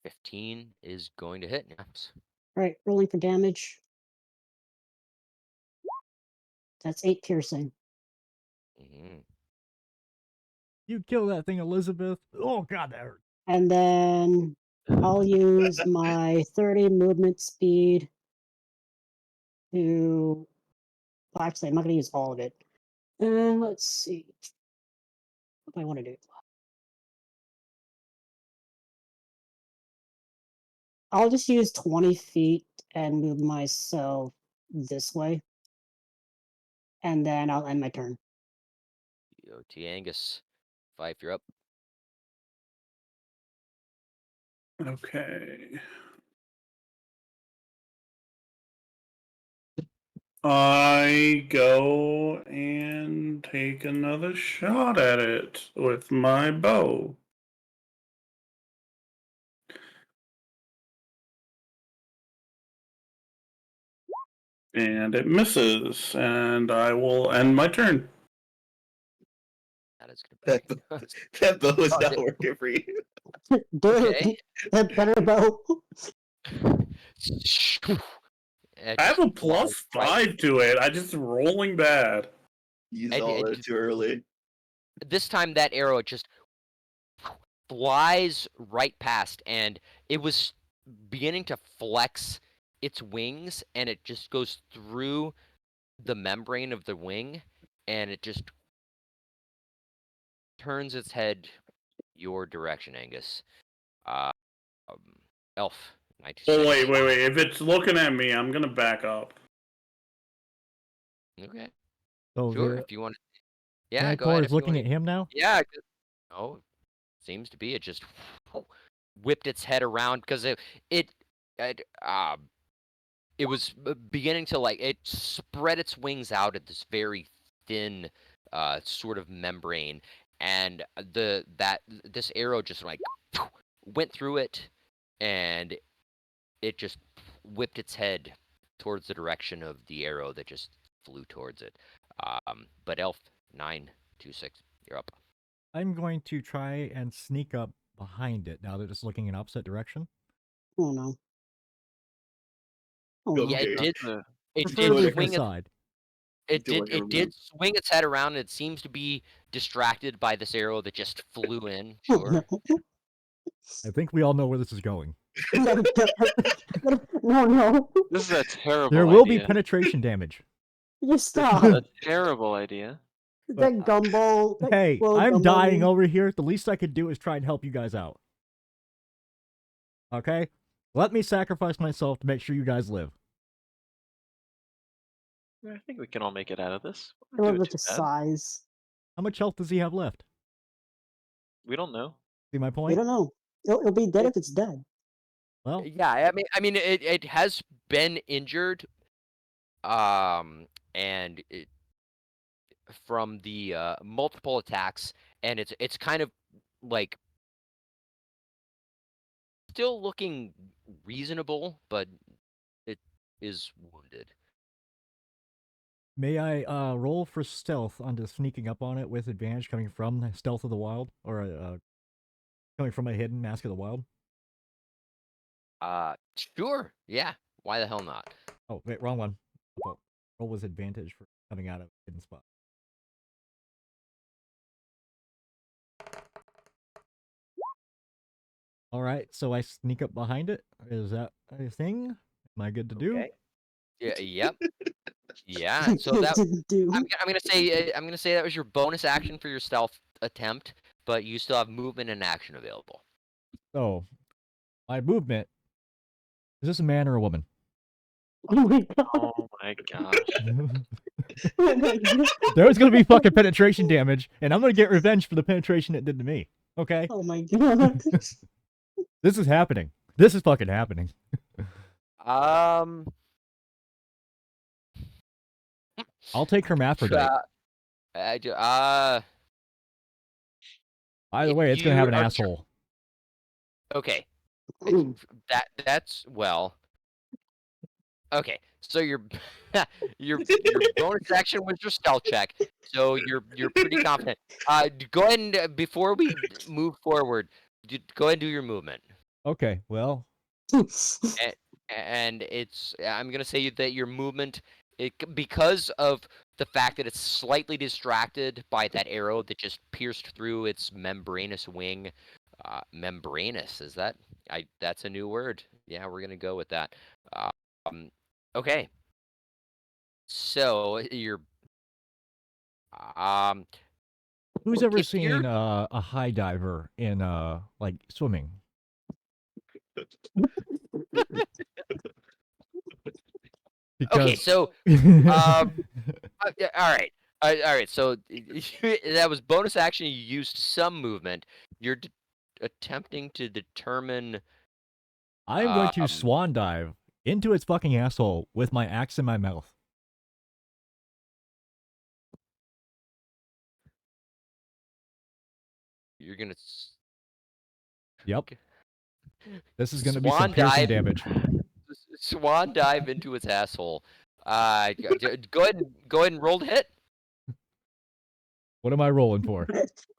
15 is going to hit. Yes. Alright, rolling for damage. That's 8 piercing. Mhm. You kill that thing, Elizabeth. Oh god, that hurt. And then I'll use my 30 movement speed to. Well, actually, I'm not going to use all of it. Let's see. What do I want to do? I'll just use 20 feet and move myself this way. And then I'll end my turn. T Angus, Fife, you're up. Okay. I go and take another shot at it with my bow. And it misses, and I will end my turn. That is gonna That be. that bow is Oh, not working for you. Okay. That better bow. It I have just a flies +5 to it. I just rolling bad. You It- saw it that just- too early. This time, that arrow just flies right past, and it was beginning to flex its wings, and it just goes through the membrane of the wing, and it just turns its head your direction, Angus. Um, Elf, Oh, 96. wait. If it's looking at me, I'm gonna back up. Okay, So sure. the If you want, yeah, go Rancor ahead. is If you looking want at him now? yeah. Oh, seems to be. It just whipped its head around because it was beginning to it spread its wings out at this very thin sort of membrane, and this arrow just went through it, and it just whipped its head towards the direction of the arrow that just flew towards it. But Elf 926, you're up. I'm going to try and sneak up behind it now that it's looking in opposite direction. Oh no. Oh no. Yeah, it Okay. did. It did Preferably doing from swing the its side. It did swing its head around, and it seems to be distracted by this arrow that just flew in. Oh Sure. no. I think we all know where this is going. No. This is a terrible There will be idea. penetration damage. You This is stop. a terrible idea. That gumball. That Hey, little I'm gumball dying thing. over here. The least I could do is try and help you guys out. Okay? Let me sacrifice myself to make sure you guys live. I think we can all make it out of this. I Not love doing the too bad. size. How much health does he have left? We don't know. See my We point? don't know. It'll be dead if it's dead. Well, Yeah, I mean, it has been injured, and from the multiple attacks, and it's kind of like still looking reasonable, but it is wounded. may I roll for stealth onto sneaking up on it with advantage coming from the Stealth of the Wild? Or coming from a hidden Mask of the Wild? Sure, yeah. Why the hell not? Oh, wait, wrong one. Oh, roll with advantage for coming out of a hidden spot. Alright, so I sneak up behind it. Is that a thing? Am I good to do? Okay. Yeah. Yep. Yeah. So that Didn't do. I'm gonna say that was your bonus action for your stealth attempt, but you still have movement and action available. So, my movement. Is this a man or a woman? Oh my god. Oh my gosh. Oh my god. There's gonna be fucking penetration damage, and I'm gonna get revenge for the penetration it did to me. Okay? Oh my god. This is happening. This is fucking happening. Um. I'll take hermaphrodite. By the if way, it's gonna have an you are asshole. Okay. Ooh. That's well. Okay, so your your bonus action was your stealth check, so you're pretty confident. Go ahead and before we move forward, go ahead and do your movement. Okay, well, And it's I'm gonna say that your movement, because of the fact that it's slightly distracted by that arrow that just pierced through its membranous wing. Membranous, is that? That's a new word. Yeah, we're gonna go with that. Um, okay. So you're um who's ever if you're seen a high diver in like swimming? okay, Because so yeah, all right. All right, so that was bonus action. You used some movement. You're attempting to determine. I am going to Um, swan dive into its fucking asshole with my axe in my mouth. you're gonna Yep. This is gonna be some swan piercing dive. damage. Swan dive into its asshole. Go ahead and roll to hit. What am I rolling for?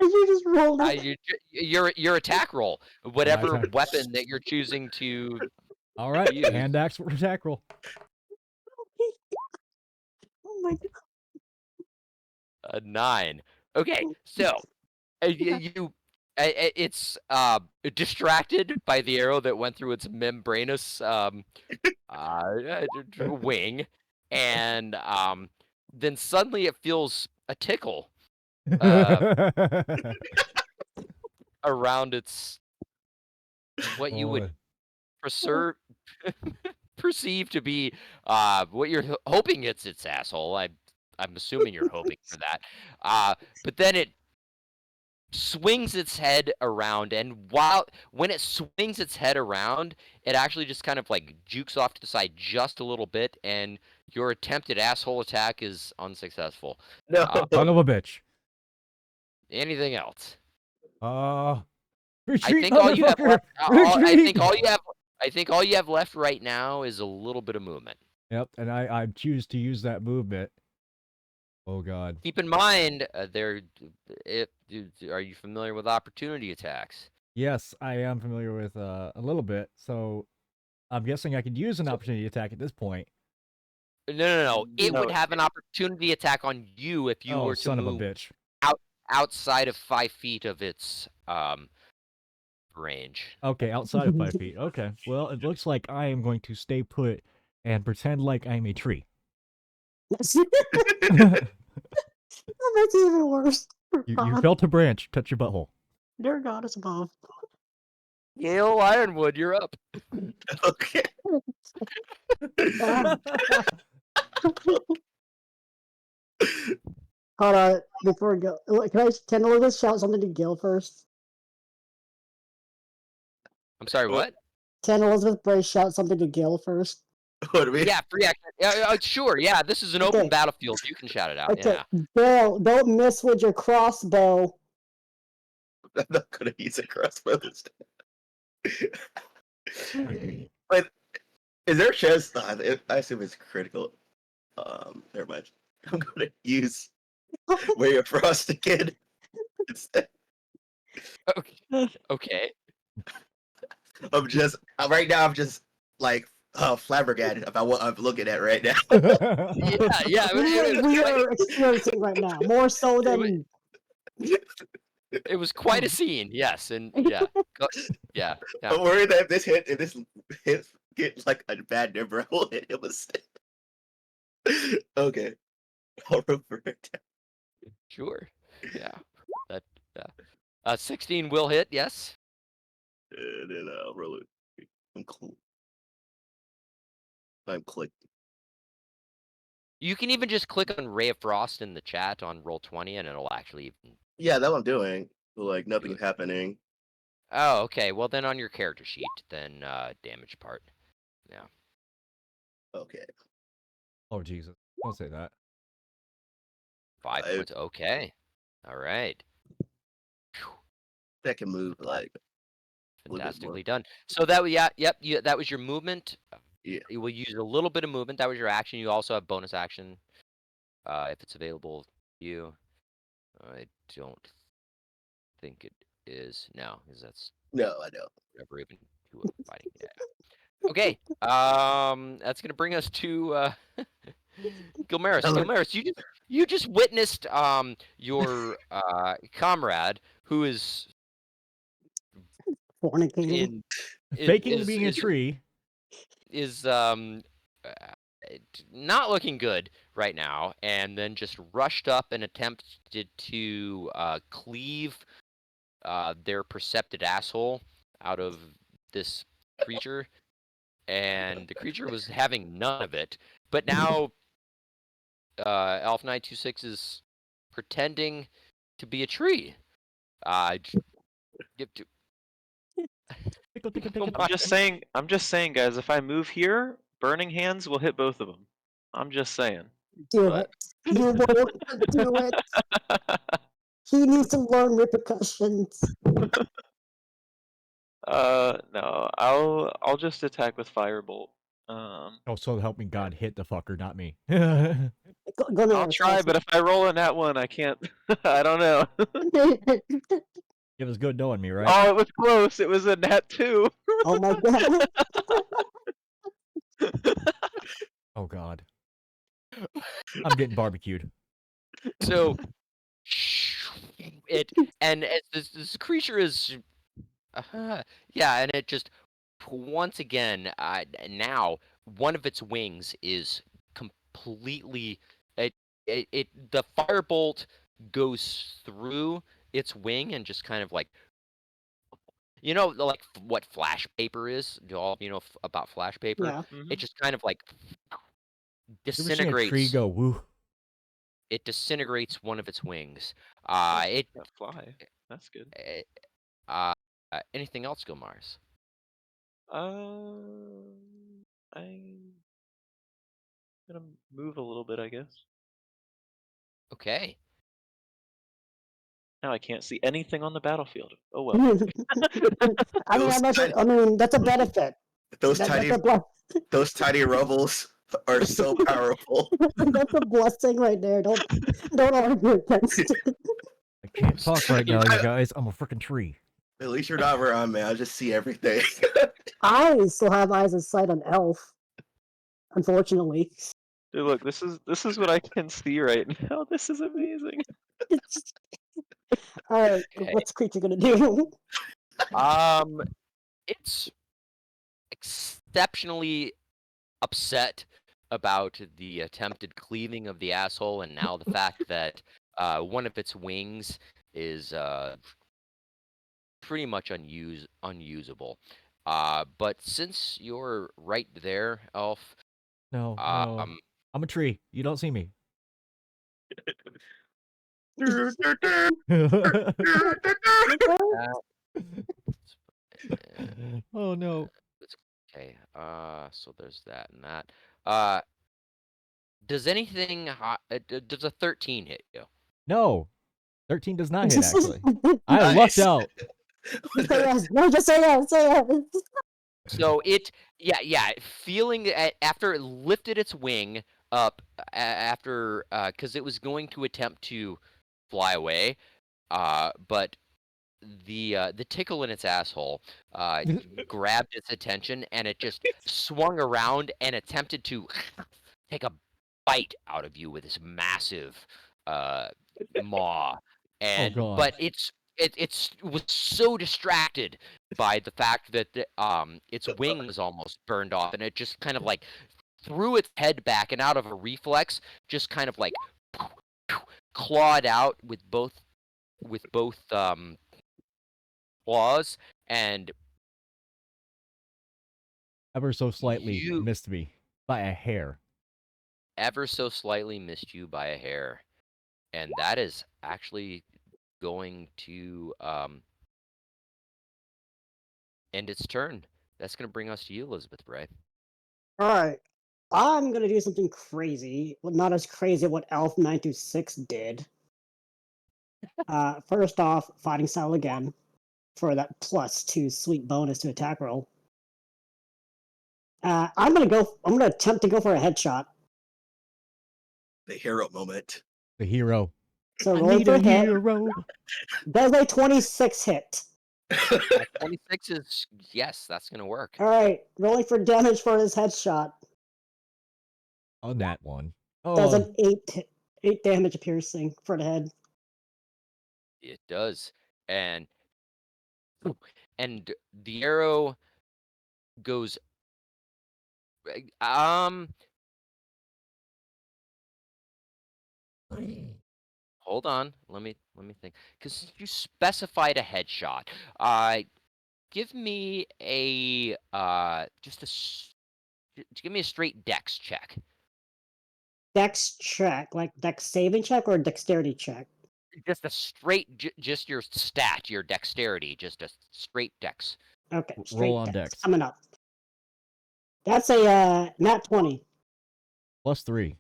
You just rolled it. Your attack roll, whatever attack- weapon that you're choosing to All right, use. hand axe for attack roll. Oh my god. A 9. Okay, so it's distracted by the arrow that went through its membranous wing, and then suddenly it feels a tickle around its what you would preserve perceive to be what you're hoping it's its asshole. I'm assuming you're hoping for that. But then it swings its head around, and when it swings its head around, it actually just kind of like jukes off to the side just a little bit, and your attempted asshole attack is unsuccessful. No. Son of a bitch. Anything else? Retreat, I think all you have motherfucker! left. I Retreat! think all you have. I think all you have left right now is a little bit of movement. Yep, and I choose to use that movement. Oh god. Keep in mind, are you familiar with opportunity attacks? Yes, I am familiar with a little bit, so I'm guessing I could use an opportunity attack at this point. No. It No, would have an opportunity attack on you if you Oh, were to son of a move bitch. outside of 5 feet of its range. Okay, outside of 5 feet. Okay, well, it looks like I am going to stay put and pretend like I'm a tree. That's even worse. You felt a branch touch your butthole. Dear God is above. Yale Ironwood, you're up. Okay. Hold on, before we go, can Elizabeth shout something to Gil first? I'm sorry, what? Can Elizabeth Bray shout something to Gil first? What do we? Yeah, free action. Yeah, sure. Yeah, this is an open Okay. battlefield. You can shout it out. Okay, Yeah. Gil, don't miss with your crossbow. I'm not gonna use a crossbow this time. But is there a chance? I assume it's critical. Never mind. I'm gonna use Way of Frost again. Instead. Okay. I'm just right now. I'm just like flabbergasted. If I'm looking at it right now. Yeah. We are experiencing right now, more so than It was quite a scene. Yes, and yeah. Yeah. I'm worried that if this hit get like a bad number, it was. Okay. I'll remember it. Sure. Yeah. That. 16 will hit. Yes. And then I'll roll it. I'm cool. I'm clicked. You can even just click on Ray of Frost in the chat on Roll20, and it'll actually even. Yeah, that's what I'm doing. But, like, do nothing's it. happening. Oh, okay. Well, then on your character sheet, then damage part. Yeah. Okay. Oh Jesus! Don't say that. 5 I- points. Okay. All right. That can move, like, a little bit more. Fantastically done. So that yeah, yep, that was your movement. Yeah. You will use a little bit of movement. That was your action. You also have bonus action, if it's available to you. I don't think it is. No, because that's No, I don't. never even two of fighting. Yeah. Okay. That's gonna bring us to Gilmaris. Oh. Gilmaris, you just witnessed your comrade who is Fornicating. Faking being a tree. is not looking good right now, and then just rushed up and attempted to cleave their percepted asshole out of this creature, and the creature was having none of it. But now, Elf 926 is pretending to be a tree. Tickle, tickle, tickle, I'm just saying, guys. If I move here, Burning Hands will hit both of them. I'm just saying. Do But- it. You won't do it. He needs to learn repercussions. No, I'll just attack with Firebolt. Oh, so help me God, hit the fucker, not me. I'll try, but if I roll a nat one, I can't. I don't know. It was good knowing me, right? Oh, it was close. It was a nat 2. Oh my god. Oh God. I'm getting barbecued. So it and as this creature is yeah, and it just once again now one of its wings is completely it the firebolt goes through its wing and just kind of like like what flash paper is. Do all about flash paper? Yeah. It just kind of like You ever seen a tree disintegrates. go woo? It disintegrates one of its wings. It That fly. That's good. anything else, Gilmars? I'm gonna move a little bit, I guess. Okay. Now I can't see anything on the battlefield. Oh well. I mean, that's a benefit. Those That's tiny, a those tiny rubbles are so powerful. that's a blessing right there. Don't argue against it. I can't talk right now, you guys. I'm a freaking tree. At least you're not where I'm at. I just see everything. I still have eyes of sight on Elf. Unfortunately. Dude, look, this is what I can see right now. This is amazing. Alright, what's the creature gonna do? It's exceptionally upset about the attempted cleaving of the asshole, and now the fact that one of its wings is pretty much unusable. But since you're right there, Elf, No, no. um, I'm a tree. You don't see me. Oh no. okay. So there's that and that. Does anything does a 13 hit you? No. 13 does not hit, actually. I lucked out. Say yes. No, just say yes. Say yes. So feeling after it lifted its wing up after because it was going to attempt to fly away, but the tickle in its asshole grabbed its attention, and it just swung around and attempted to take a bite out of you with this massive maw. And God. but it was so distracted by the fact that its wing was almost burned off, and it just kind of like threw its head back and out of a reflex, just kind of like clawed out with both claws, and Ever so slightly you missed me by a hair. ever so slightly missed you by a hair. And that is actually going to end its turn. That's going to bring us to you, Elizabeth Bray. All right. I'm going to do something crazy. Well, not as crazy as what Elf 926 did. First off, fighting style again for that +2 sweet bonus to attack roll. I'm going to attempt to go for a headshot. The hero moment. The hero. So I rolling need for a a hit. hero. Does a 26 hit? 26 is, yes, that's going to work. All right. Rolling for damage for his headshot. On that one. Does Oh, an 8 damage piercing for the head. It does. And the arrow goes hold on. Let me think, cuz you specified a headshot. Give me a give me a straight dex check. Dex check, like dex saving check or dexterity check? Just a straight just your stat, your dexterity, just a straight dex. Okay, roll straight on dex. dex. Coming up. That's a nat 20. +3.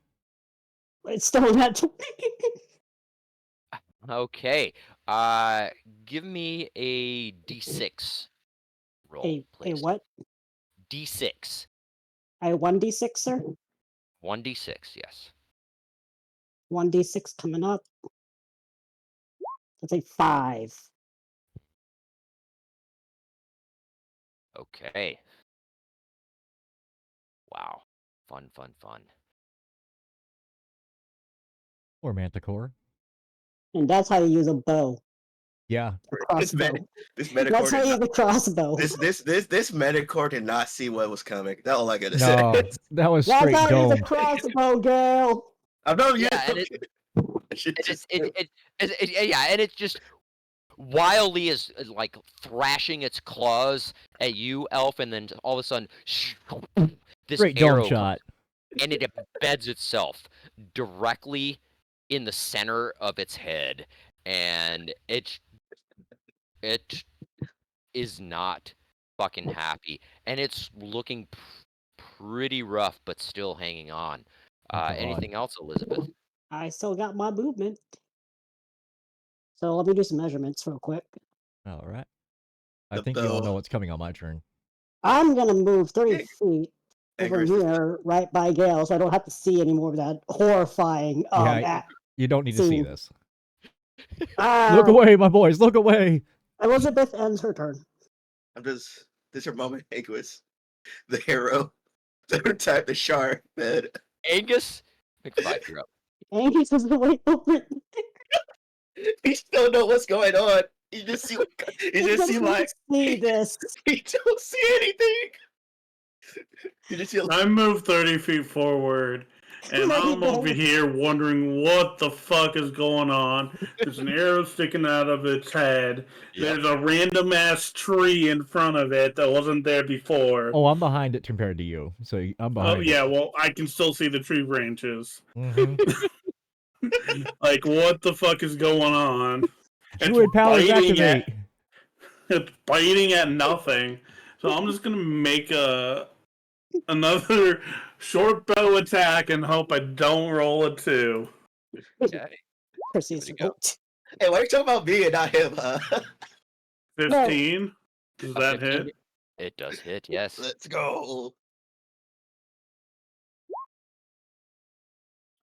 It's still a nat 20. Okay. Give me a d6 roll, a please. what? D6. A 1d6, sir? 1d6, yes. 1d6 coming up. That's a 5. Okay. Wow. Fun, fun, fun. Or Manticore. And that's how you use a bow. Yeah. A This crossbow. this That's metacore how did you not, use a crossbow. this metacore did not see what was coming. That's all I gotta No, say. that was That's straight how you use a dome. crossbow, Gale. I'm not Yeah, used and to yeah, and it's just wildly is like thrashing its claws at you, Elf, and then all of a sudden, this Straight dome arrow comes, shot. and it embeds itself directly in the center of its head, and it is not fucking happy, and it's looking pretty rough, but still hanging on. Oh, God. Anything else, Elizabeth? I still got my movement. So let me do some measurements real quick. All right. I the think you all know what's coming on my turn. I'm going to move 30 feet over Anger's just- here, right by Gale, so I don't have to see any more of that horrifying Yeah, you don't need to see scene. this. Look away, my boys. Look away. Elizabeth ends her turn. this is your moment, Angus. The hero. The type the shark that Angus, McFly, you're up. Angus is way over. he still know what's going on. You just see you just see like see this. he don't see anything. You just see I moved 30 feet forward, and No, you I'm over don't. here wondering what the fuck is going on. There's an arrow sticking out of its head. Yep. There's a random ass tree in front of it that wasn't there before. Oh, I'm behind it compared to you, so I'm behind Oh, it. yeah, well, I can still see the tree branches. Mhm. Like, what the fuck is going on? Druid powers activate. It's biting at nothing. So I'm just gonna make another short bow attack and hope I don't roll a 2. Okay. Proceeds Give to it a go. vote. Hey, why are you talking about me and not him, huh? 15. Does that 15? hit? It does hit, yes. Let's go.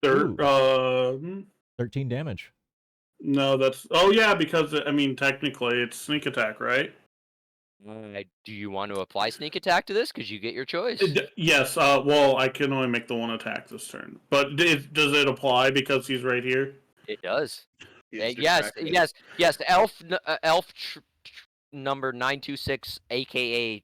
Ooh. 13 damage. No, that's. Oh, yeah, because, I mean, technically it's sneak attack, right? Do you want to apply sneak attack to this? Because you get your choice. Yes, well, I can only make the one attack this turn. But does it apply because he's right here? It does. He's Yes, distracted. yes. Elf number 926, aka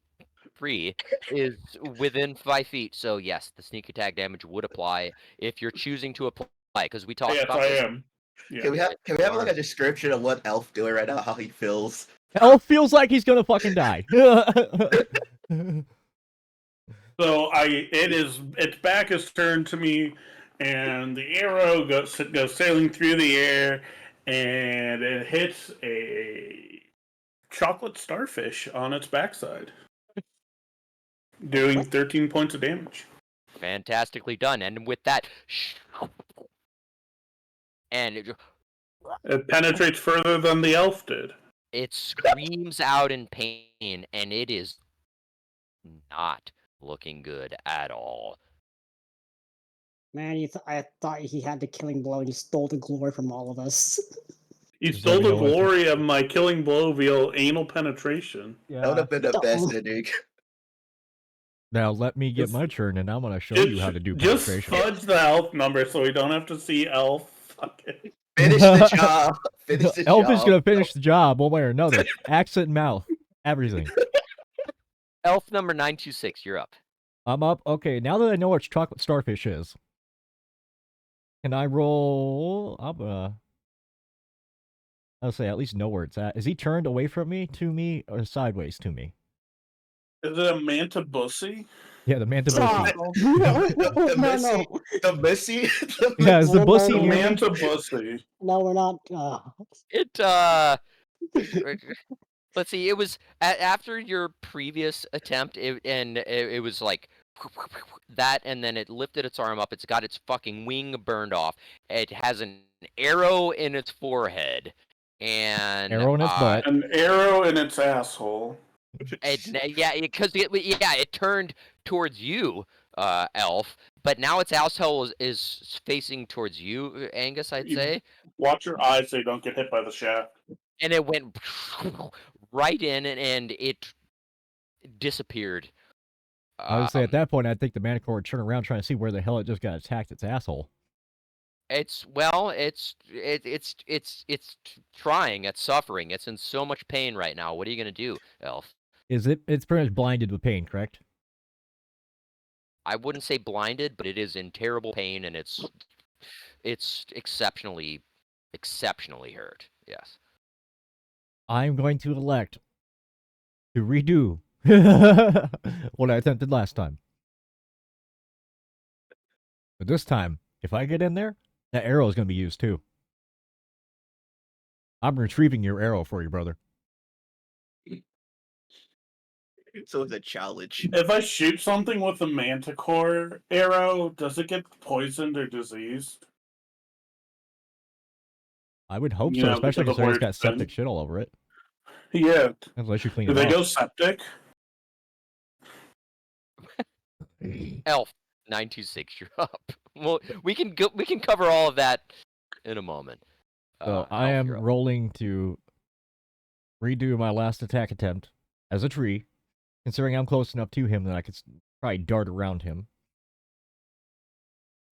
free is within 5 feet. So yes, the sneak attack damage would apply if you're choosing to apply. Because we talked Yes, about I this. am. Yeah. Can we have you like are. a description of what Elf doing right now? How he feels? Elf feels like he's gonna fucking die. So its back is turned to me, and the arrow goes sailing through the air, and it hits a chocolate starfish on its backside, doing 13 points of damage. Fantastically done. And with that, and It penetrates further than the elf did. it screams out in pain, and it is not looking good at all. Man, I thought he had the killing blow and he stole the glory from all of us. You Does stole the everyone know what glory of my killing blow via anal penetration. That would have been the best ending. Now let me get Just- my turn, and I'm gonna show you how to do Just penetration. fudge the elf number so we don't have to see elf. Fucking... Finish the job. Finish the Elf job. is gonna finish the job one way or another. Accent, mouth, everything. Elf number 926, you're up. I'm up. Okay, now that I know what chocolate starfish is, can I roll? I'll say at least know where it's at. Is he turned away from me, to me, or sideways to me? Is it a manta bussy? Yeah, the manta Stop! bussy. No, The no, Missy. no. The Missy. Yeah, is the No, bussy no, The near me? manta bussy. No, we're not. It let's see. It was after your previous attempt, it was like that, and then it lifted its arm up. It's got its fucking wing burned off. It has an arrow in its forehead, and Arrow in its butt. An arrow in its asshole. it turned towards you, Elf, but now its asshole is facing towards you, Angus. I'd say. Watch your eyes so you don't get hit by the shaft. And it went right in, and it disappeared. I would say at that point, I think the Manicore would turn around trying to see where the hell it just got attacked its asshole. It's trying. It's suffering. It's in so much pain right now. What are you gonna do, Elf? It's pretty much blinded with pain, correct? I wouldn't say blinded, but it is in terrible pain, and it's exceptionally hurt. Yes. I'm going to elect to redo what I attempted last time. But this time, if I get in there, that arrow is going to be used too. I'm retrieving your arrow for you, brother. So it's a challenge. If I shoot something with a manticore arrow, does it get poisoned or diseased? I would hope You so, know, especially because of considering it's where got it's been. septic shit all over it. Yeah. Unless you clean Do it they off. go septic? Elf 926. You're up. Well, we can cover all of that in a moment. So I Elf, am you're up. rolling to redo my last attack attempt as a tree, considering I'm close enough to him that I could probably dart around him.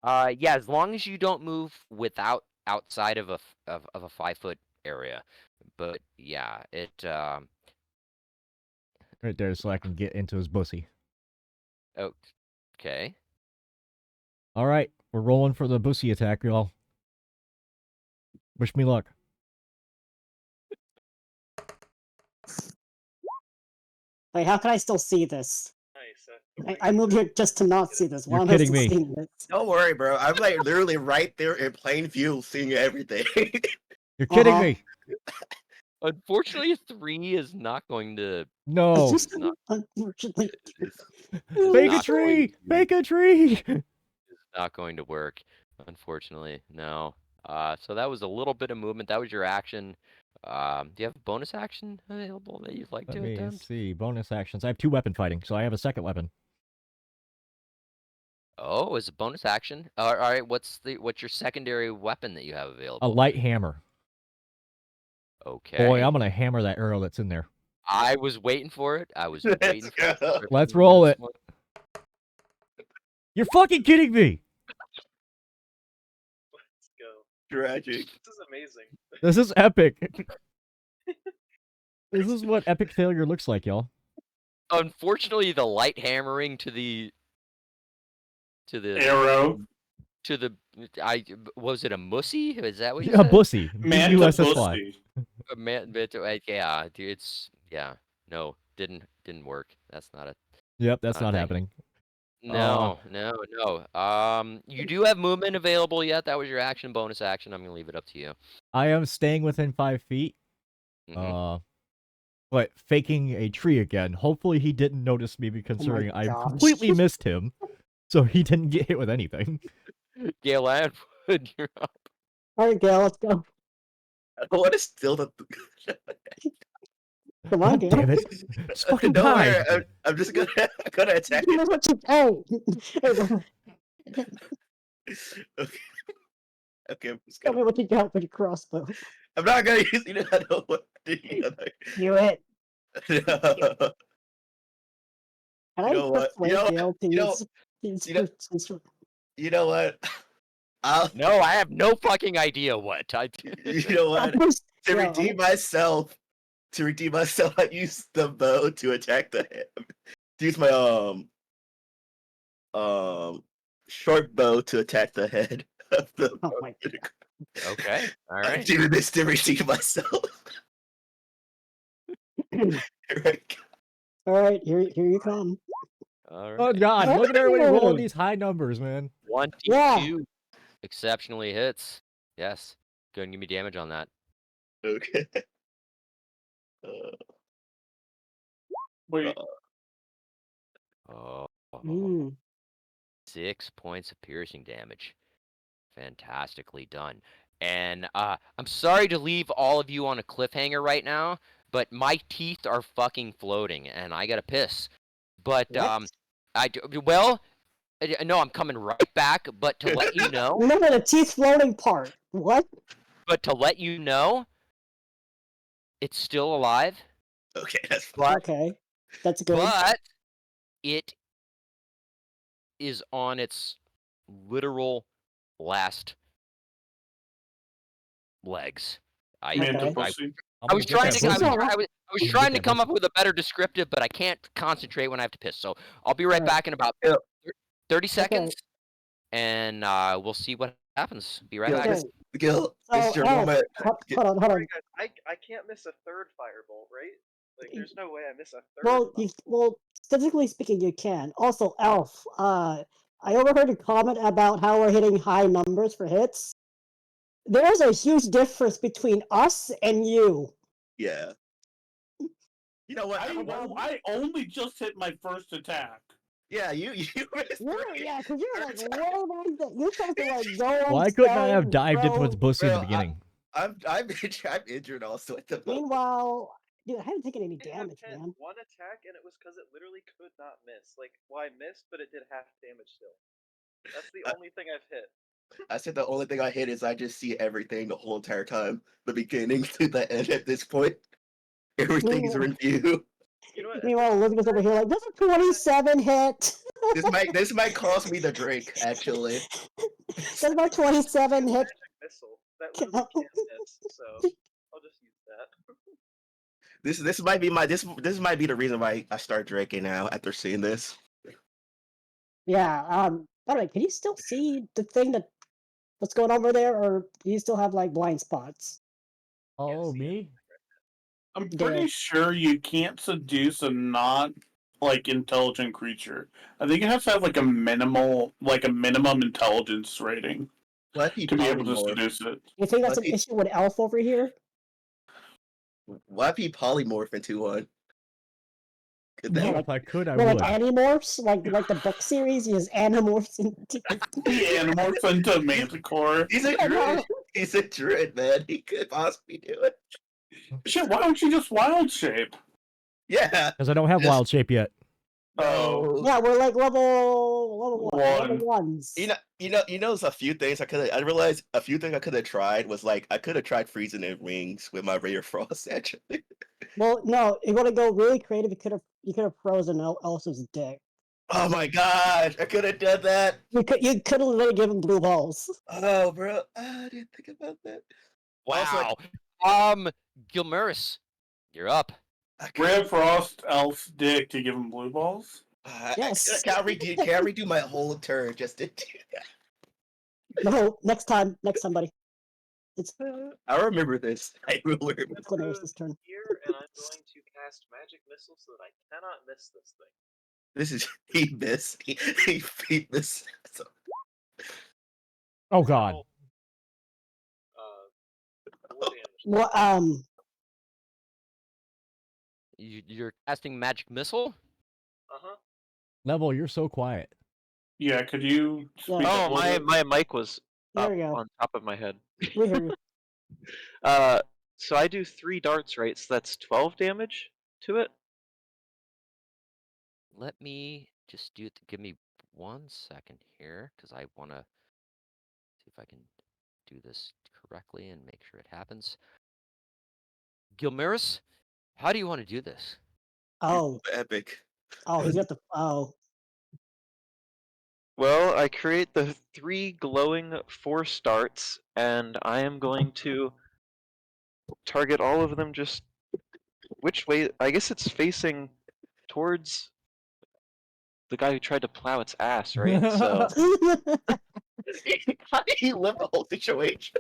Yeah, as long as you don't move outside of a 5-foot area. But yeah, it Right there, so I can get into his bussy. okay. All right, we're rolling for the bussy attack, y'all. Wish me luck. Wait, how can I still see this? Nice. I moved here just to not see this. Why You're am kidding I still me. seeing this? Don't worry, bro. I'm like literally right there in plain view, seeing everything. You're kidding Uh-huh. me. Unfortunately, a 3 is not going to. No. Just, not- unfortunately. Fake a not going tree! Fake a tree! It's not going to work. Unfortunately, no. So that was a little bit of movement. That was your action. Do you have a bonus action available that you'd like Let to me attempt? see. Bonus actions. I have 2 weapon fighting, so I have a second weapon. Oh, is a bonus action. All right. What's your secondary weapon that you have A available? light hammer. Okay. Boy, I'm gonna hammer that arrow that's in there. I was waiting for it. I was Let's waiting for it. go. Let's roll This it. one. You're fucking kidding me! Let's go. Tragic. This is amazing. This is epic. This is what epic failure looks like, y'all. Unfortunately, the light hammering to the Arrow. to the was it a mussy? Is that what you A said? bussy. Manta B-U-S-S-Y. Bussy. Yeah, dude, it's no, didn't work. That's not a Yep, that's not a not thing. happening. No. You do have movement available yet? That was your action, bonus action. I'm gonna leave it up to you. I am staying within 5 feet. Mhm. But faking a tree again. Hopefully he didn't notice me considering I gosh. completely missed him. So he didn't get hit with anything. Gale Atwood, you're up. All right, Gale, let's go. I want to steal the. Come on, God Gale. damn it. Just fucking Don't die. worry, I'm just gonna attack Give it. us what you hey, Okay. Okay, I'm just tell gonna. me what you got with your crossbow. I'm not gonna use it. I don't want the other. Do it. Can You I know what? persuade Gale to you know- use these you know- since You know what? I'll. No, I have no fucking idea what. You know what? To Yeah, redeem myself, I use the bow to attack the head. To use my short bow to attack the head of the. Oh my god. Okay, all I'm right. doing this to redeem myself. Right. All right, here you come. All right. Oh god, look at everybody rolling Oh. these high numbers, man. 22 Yeah. exceptionally hits. Yes. Go and give me damage on that. Okay. Wait, Oh, Mm. 6 points of piercing damage. Fantastically done. And I'm sorry to leave all of you on a cliffhanger right now, but my teeth are fucking floating, and I gotta piss. But What? no, I'm coming right back. But to let you know, Remember the teeth floating part. What? it's still alive. Okay, that's fine. But Okay. That's good. but it is on its literal last legs. Manta Okay. Bussy. I was trying to. I was Gonna trying get to that come pussy. up with a better descriptive, but I can't concentrate when I have to piss. So I'll be right Alright. back in about Yeah. 30 seconds, and we'll see what happens. Be right Yeah, back. Okay. Gil, this is So, your Elf, moment. hold on. Sorry guys, I can't miss a third firebolt, right? Like, there's no way I miss a third. Well, statistically speaking, you can. Also, Elf, I overheard a comment about how we're hitting high numbers for hits. There's a huge difference between us and you. Yeah. You know what? I only just hit my first attack. Yeah, you missed three. Yeah, because you're like way back there. You're supposed to like go. Why couldn't I have stand, dived into throw. its pussy in the Bro, beginning? I'm injured also at the moment. Meanwhile, dude, I haven't taken any I have damage, hit man. one attack, and it was because it literally could not miss. Like, well, I missed, but it did half damage still. That's the only thing I've hit. I said the only thing I hit is I just see everything the whole entire time, the beginning to the end at this point. Everything's in view. You know what? Meanwhile, Elizabeth's over here like, does a 27 hit? This might cost me the drink, actually. Does my 27 hit? Magic missile that literally can't miss. So I'll just use that. This might be my this might be the reason why I start drinking now after seeing this. Yeah, by the way, can you still see the thing what's going on over there, or do you still have like blind spots? Oh, see me? I'm pretty sure you can't seduce a not like intelligent creature. I think it has to have like a minimum intelligence rating What if to be able to polymorph? seduce it. You think that's What an if- issue with Elf over here? What if he polymorph into one? Could that Yeah, No, like- if I could, I Well, would. like Animorphs, like the book series, uses Animorphs into. The Animorphs into Manticore. He's a I know. druid. He's a druid, man. He could possibly do it. Shit, why don't you just wild shape? Yeah. Because I don't have Just- wild shape yet. Oh. Yeah, we're like level One. ones. You know, there's a few things I realized a few things I could have tried was like I could have tried freezing in rings with my Ray of Frost actually. Well, no, you want to go really creative. You could have frozen Elsa's dick. Oh my gosh, I could have done that. You could have literally given blue balls. Oh, bro, I didn't think about that. Also, Wow. Gilmaris, you're up. Grab Frost Elf's dick to give him blue balls? Yes. Can I redo my whole turn just to do that? No, next time, buddy. I remember this. I will remember. It's Glenairis' turn. Here, and I'm going to cast magic missile so that I cannot miss this thing. This is he missed. He missed. So, Oh God. Four damage. What? You're casting magic missile. Neville, you're so quiet. Yeah, could you Yeah. speak Oh, up a little bit? my mic was There up you go. on top of my head. We hear you. So I do 3 darts, right? So that's 12 damage to it. Let me just do it. Give me 1 second here, because I want to see if I can do this correctly and make sure it happens. Gilmeris, how do you want to do this? Oh, epic. he's got the. Oh, Well, I create the 3 glowing force darts, and I am going to target all of them just which way? I guess it's facing towards the guy who tried to plow its ass, right? So, How did he live the whole situation?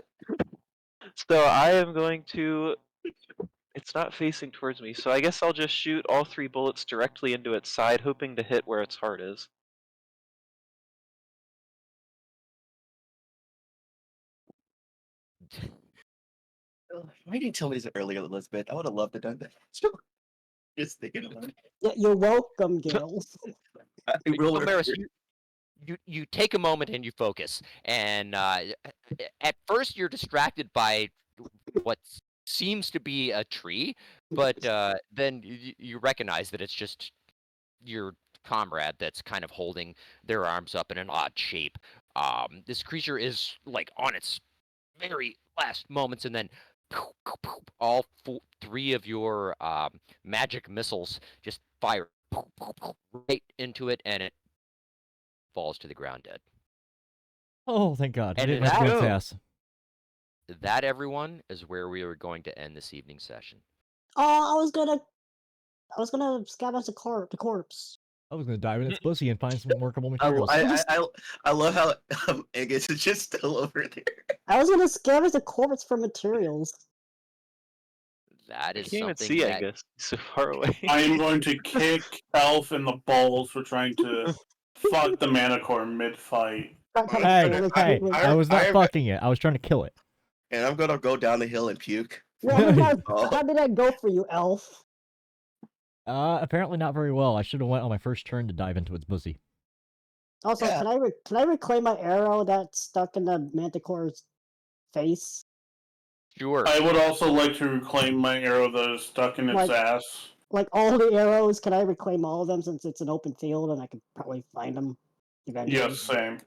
so I am going to. It's not facing towards me, so I guess I'll just shoot all 3 bullets directly into its side, hoping to hit where its heart is. Why didn't you tell me this earlier, Elizabeth? I would have loved to have done that. Just thinking about it. yeah, you're welcome, Gil. I really Gilmeris, you take a moment and you focus, and at first you're distracted by what seems to be a tree, but then you recognize that it's just your comrade that's kind of holding their arms up in an odd shape. This creature is like on its very last moments, and then all 3 of your magic missiles just fire right into it, and it falls to the ground dead. Oh, thank God. And Hit it my is- squid's ass. That, everyone, is where we are going to end this evening session. Oh, I was gonna scavenge the corpse. I was gonna dive in its pussy and find some workable I, materials. I love how Angus is just still over there. I was gonna scavenge the corpse for materials. That I is can't even something see, that I guess. He's so far away. I am going to kick Elf in the balls for trying to fuck the Manicore mid-fight. Hey, I was not fucking it. I was trying to kill it. And I'm gonna go down the hill and puke. How did that go for you, Elf? Apparently not very well. I should have went on my first turn to dive into its pussy. Also, Yeah. can I reclaim my arrow that's stuck in the Manticore's face? Sure. I would also like to reclaim my arrow that is stuck in its Like- ass. Like all the arrows, can I reclaim all of them since it's an open field and I can probably find them eventually? Yes, same.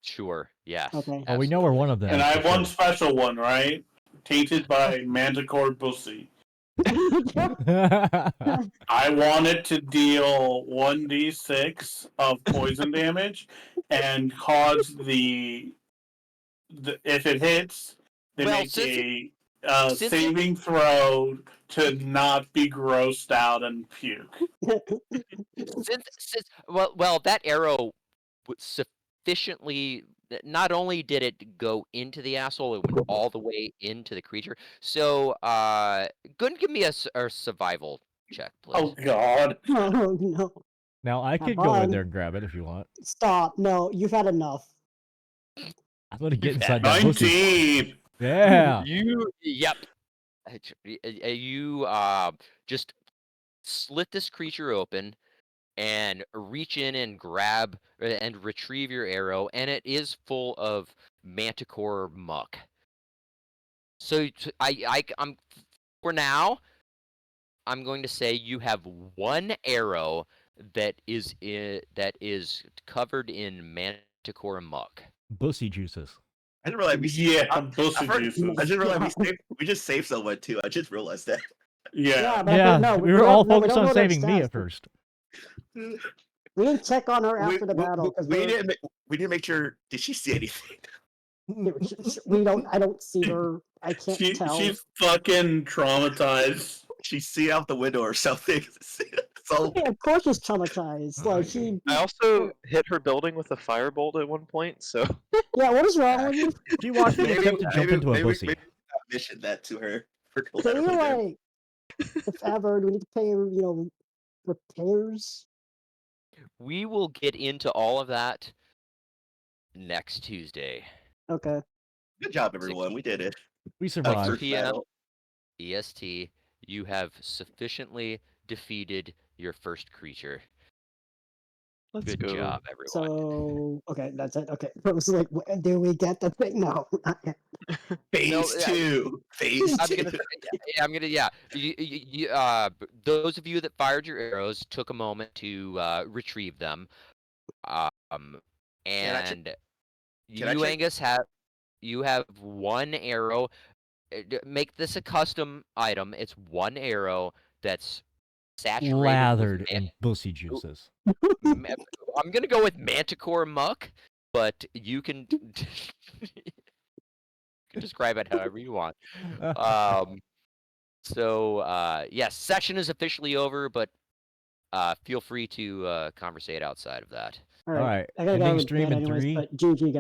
Sure. Yes. Okay. Oh, we know where one of them And is. I for have one sure. special one, right? Tainted by Manticore Pussy. I want it to deal 1d6 of poison damage and cause the if it hits, they Well, make since a since saving throw to not be grossed out and puke. since well, that arrow was sufficiently. Not only did it go into the asshole, it went all the way into the creature. So, go and give me a survival check, please. Oh God! Oh no. Now I Have could go in fun. there and grab it if you want. Stop. No, you've had enough. I'm gonna get inside that pussy. 19. Yeah. Yep. You just slit this creature open and reach in and grab and retrieve your arrow, and it is full of manticore muck. So I'm for now, I'm going to say you have 1 arrow that is covered in manticore muck. Bussy juices. I didn't realize we Pussy juices. I just realized we just saved someone too. I just realized that. Yeah. but Yeah, no, we were all don't- no, we focused don't on know their saving me stats. at first. We didn't check on her after the battle because we didn't make sure. Did she see anything? we don't. I don't see her. I can't tell. She's fucking traumatized. she see out the window or something. So Yeah, of course she's traumatized. Like she. I also hit her building with a firebolt at one point, so Yeah, what is wrong with you? She watched me maybe attempt to jump into a bussy. maybe I mentioned that to her for So collateral you're there. like, if ever, do we need to pay, repairs? We will get into all of that next Tuesday. Okay. Good job, everyone. We did it. We 6 survived. p.m. battle. EST. You have sufficiently defeated your first creature. let's Good go. job, everyone. So okay, that's it. Okay. I was like, do we get the thing? No, not yet. Phase No, two. Phase I'm two. gonna, yeah. Those of you that fired your arrows took a moment to retrieve them, Can I check? and Can I you, check? Angus, you have one arrow. Make this a custom item. It's one arrow that's saturated Lathered with in bussy juices. I'm gonna go with Manticore Muck, but you can you can describe it however you want. Yes, session is officially over, but feel free to conversate outside of that. All All right. right. I gotta Ending go to stream bed in anyways, 3, but GG guys.